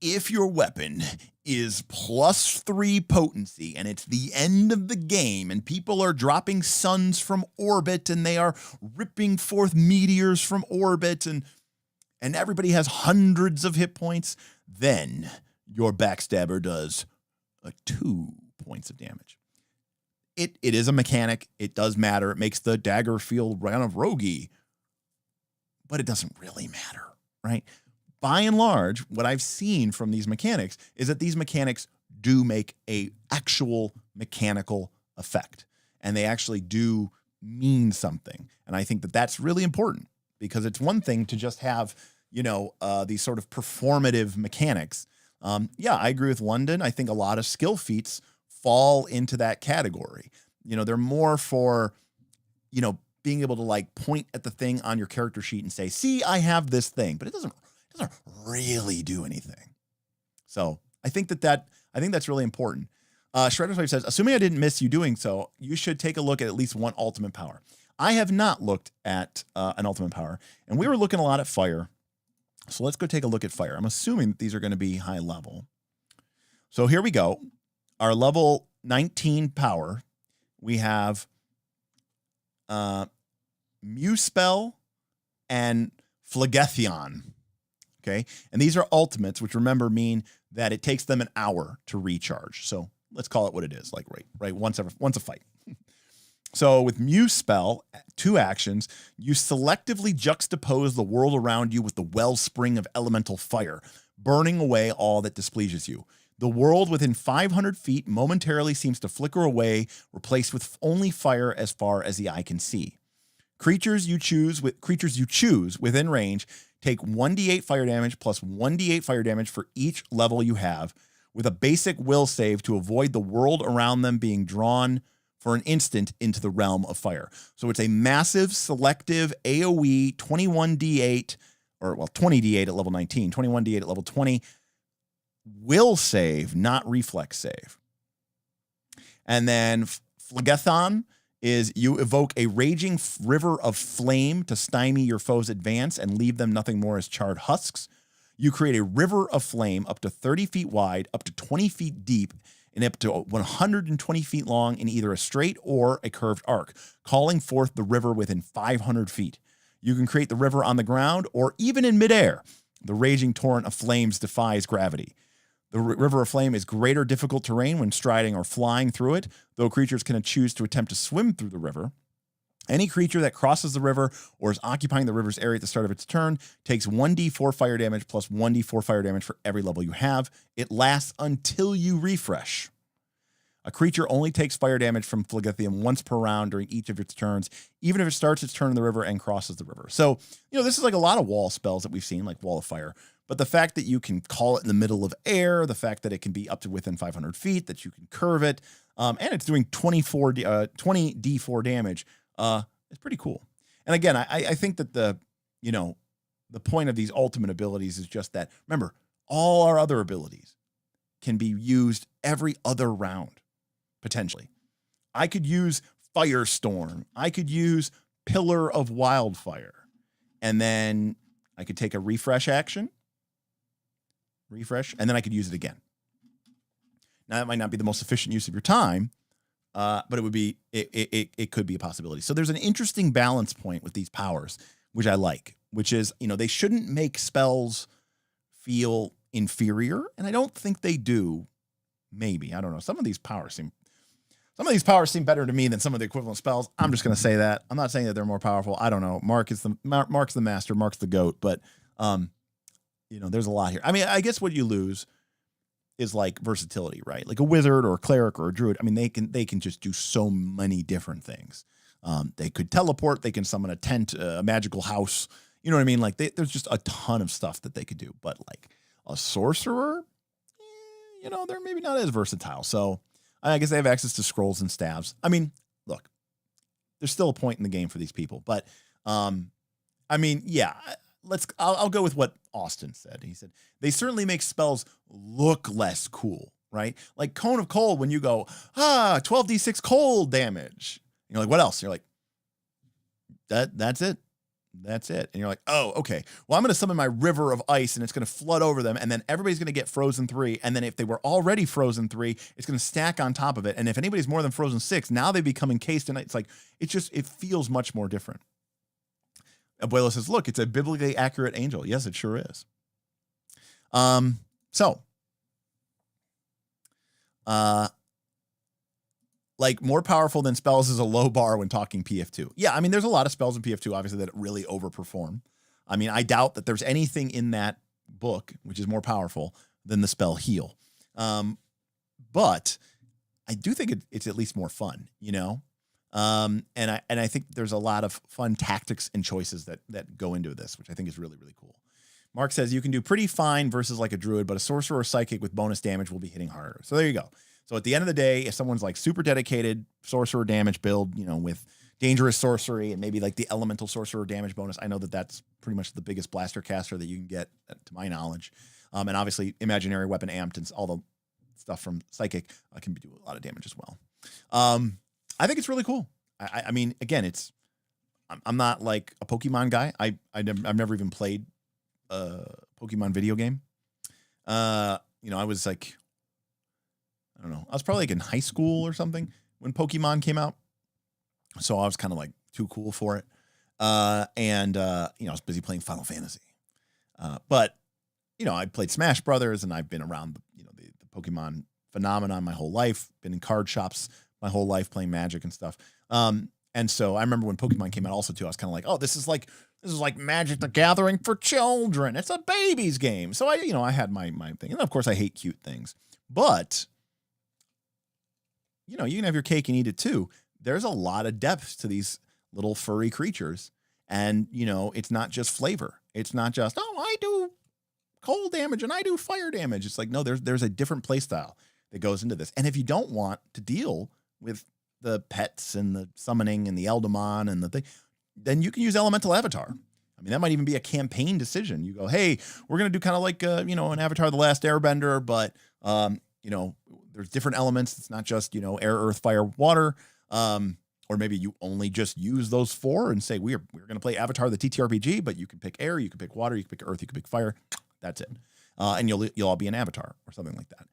if your weapon is +3 potency and it's the end of the game and people are dropping suns from orbit and they are ripping forth meteors from orbit and everybody has hundreds of hit points, then your Backstabber does 2 points of damage. It is a mechanic. It does matter. It makes the dagger feel kind of roguey, but it doesn't really matter, right? By and large, what I've seen from these mechanics is that these mechanics do make a actual mechanical effect, and they actually do mean something. And I think that that's really important, because it's one thing to just have, you know, these sort of performative mechanics. Yeah, I agree with London. I think a lot of skill feats fall into that category. You know, they're more for, you know, being able to like point at the thing on your character sheet and say, see, I have this thing, but it doesn't really do anything. So I think that's really important. Shredder's Wife says, assuming I didn't miss you doing so, you should take a look at least one ultimate power. I have not looked at an ultimate power, and we were looking a lot at fire. So let's go take a look at fire. I'm assuming that these are going to be high level. So here we go. Our level 19 power, we have Muspel and Phlegethon. Okay. And these are ultimates, which remember mean that it takes them an hour to recharge. So let's call it what it is, like right once a fight. So with Muspel, 2 actions, you selectively juxtapose the world around you with the wellspring of elemental fire, burning away all that displeases you. The world within 500 feet momentarily seems to flicker away, replaced with only fire as far as the eye can see. Creatures you choose within range take 1d8 fire damage plus 1d8 fire damage for each level you have, with a basic will save to avoid the world around them being drawn for an instant into the realm of fire. So it's a massive selective AoE 21d8, or well, 20d8 at level 19, 21d8 at level 20, will save, not reflex save. And then Phlegethon is you evoke a raging river of flame to stymie your foe's advance and leave them nothing more as charred husks. You create a river of flame up to 30 feet wide, up to 20 feet deep, and up to 120 feet long in either a straight or a curved arc, calling forth the river within 500 feet. You can create the river on the ground or even in midair. The raging torrent of flames defies gravity. The River of Flame is greater difficult terrain when striding or flying through it, though creatures can choose to attempt to swim through the river. Any creature that crosses the river or is occupying the river's area at the start of its turn takes 1d4 fire damage plus 1d4 fire damage for every level you have. It lasts until you refresh. A creature only takes fire damage from Phlegithium once per round during each of its turns, even if it starts its turn in the river and crosses the river. So, this is like a lot of wall spells that we've seen, like Wall of Fire. But the fact that you can call it in the middle of air, the fact that it can be up to within 500 feet, that you can curve it, and it's doing 20 d4 damage, it's pretty cool. And again, I think that the point of these ultimate abilities is just that, remember, all our other abilities can be used every other round, potentially. I could use Firestorm. I could use Pillar of Wildfire. And then I could take a refresh action. And then I could use it again. Now, that might not be the most efficient use of your time, but it would be, it could be a possibility. So there's an interesting balance point with these powers, which I like, which is, they shouldn't make spells feel inferior. And I don't think they do. Maybe, I don't know. Some of these powers seem better to me than some of the equivalent spells. I'm just going to say that. I'm not saying that they're more powerful. I don't know. Mark's the master. Mark's the goat, but, there's a lot here. I mean, I guess what you lose is like versatility, right? Like a wizard or a cleric or a druid. I mean, they can just do so many different things. They could teleport. They can summon a tent, a magical house. You know what I mean? Like there's just a ton of stuff that they could do. But like a sorcerer, they're maybe not as versatile. So I guess they have access to scrolls and staves. I mean, look, there's still a point in the game for these people. But I mean, yeah. I'll go with what Austin said. He said, they certainly make spells look less cool, right? Like Cone of Cold, when you go, 12d6 cold damage. And you're like, what else? And you're like, that's it. That's it. And you're like, oh, okay. Well, I'm going to summon my River of Ice and it's going to flood over them. And then everybody's going to get Frozen 3. And then if they were already Frozen 3, it's going to stack on top of it. And if anybody's more than Frozen 6, now they become encased in it. It's like, it feels much more different. Abuelo says, look, it's a biblically accurate angel. Yes, it sure is. Like more powerful than spells is a low bar when talking PF2. Yeah, I mean, there's a lot of spells in PF2, obviously, that really overperform. I mean, I doubt that there's anything in that book which is more powerful than the spell Heal. But I do think it's at least more fun, And I think there's a lot of fun tactics and choices that go into this, which I think is really, really cool. Mark says you can do pretty fine versus like a druid, but a sorcerer or psychic with bonus damage will be hitting harder. So there you go. So at the end of the day, if someone's like super dedicated sorcerer damage build, with dangerous sorcery and maybe like the elemental sorcerer damage bonus, I know that that's pretty much the biggest blaster caster that you can get, to my knowledge. And obviously imaginary weapon amped and all the stuff from psychic can do a lot of damage as well. I think it's really cool. I mean, again, I'm not like a Pokemon guy. I've never even played a Pokemon video game. I was like, I don't know. I was probably like in high school or something when Pokemon came out. So I was kind of like too cool for it. I was busy playing Final Fantasy. But I played Smash Brothers and I've been around, the Pokemon phenomenon my whole life, been in card shops my whole life playing Magic and stuff. And so I remember when Pokemon came out also too, I was kind of like, oh, this is like Magic the Gathering for children. It's a baby's game. So I had my thing. And of course I hate cute things, but you can have your cake and eat it too. There's a lot of depth to these little furry creatures. And it's not just flavor. It's not just, I do cold damage and I do fire damage. It's like, no, there's a different play style that goes into this. And if you don't want to deal with the pets and the summoning and the Eldamon and the thing, then you can use Elemental Avatar. I mean, that might even be a campaign decision. You go, hey, we're going to do kind of like, an Avatar, The Last Airbender, but, there's different elements. It's not just, air, earth, fire, water. Or maybe you only just use those 4 and say, we're going to play Avatar, the TTRPG, but you can pick air, you can pick water, you can pick earth, you can pick fire. That's it. And you'll all be an avatar or something like that.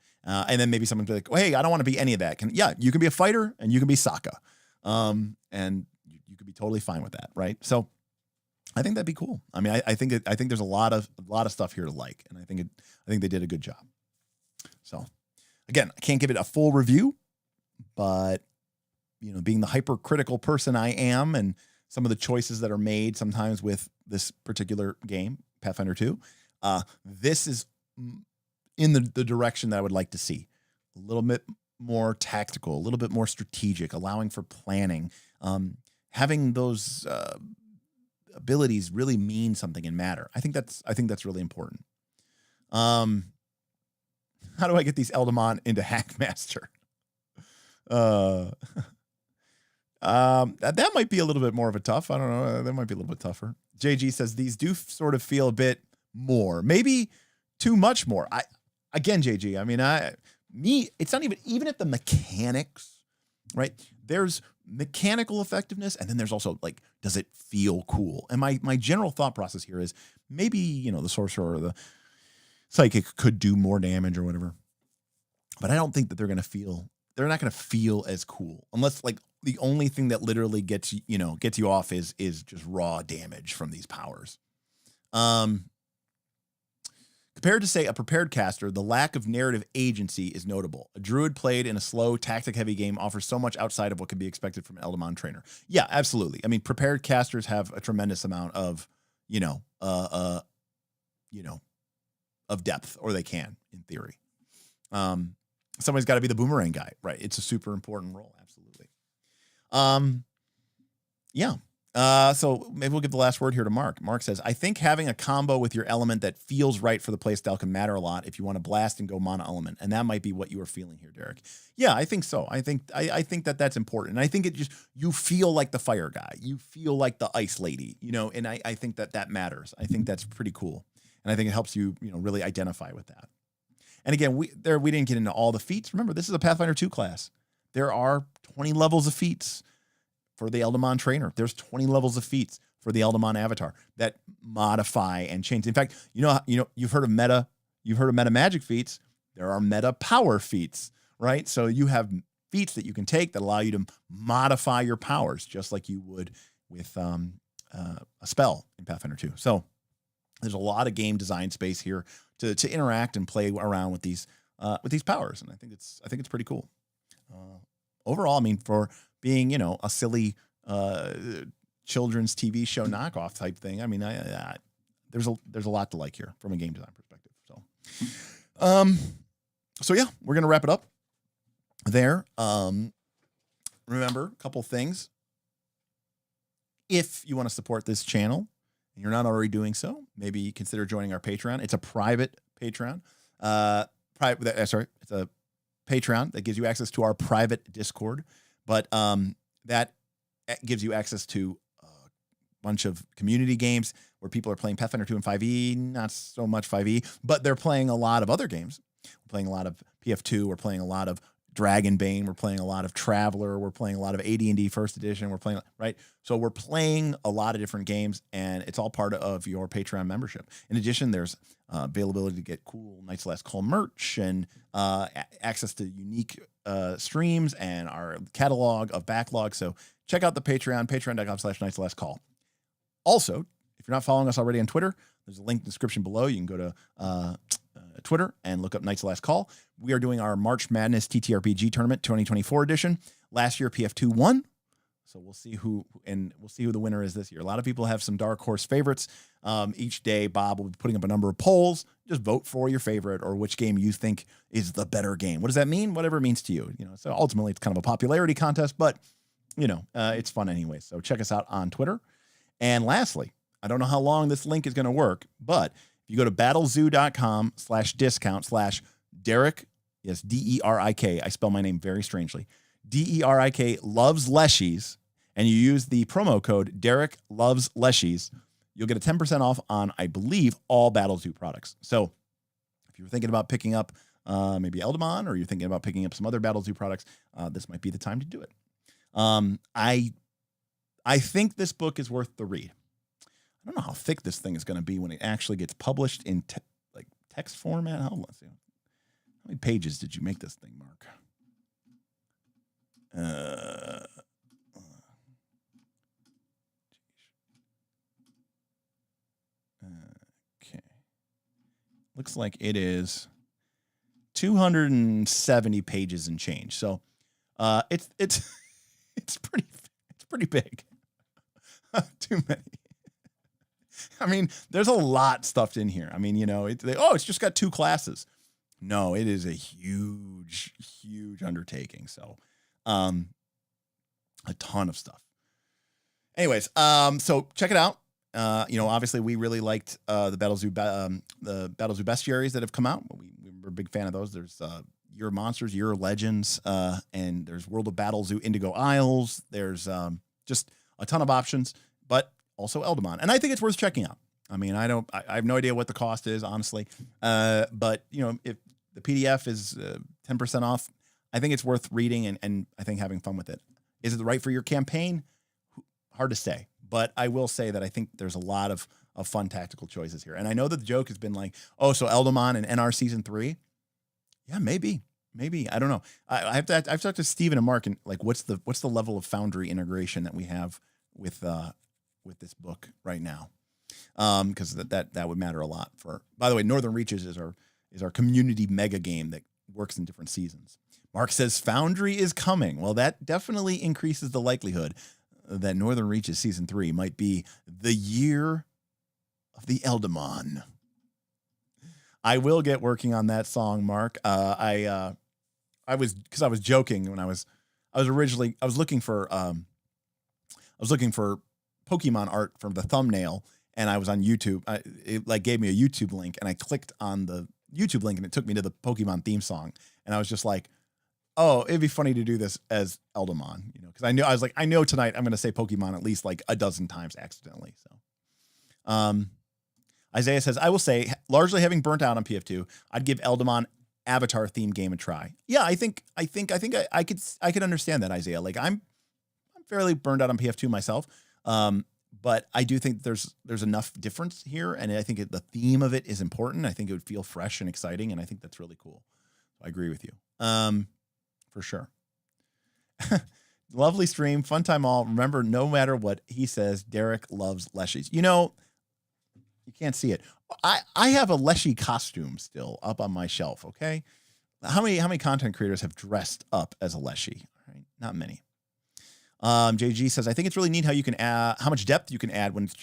And then maybe someone's like, oh, hey, I don't want to be any of that. You can be a fighter and you can be Sokka. And you could be totally fine with that. Right. So I think that'd be cool. I mean, I think there's a lot of stuff here to like, and I think they did a good job. So again, I can't give it a full review, but being the hypercritical person I am, and some of the choices that are made sometimes with this particular game, Pathfinder 2, this is in the direction that I would like to see. A little bit more tactical, a little bit more strategic, allowing for planning, having those abilities really mean something and matter. I think that's really important. How do I get these Eldamon into Hackmaster? That might be a little bit more of a tough. I don't know. That might be a little bit tougher. JG says these do sort of feel a bit more, maybe too much more. Again, JG, I mean, it's not even at the mechanics, right? There's mechanical effectiveness, and then there's also like, does it feel cool? And my general thought process here is maybe, the sorcerer or the psychic could do more damage or whatever, but I don't think that they're not going to feel as cool unless like the only thing that literally gets you off is just raw damage from these powers. Compared to, say, a prepared caster, the lack of narrative agency is notable. A druid played in a slow, tactic-heavy game offers so much outside of what could be expected from an Eldamon trainer. Yeah, absolutely. I mean, prepared casters have a tremendous amount of, of depth, or they can, in theory. Somebody's got to be the boomerang guy, right? It's a super important role, absolutely. Yeah. So maybe we'll give the last word here to Mark. Mark says, I think having a combo with your element that feels right for the playstyle can matter a lot if you want to blast and go mono element. And that might be what you are feeling here, Derek. Yeah, I think so. I think that that's important. And I think you feel like the fire guy. You feel like the ice lady, and I think that matters. I think that's pretty cool. And I think it helps you, really identify with that. And again, we didn't get into all the feats. Remember, this is a Pathfinder 2 class. There are 20 levels of feats for the Eldamon trainer. There's 20 levels of feats for the Eldamon avatar that modify and change. In fact, you've heard of meta magic feats. There are meta power feats, right? So you have feats that you can take that allow you to modify your powers, just like you would with a spell in Pathfinder 2. So there's a lot of game design space here to interact and play around with these powers, and I think it's pretty cool. Overall, I mean, for being a silly children's TV show knockoff type thing, I mean, there's a lot to like here from a game design perspective. So yeah, we're gonna wrap it up there. Remember a couple things. If you want to support this channel and you're not already doing so, maybe consider joining our Patreon. It's a private Patreon. It's a Patreon that gives you access to our private Discord, but that gives you access to a bunch of community games where people are playing Pathfinder 2 and 5e, not so much 5e, but they're playing a lot of other games. We're playing a lot of PF2, we're playing a lot of Dragonbane, we're playing a lot of Traveler, we're playing a lot of AD&D first edition, we're playing, right? So we're playing a lot of different games, and it's all part of your Patreon membership. In addition, there's availability to get cool Knights Last Call merch and access to unique streams and our catalog of backlog. So check out the Patreon, patreon.com/Knights Last Call. Also, if you're not following us already on Twitter, there's a link in the description below. You can go to Twitter and look up Knights Last Call. We are doing our March Madness TTRPG tournament 2024 edition. Last year, PF2 won. So we'll see who the winner is this year. A lot of people have some dark horse favorites. Each day, Bob will be putting up a number of polls. Just vote for your favorite or which game you think is the better game. What does that mean? Whatever it means to you. So ultimately, it's kind of a popularity contest, but it's fun anyway. So check us out on Twitter. And lastly, I don't know how long this link is going to work, but if you go to battlezoo.com/discount/Derek, yes, DERIK. I spell my name very strangely. DERIK loves Leshies, and you use the promo code Derek loves Leshies, you'll get a 10% off on, I believe, all BattleZoo products. So if you're thinking about picking up maybe Eldamon, or you're thinking about picking up some other BattleZoo products, this might be the time to do it. I think this book is worth the read. I don't know how thick this thing is going to be when it actually gets published in text format. Let's see. How many pages did you make this thing, Mark? Okay. Looks like it is 270 pages and change. So it's pretty big. Too many. I mean, there's a lot stuffed in here. I mean, it's just got 2 classes. No, it is a huge undertaking. So, a ton of stuff. Anyways, so check it out. Obviously we really liked the BattleZoo bestiaries that have come out. We're a big fan of those. There's Year of Monsters, Year of Legends, and there's World of BattleZoo Indigo Isles. There's just a ton of options, but also Eldamon. And I think it's worth checking out. I mean, I have no idea what the cost is, honestly. But if the PDF is 10% off, I think it's worth reading and I think having fun with it. Is it right for your campaign? Hard to say. But I will say that I think there's a lot of fun tactical choices here. And I know that the joke has been like, oh, so Eldamon and NR Season 3? Yeah, maybe. I don't know. I've talked to Steven and Mark, and like, what's the level of Foundry integration that we have with this book right now? Because that would matter a lot. By the way, Northern Reaches is our community mega game that works in different seasons. Mark says Foundry is coming. Well, that definitely increases the likelihood that Northern Reaches Season 3 might be the year of the Eldamon. I will get working on that song, Mark. I was joking when I was looking for Pokemon art from the thumbnail, and I was on YouTube. It gave me a YouTube link, and I clicked on the YouTube link, and it took me to the Pokemon theme song, and I was just like, oh, it'd be funny to do this as Eldamon, because I know tonight I'm going to say Pokemon at least like a dozen times accidentally. So, Isaiah says, I will say, largely having burnt out on PF2, I'd give Eldamon Avatar themed game a try. Yeah, I think I could understand that, Isaiah. Like I'm fairly burned out on PF2 myself, but I do think there's enough difference here, and I think the theme of it is important. I think it would feel fresh and exciting, and I think that's really cool. I agree with you. For sure. Lovely stream. Fun time all. Remember, no matter what he says, Derek loves Leshies. You can't see it. I have a Leshy costume still up on my shelf, okay? How many content creators have dressed up as a Leshy? All right, not many. JG says, I think it's really neat how you can add, how much depth you can add when it's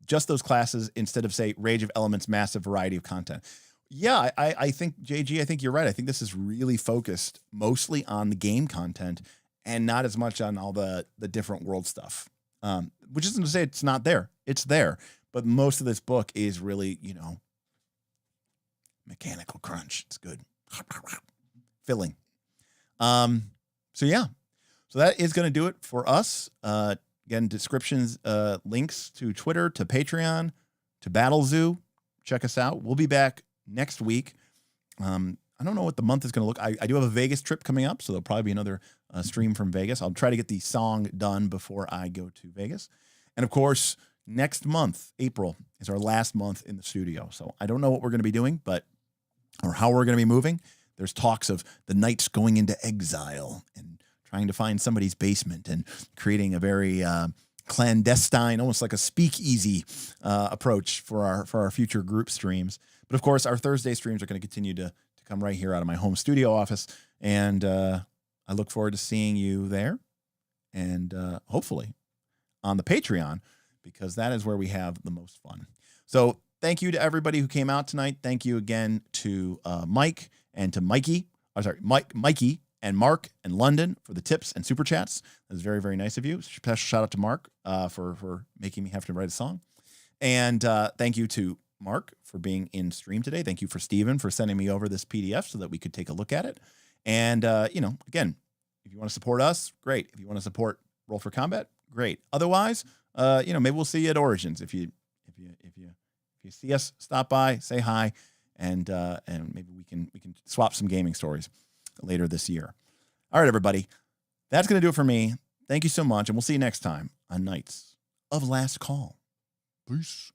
just those classes instead of, say, Rage of Elements, massive variety of content. Yeah, I think, JG, I think you're right. I think this is really focused mostly on the game content and not as much on all the different world stuff, which isn't to say it's not there. It's there. But most of this book is really, mechanical crunch. It's good. Filling. So, yeah. So that is going to do it for us. Again, descriptions, links to Twitter, to Patreon, to BattleZoo. Check us out. We'll be back next week. I don't know what the month is going to look. I do have a Vegas trip coming up, so there'll probably be another stream from Vegas. I'll try to get the song done before I go to Vegas. And of course, next month, April, is our last month in the studio. So I don't know what we're going to be doing, or how we're going to be moving. There's talks of the Knights going into exile and trying to find somebody's basement and creating a very clandestine, almost like a speakeasy approach for our future group streams. But of course, our Thursday streams are going to continue to come right here out of my home studio office. And I look forward to seeing you there, and hopefully on the Patreon, because that is where we have the most fun. So thank you to everybody who came out tonight. Thank you again to Mike and to Mikey. Mikey and Mark and London for the tips and super chats. That was very, very nice of you. Special shout out to Mark for making me have to write a song. And thank you to Mark for being in stream today. Thank you for Steven for sending me over this PDF so that we could take a look at it. And, again, if you want to support us, great. If you want to support Roll for Combat, great. Otherwise, maybe we'll see you at Origins. If you see us, stop by, say hi, and maybe we can swap some gaming stories later this year. All right, everybody. That's going to do it for me. Thank you so much, and we'll see you next time on Knights of Last Call. Peace.